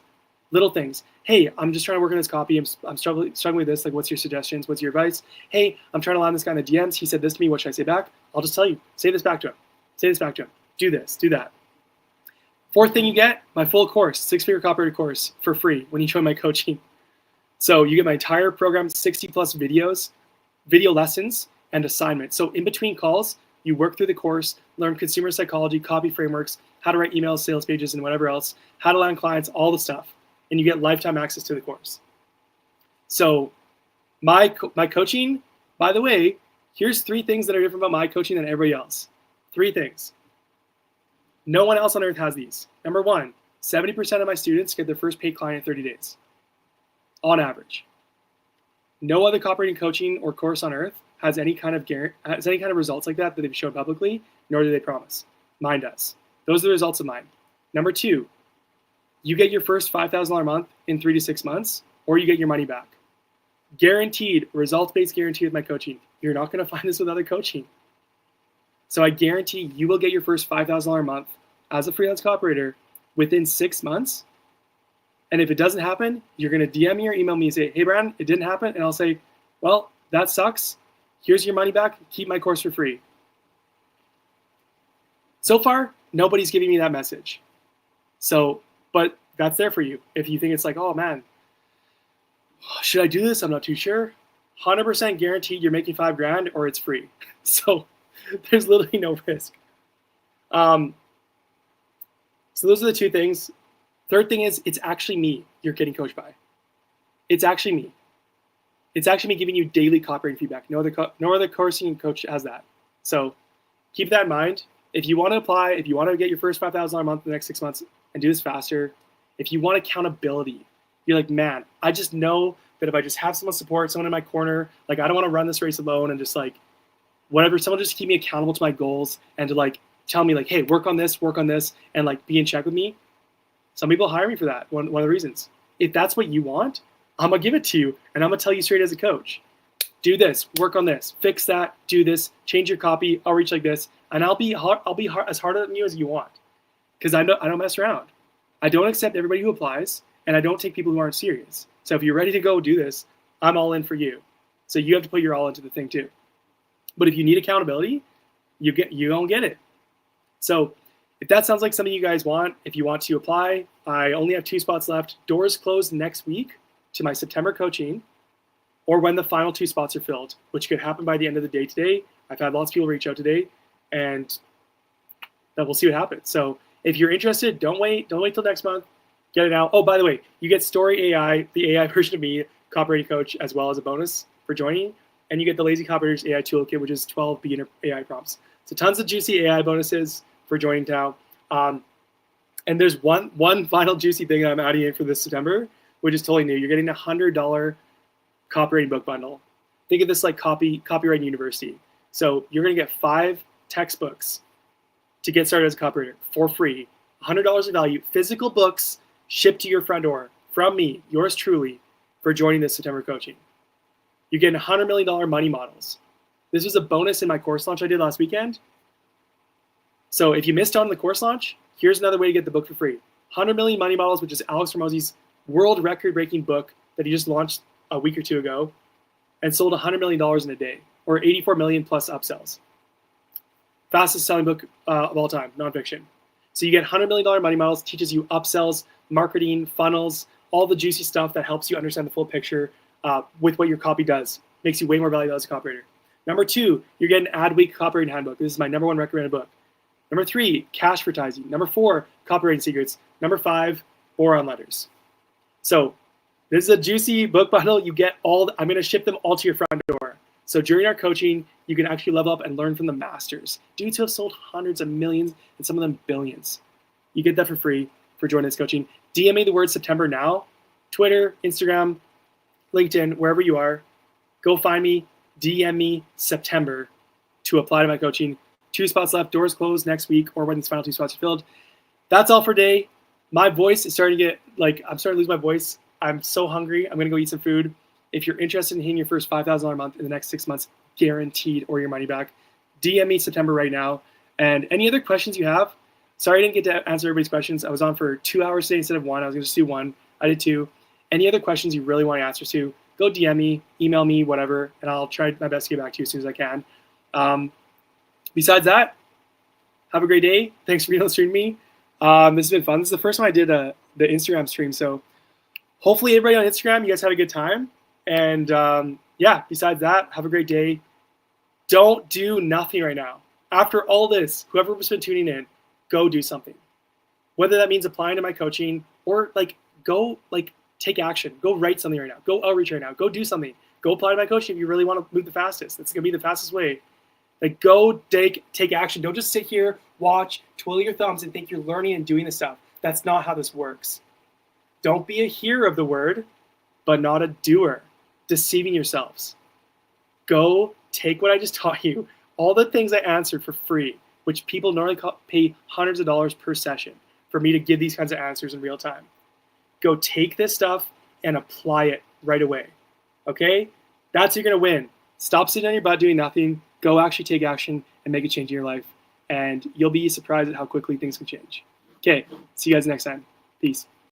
Little things. Hey, I'm just trying to work on this copy. I'm struggling with this. Like, what's your suggestions? What's your advice? Hey, I'm trying to land this guy in the DMs. He said this to me. What should I say back? I'll just tell you. Say this back to him. Say this back to him. Do this. Do that. Fourth thing you get, my full course, 6-figure copywriter course for free when you join my coaching. So you get my entire program, 60 plus videos, video lessons, and assignments. So in between calls, you work through the course, learn consumer psychology, copy frameworks, how to write emails, sales pages, and whatever else, how to land clients, all the stuff. And you get lifetime access to the course. So my coaching, by the way, here's 3 things that are different about my coaching than everybody else. 3 things. No one else on earth has these. Number 1, 70% of my students get their first paid client in 30 days, on average. No other copywriting coaching or course on earth has any kind of results like that they've shown publicly, nor do they promise. Mine does. Those are the results of mine. Number 2, you get your first $5,000 a month in 3 to 6 months, or you get your money back. Guaranteed, results-based guarantee with my coaching. You're not going to find this with other coaching. So I guarantee you will get your first $5,000 a month as a freelance copywriter within 6 months. And if it doesn't happen, you're going to DM me or email me and say, hey, Brandon, it didn't happen. And I'll say, well, that sucks. Here's your money back. Keep my course for free. So far, nobody's giving me that message. So, but that's there for you. If you think it's like, oh man, should I do this? I'm not too sure. 100% guaranteed you're making $5,000 or it's free. So there's literally no risk. So those are the 2 things. Third thing is, it's actually me you're getting coached by. It's actually me. It's actually me giving you daily copywriting feedback. No other coaching coach has that. So keep that in mind. If you want to apply, if you want to get your first $5,000 a month in the next 6 months and do this faster, if you want accountability, you're like, man, I just know that if I just have someone support, someone in my corner, like I don't want to run this race alone and just like whatever, someone just keep me accountable to my goals and to like tell me like, hey, work on this, and like be in check with me. Some people hire me for that. One of the reasons. If that's what you want, I'm going to give it to you and I'm going to tell you straight as a coach. Do this, work on this, fix that, do this, change your copy, outreach like this, and I'll be as hard on you as you want, because I don't mess around. I don't accept everybody who applies, and I don't take people who aren't serious. So if you're ready to go do this, I'm all in for you. So you have to put your all into the thing too. But if you need accountability, you don't get it. So if that sounds like something you guys want, if you want to apply, I only have 2 spots left. Doors close next week to my September coaching, or when the final 2 spots are filled, which could happen by the end of the day today. I've had lots of people reach out today, and then we'll see what happens. So if you're interested, don't wait till next month. Get it out. Oh, by the way, you get Story AI, the AI version of me, copywriting coach, as well as a bonus for joining. And you get the Lazy Copywriters AI Toolkit, which is 12 beginner AI prompts. So tons of juicy AI bonuses for joining now. And there's one final juicy thing that I'm adding in for this September, which is totally new. You're getting a $100 copywriting book bundle. Think of this like copywriting university. So you're going to get 5 textbooks to get started as a copywriter for free. $100 of value, physical books shipped to your front door from me, yours truly, for joining this September coaching. You're getting $100 million money models. This was a bonus in my course launch I did last weekend. So if you missed out on the course launch, here's another way to get the book for free. 100 Million Money Models, which is Alex Hormozi's world record-breaking book that he just launched a week or two ago and sold $100 million in a day, or 84 million plus upsells. Fastest selling book of all time, nonfiction. So you get $100 million money models, teaches you upsells, marketing, funnels, all the juicy stuff that helps you understand the full picture with what your copy does. Makes you way more valuable as a copywriter. Number 2, you're getting an Adweek copywriting handbook. This is my #1 recommended book. Number 3, cash advertising. Number 4, copywriting secrets. Number 5, boron letters. So this is a juicy book bundle. You get all, I'm going to ship them all to your front door. So during our coaching, you can actually level up and learn from the masters. Dudes who have sold hundreds of millions and some of them billions. You get that for free for joining this coaching. DM me the word September now. Twitter, Instagram, LinkedIn, wherever you are. Go find me, DM me September to apply to my coaching. 2 spots left, doors closed next week or when these final 2 spots are filled. That's all for today. My voice is starting to get, I'm starting to lose my voice. I'm so hungry. I'm going to go eat some food. If you're interested in hitting your first $5,000 a month in the next 6 months, guaranteed, or your money back, DM me September right now. And any other questions you have, sorry I didn't get to answer everybody's questions. I was on for 2 hours today instead of 1. I was going to just do 1. I did 2. Any other questions you really want answers to, go DM me, email me, whatever, and I'll try my best to get back to you as soon as I can. Besides that, have a great day. Thanks for being on the stream with me. This has been fun. This is the first time I did the Instagram stream, so hopefully everybody on Instagram, you guys had a good time. And yeah, besides that, have a great day. Don't do nothing right now. After all this, whoever's been tuning in, go do something. Whether that means applying to my coaching or go take action. Go write something right now. Go outreach right now. Go do something. Go apply to my coaching if you really want to move the fastest. That's going to be the fastest way. Go take action. Don't just sit here, watch, twiddle your thumbs, and think you're learning and doing this stuff. That's not how this works. Don't be a hearer of the word, but not a doer, deceiving yourselves. Go take what I just taught you, all the things I answered for free, which people normally pay hundreds of dollars per session for me to give these kinds of answers in real time. Go take this stuff and apply it right away. Okay? That's how you're going to win. Stop sitting on your butt doing nothing. Go actually take action and make a change in your life. And you'll be surprised at how quickly things can change. Okay, see you guys next time. Peace.